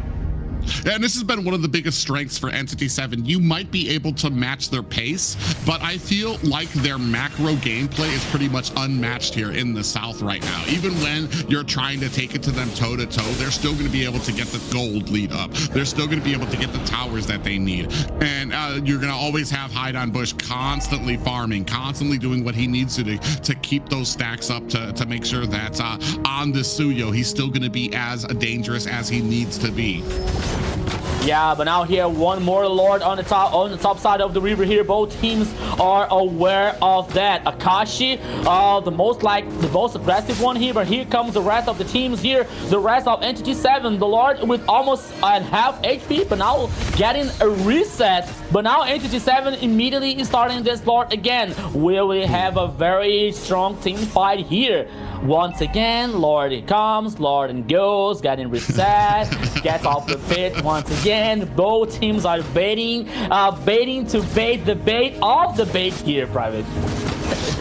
And this has been one of the biggest strengths for Entity 7. You might be able to match their pace, but I feel like their macro gameplay is pretty much unmatched here in the South right now. Even when you're trying to take it to them toe-to-toe, they're still going to be able to get the gold lead up. They're still going to be able to get the towers that they need. And you're going to always have Hide on Bush constantly farming, constantly doing what he needs to keep those stacks up to make sure that on the Suyo, he's still going to be as dangerous as he needs to be. Yeah, but now here, 1 more Lord on the top side of the river here. Both teams are aware of that. Akashi, the most aggressive one here, but here comes the rest of the teams here. The rest of Entity 7, the Lord with almost half HP, but now getting a reset. But now Entity 7 immediately is starting this Lord again. Will we have a very strong team fight here? Once again, Lord it comes, Lord and goes, getting reset, gets off the pit once again. Both teams are baiting to bait the bait of the bait here, Private.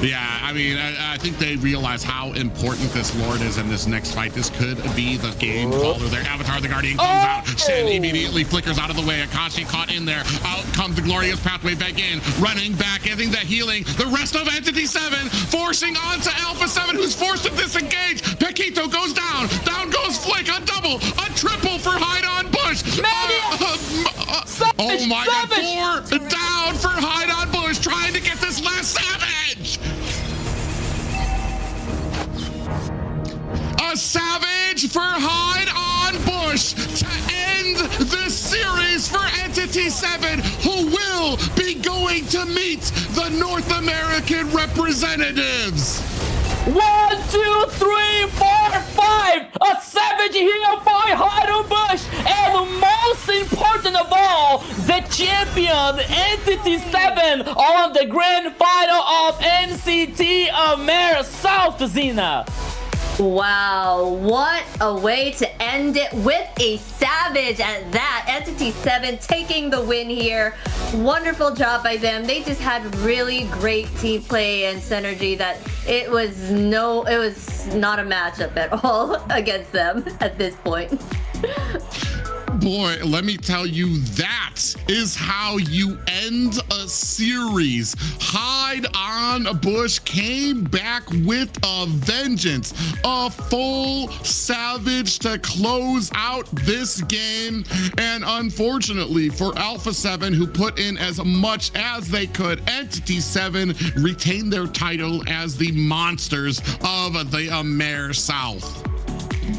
Yeah, I mean, I think they realize how important this Lord is in this next fight. This could be the game caller. Their Avatar, the Guardian, comes out. Shin immediately flickers out of the way. Akashi caught in there. Out comes the Glorious Pathway back in. Running back, getting the healing. The rest of Entity 7 forcing onto Alpha 7, who's forced to disengage. Paquito goes down. Down goes Flick. A double, a triple for Hide on Bush. Oh my God, 4 down for Hide on Bush, trying to get this last Savage. A Savage for Hide on Bush to end the series for Entity 7, who will be going to meet the North American representatives. 1, 2, 3, 4, 5. A Savage here by Hide on Bush, and most important of all, the champion Entity 7 on the grand final of MCT AMER South, Zena. Wow, what a way to end it with a savage at that. Entity 7 taking the win here. Wonderful job by them. They just had really great team play and synergy that it was not a matchup at all against them at this point. Boy, let me tell you, that is how you end a series. Hide on Bush came back with a vengeance, a full savage to close out this game. And unfortunately for Alpha 7, who put in as much as they could, Entity 7 retained their title as the monsters of the AMER South.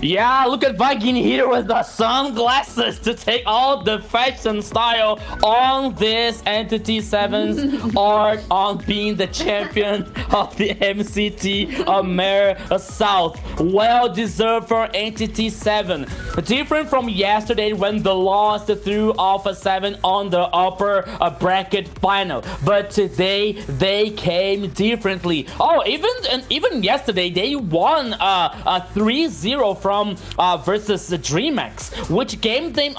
Yeah, look at Viking here with the sunglasses to take all the fashion style on this Entity 7's art on being the champion of the MCT AMER South. Well deserved for Entity 7. Different from yesterday when they lost through Alpha 7 on the upper bracket final. But today they came differently. Oh, even yesterday they won 3-0 from versus the DreamX, which gave them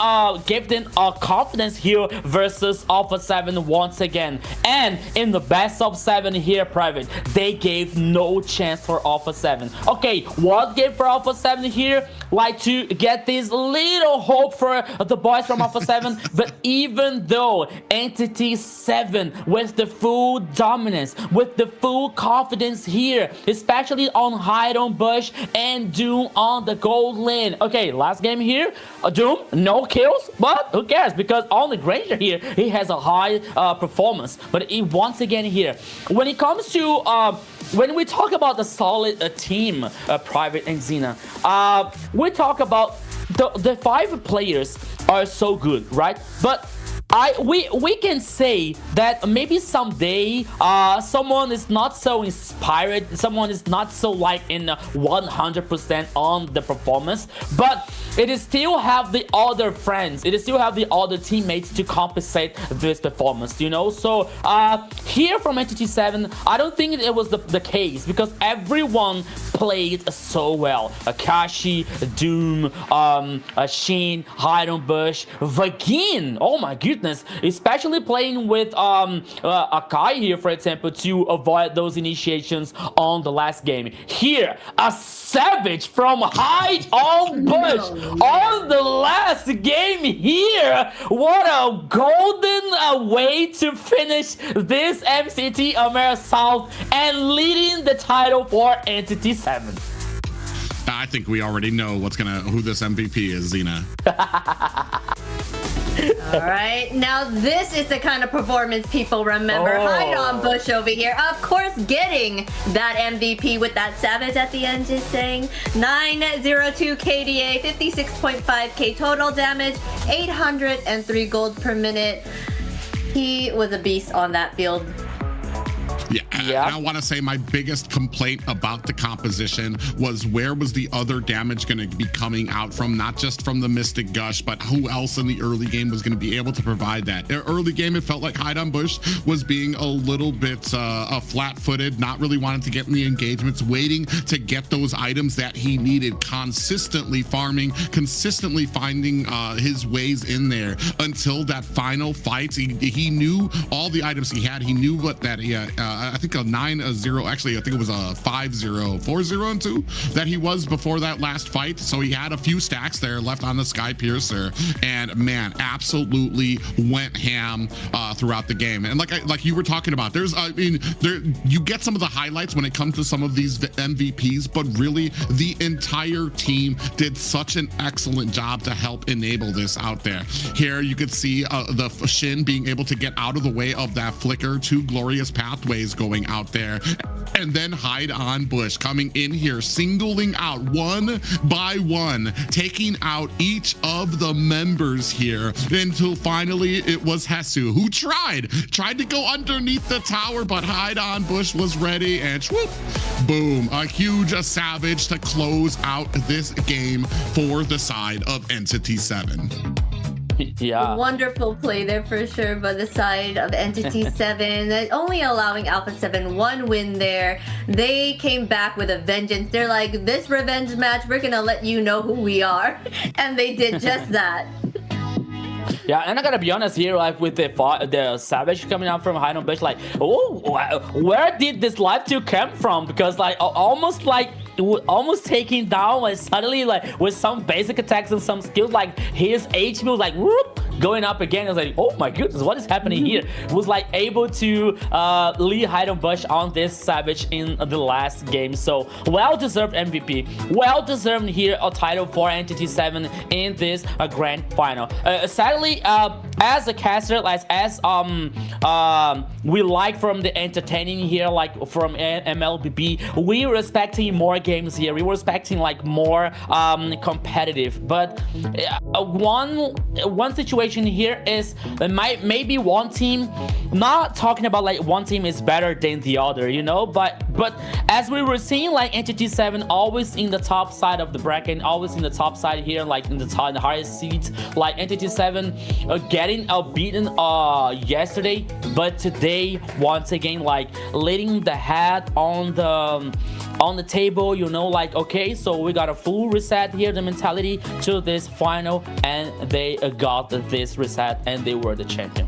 confidence here versus Alpha 7 once again. And in the best of 7 here, Private, they gave no chance for Alpha 7. Okay, what gave for Alpha 7 here? Like to get this little hope for the boys from Alpha 7, but even though Entity 7 with the full dominance, with the full confidence here, especially on Hide on Bush and Doom on the gold lane. Okay, last game here, Doom, no kills, but who cares? Because only Granger here, he has a high performance. But once again here, when it comes to when we talk about the solid team, Private and Xena, we talk about the 5 players are so good, right? But we can say that maybe someday someone is not so inspired, someone is not so like in 100% on the performance, but it is still have the other friends, it is still have the other teammates to compensate this performance, you know. So here from Entity 7, I don't think it was the case, because everyone played so well. Akashi, Doom, Shin, Hide on Bush, Vagin, oh my goodness, especially playing with Akai here, for example, to avoid those initiations on the last game. Here, a savage from Hide on Bush on the last game here. What a golden way to finish this MCT AMER South and leading the title for Entity 7. I think we already know who this MVP is, Xena. All right, now this is the kind of performance people remember. Hide on Bush over here, of course, getting that MVP with that savage at the end, just saying. 902 KDA, 56.5k total damage, 803 gold per minute. He was a beast on that field. Yeah. I want to say my biggest complaint about the composition was where was the other damage going to be coming out from, not just from the Mystic Gush, but who else in the early game was going to be able to provide that. Early game, it felt like Hide on Bush was being a little bit flat-footed, not really wanting to get in the engagements, waiting to get those items that he needed, consistently farming, consistently finding his ways in there until that final fight. He knew all the items he had. He knew what that I think a 9-0, actually I think it was a 5-0, 4-0 and 2 that he was before that last fight. So he had a few stacks there left on the Sky Piercer, and man, absolutely went ham throughout the game. And like you were talking about, you get some of the highlights when it comes to some of these MVPs, but really the entire team did such an excellent job to help enable this out there. Here you could see the Shin being able to get out of the way of that flicker, 2 glorious pathways going out there, and then Hide on Bush coming in here, singling out one by one, taking out each of the members here, until finally it was Hesu who tried to go underneath the tower, but Hide on Bush was ready, and swoop, boom, a huge savage to close out this game for the side of Entity 7. Yeah. Wonderful play there for sure by the side of Entity 7, only allowing Alpha 7 one win there. They came back with a vengeance. They're like, this revenge match, we're gonna let you know who we are. And they did just that. Yeah, and I gotta be honest here, like with the Savage coming out from Hidden Bush, like, oh, where did this live 2 come from? Because like almost taking down, like suddenly, like with some basic attacks and some skills, like his HP was like whoop, going up again. I was like, oh my goodness, what is happening here? Was like able to lead Hidden Bush on this Savage in the last game. So well-deserved MVP, well-deserved here a title for Entity 7 in this grand final. Sadly, as a caster, as we like from the entertaining here, like from MLBB, we were expecting more games here. We were expecting like more competitive. But one situation here is maybe one team, not talking about like one team is better than the other, you know, but as we were seeing, like Entity 7 always in the top side of the bracket, always in the top side here, like in the highest seats, like Entity 7 getting beaten yesterday, but today once again like letting the head on the table, you know, like okay, so we got a full reset here, the mentality to this final, and they got this reset and they were the champion.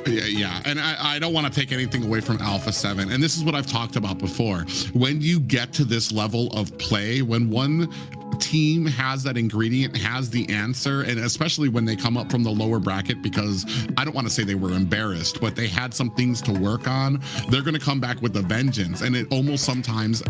Yeah, and I don't want to take anything away from Alpha 7, and this is what I've talked about before. When you get to this level of play, when one team has that ingredient, has the answer, and especially when they come up from the lower bracket, because I don't want to say they were embarrassed, but they had some things to work on, they're going to come back with a vengeance, and it almost sometimes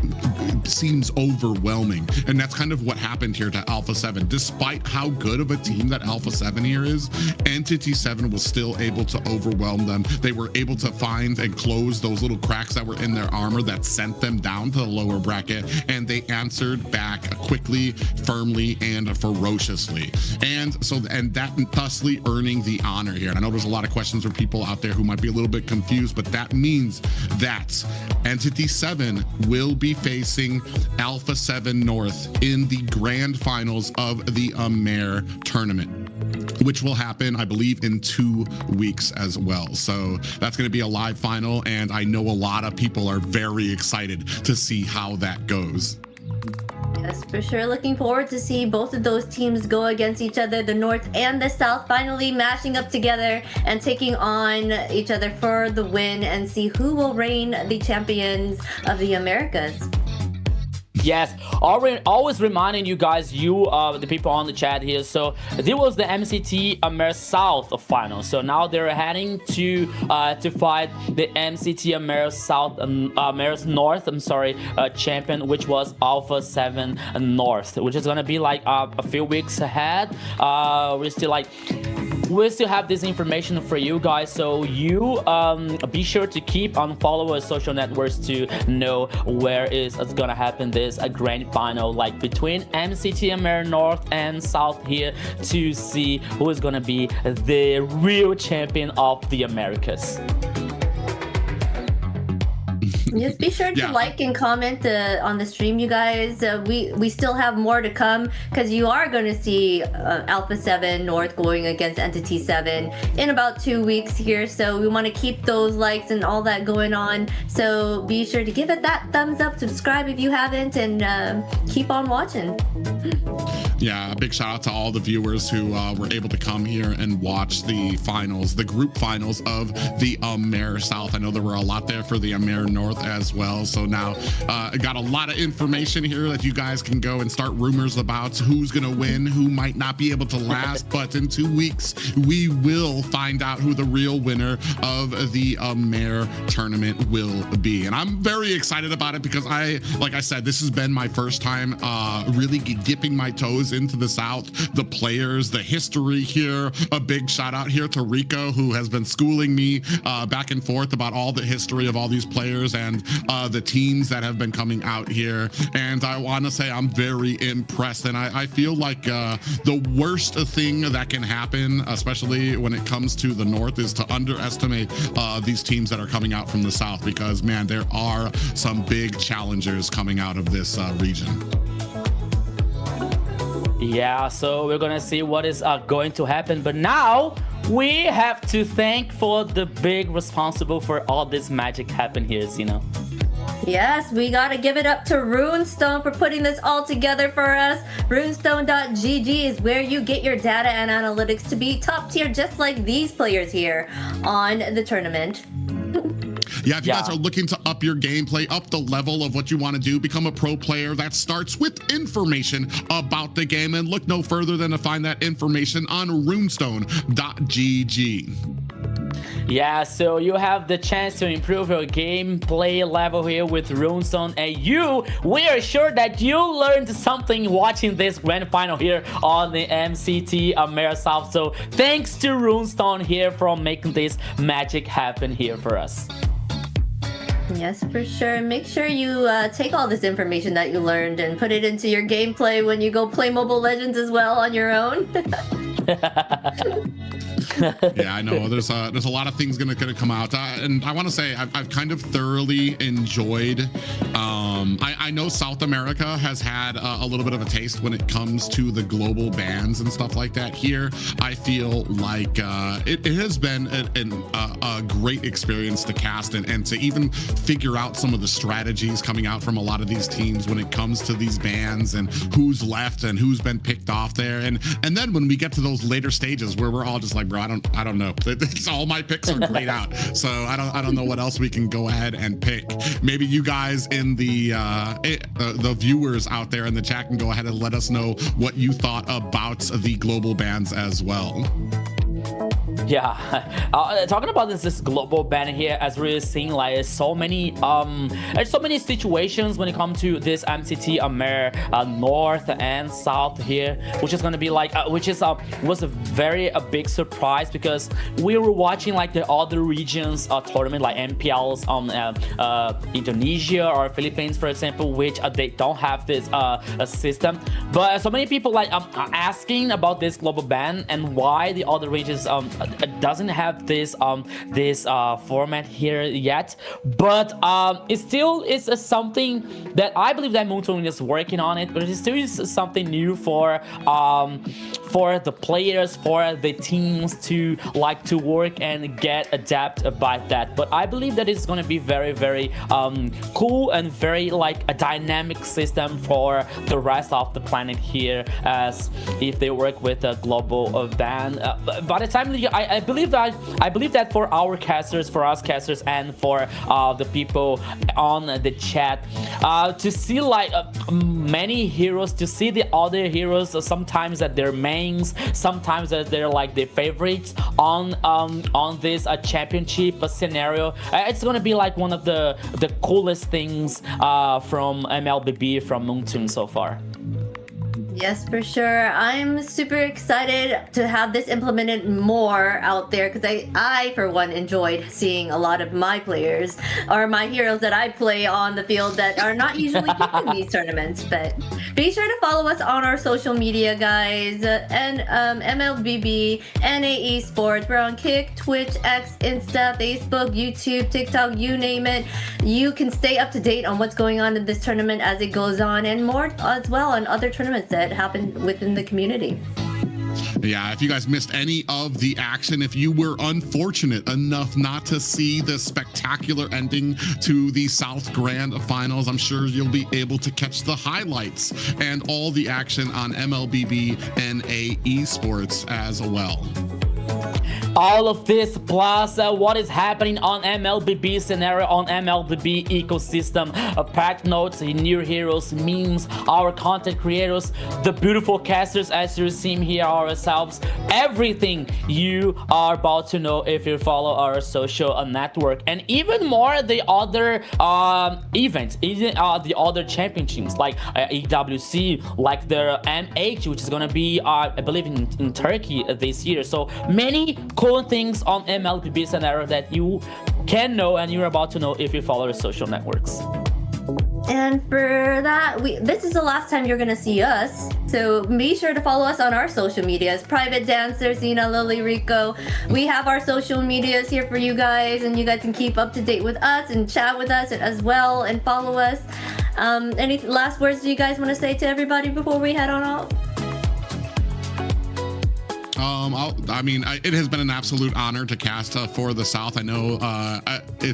seems overwhelming. And that's kind of what happened here to Alpha 7. Despite how good of a team that Alpha 7 here is, Entity 7 was still able to overwhelm them. They were able to find and close those little cracks that were in their armor that sent them down to the lower bracket, and they answered back quickly, firmly, and ferociously. And that thusly earning the honor here. And I know there's a lot of questions from people out there who might be a little bit confused, but that means that Entity 7 will be facing Alpha 7 North in the grand finals of the AMER tournament, which will happen, I believe, in 2 weeks as well. So that's going to be a live final, and I know a lot of people are very excited to see how that goes. Yes, for sure. Looking forward to see both of those teams go against each other, the North and the South, finally mashing up together and taking on each other for the win, and see who will reign the champions of the Americas. Yes, always reminding you guys, the people on the chat here. So this was the MCT AMER South final. So now they're heading to fight the MCT AMER South, AMER North. Champion, which was Alpha 7 North, which is gonna be like a few weeks ahead. We still have this information for you guys, so you be sure to keep on follow our social networks to know where it's gonna happen this a grand final, like between MCT AMER North and South here, to see who is gonna be the real champion of the Americas. Just be sure to like and comment on the stream, you guys. We still have more to come, because you are going to see Alpha 7 North going against Entity 7 in about 2 weeks here. So we want to keep those likes and all that going on. So be sure to give it that thumbs up, subscribe if you haven't, and keep on watching. Yeah, a big shout out to all the viewers who were able to come here and watch the finals, the group finals of the AMER South. I know there were a lot there for the AMER North as well. So now I got a lot of information here that you guys can go and start rumors about who's going to win, who might not be able to last. But in 2 weeks, we will find out who the real winner of the AMER tournament will be. And I'm very excited about it, because like I said, this has been my first time really dipping my toes into the South, the players, the history here. A big shout out here to Rico, who has been schooling me back and forth about all the history of all these players and the teams that have been coming out here. And I want to say I'm very impressed, and I feel like the worst thing that can happen, especially when it comes to the North, is to underestimate these teams that are coming out from the South, because man, there are some big challengers coming out of this region. Yeah, so we're gonna see what is going to happen. But now we have to thank for the big responsible for all this magic happen here, Zena. Yes, we gotta give it up to Runestone for putting this all together for us. Runestone.gg is where you get your data and analytics to be top tier, just like these players here on the tournament. Yeah, if you guys are looking to up your gameplay, up the level of what you want to do, become a pro player, that starts with information about the game, and look no further than to find that information on runestone.gg. Yeah, so you have the chance to improve your gameplay level here with Runestone, and we are sure that you learned something watching this grand final here on the MCT AMER South. So thanks to Runestone here for making this magic happen here for us. Yes, for sure. Make sure you take all this information that you learned and put it into your gameplay when you go play Mobile Legends as well on your own. Yeah, I know there's a lot of things gonna come out, and I want to say I've kind of thoroughly enjoyed. I know South America has had a little bit of a taste when it comes to the global bans and stuff like that. Here, I feel like it has been a great experience to cast and to even figure out some of the strategies coming out from a lot of these teams when it comes to these bans and who's left and who's been picked off there. And then when we get to those later stages where we're all just like, bro, I don't know. It's all my picks are grayed out, so I don't know what else we can go ahead and pick. Maybe you guys in the viewers out there in the chat can go ahead and let us know what you thought about the global bans as well. Yeah, talking about this global ban here, as we're seeing, like so many situations when it comes to this MCT AMER North and South here, which is gonna be like, was a very big surprise, because we were watching like the other regions tournament, like MPLs on Indonesia or Philippines, for example, which they don't have this system. But so many people like asking about this global ban and why the other regions doesn't have this format here yet. But it still is something that I believe that Moonton is working on it, but it still is something new for the players, for the teams to like to work and get adapted by that. But I believe that it's going to be very, very cool and very like a dynamic system for the rest of the planet here, as if they work with a global ban. By the time I believe that for our casters, for us casters, and for the people on the chat, to see like many heroes, to see the other heroes, sometimes that they're mains, sometimes that they're like the favorites on this championship scenario. It's gonna be like one of the coolest things from MLBB, from Moonton so far. Yes, for sure. I'm super excited to have this implemented more out there, because I, for one, enjoyed seeing a lot of my players or my heroes that I play on the field that are not usually in these tournaments. But be sure to follow us on our social media, guys, and MLBB, NA Esports. We're on Kick, Twitch, X, Insta, Facebook, YouTube, TikTok, you name it. You can stay up to date on what's going on in this tournament as it goes on, and more as well on other tournaments that happen within the community. Yeah, if you guys missed any of the action, if you were unfortunate enough not to see the spectacular ending to the South Grand Finals, I'm sure you'll be able to catch the highlights and all the action on MLBB NA Esports as well. All of this plus what is happening on MLBB scenario, on MLBB ecosystem, patch notes, new heroes, memes, our content creators, the beautiful casters as you're seeing here ourselves, everything you are about to know if you follow our social network, and even more the other events, even the other championships like EWC, like the MH, which is gonna be I believe in Turkey this year. So many cool things on MLBB scenario that you can know and you're about to know if you follow our social networks. And for that, this is the last time you're gonna see us, so be sure to follow us on our social medias. Private Dancer, Zena, Lily, Rico. We have our social medias here for you guys, and you guys can keep up to date with us and chat with us as well and follow us. Any last words do you guys want to say to everybody before we head on out? It has been an absolute honor to cast for the South. I know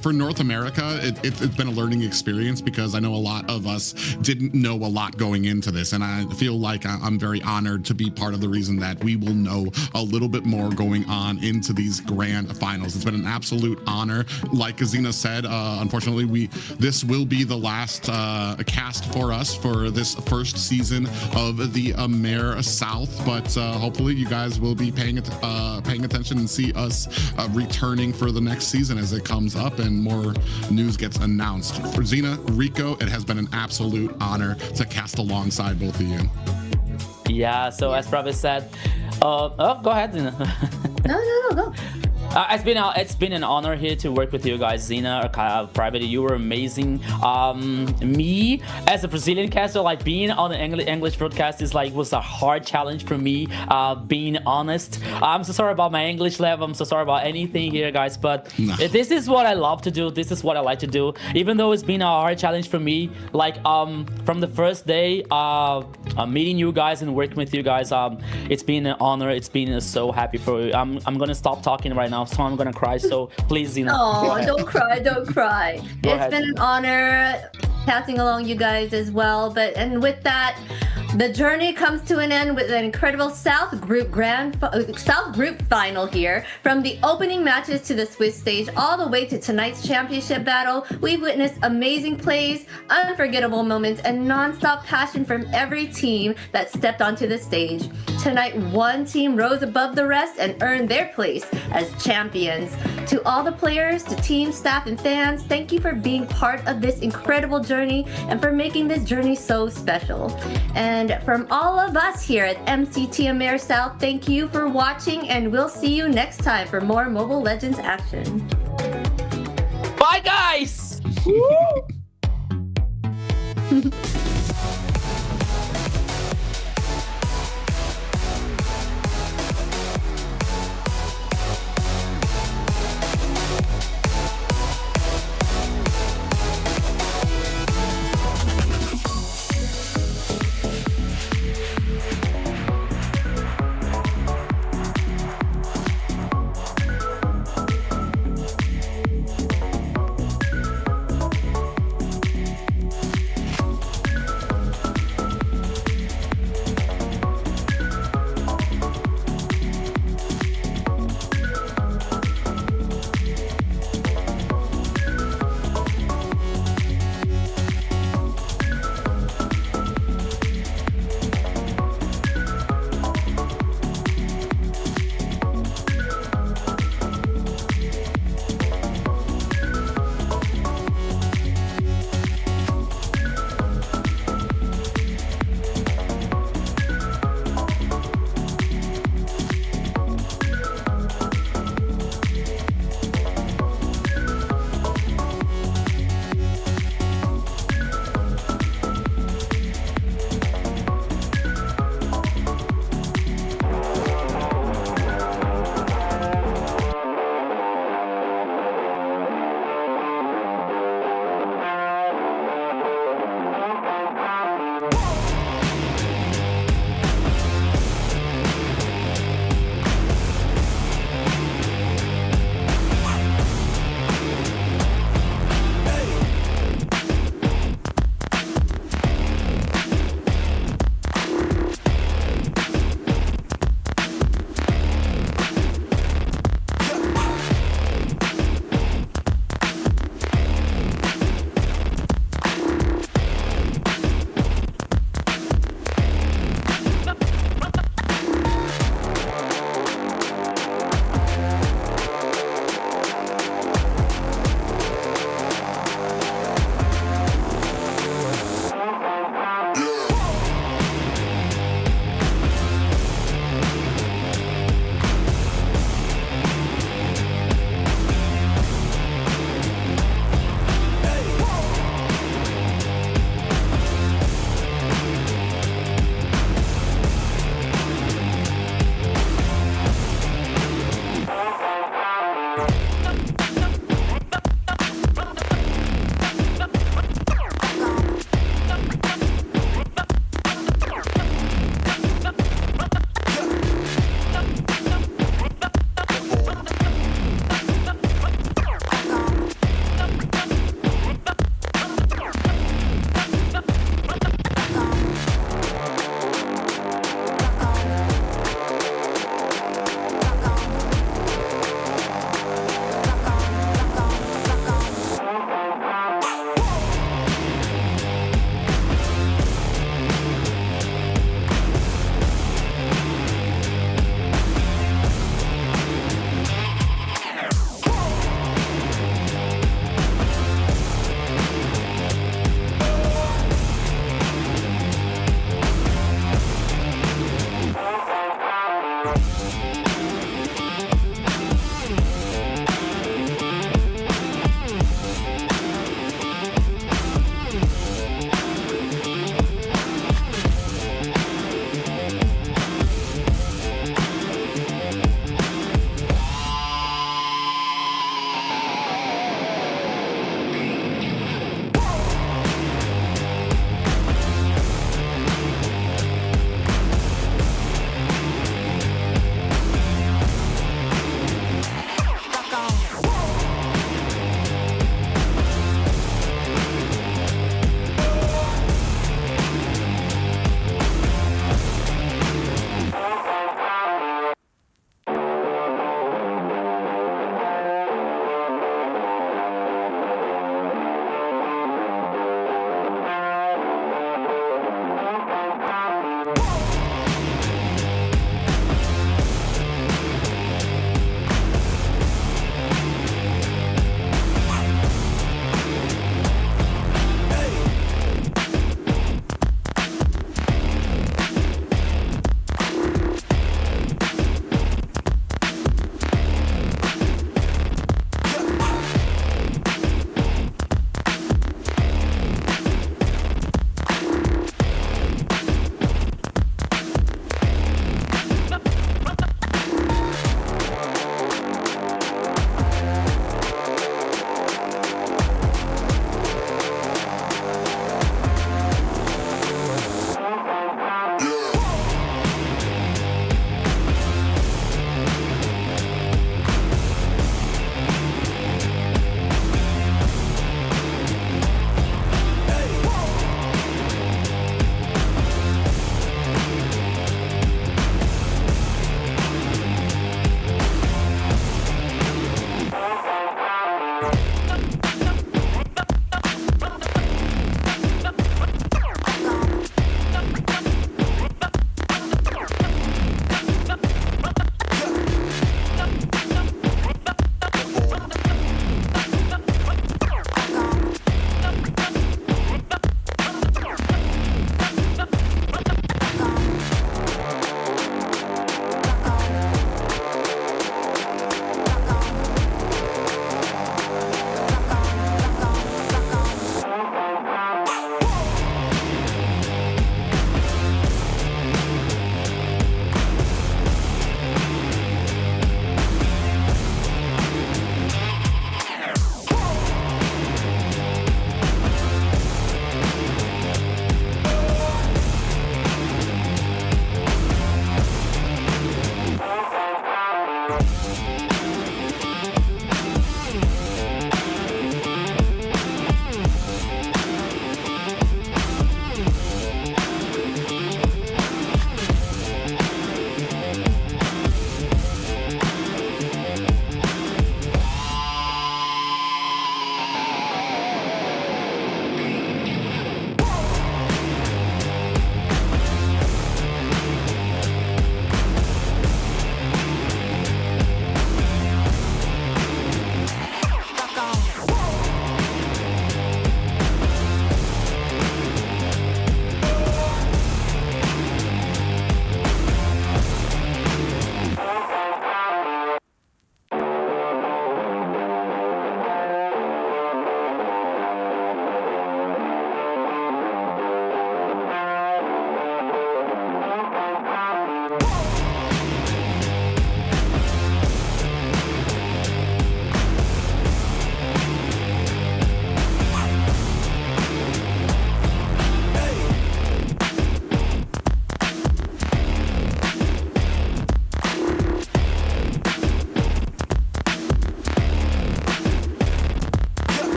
for North America, it's been a learning experience because I know a lot of us didn't know a lot going into this, and I feel like I'm very honored to be part of the reason that we will know a little bit more going on into these grand finals. It's been an absolute honor. Like Azina said, unfortunately, this will be the last cast for us for this first season of the AMER South, but hopefully you guys will be paying attention and see us returning for the next season as it comes up and more news gets announced. For Zena, Rico, it has been an absolute honor to cast alongside both of you. Yeah, so as Travis said, go ahead, Zena. No, go. It's been an honor here to work with you guys, Zena, Private. You were amazing. Me as a Brazilian caster, like being on the English broadcast was a hard challenge for me. Being honest, I'm so sorry about my English level. I'm so sorry about anything here, guys. But this is what I love to do. This is what I like to do. Even though it's been a hard challenge for me, from the first day, meeting you guys and working with you guys, it's been an honor. It's been so happy for you. I'm gonna stop talking right now, so I'm gonna cry. So please, Zena. Oh, don't cry. It's been an honor passing along you guys as well. And with that, the journey comes to an end with an incredible South Group final here. From the opening matches to the Swiss stage, all the way to tonight's championship battle, we've witnessed amazing plays, unforgettable moments, and non-stop passion from every team that stepped onto the stage. Tonight, one team rose above the rest and earned their place as champions. To all the players, to team, staff, and fans, thank you for being part of this incredible journey and for making this journey so special. And from all of us here at MCT AMER South, thank you for watching, and we'll see you next time for more Mobile Legends action. Bye, guys!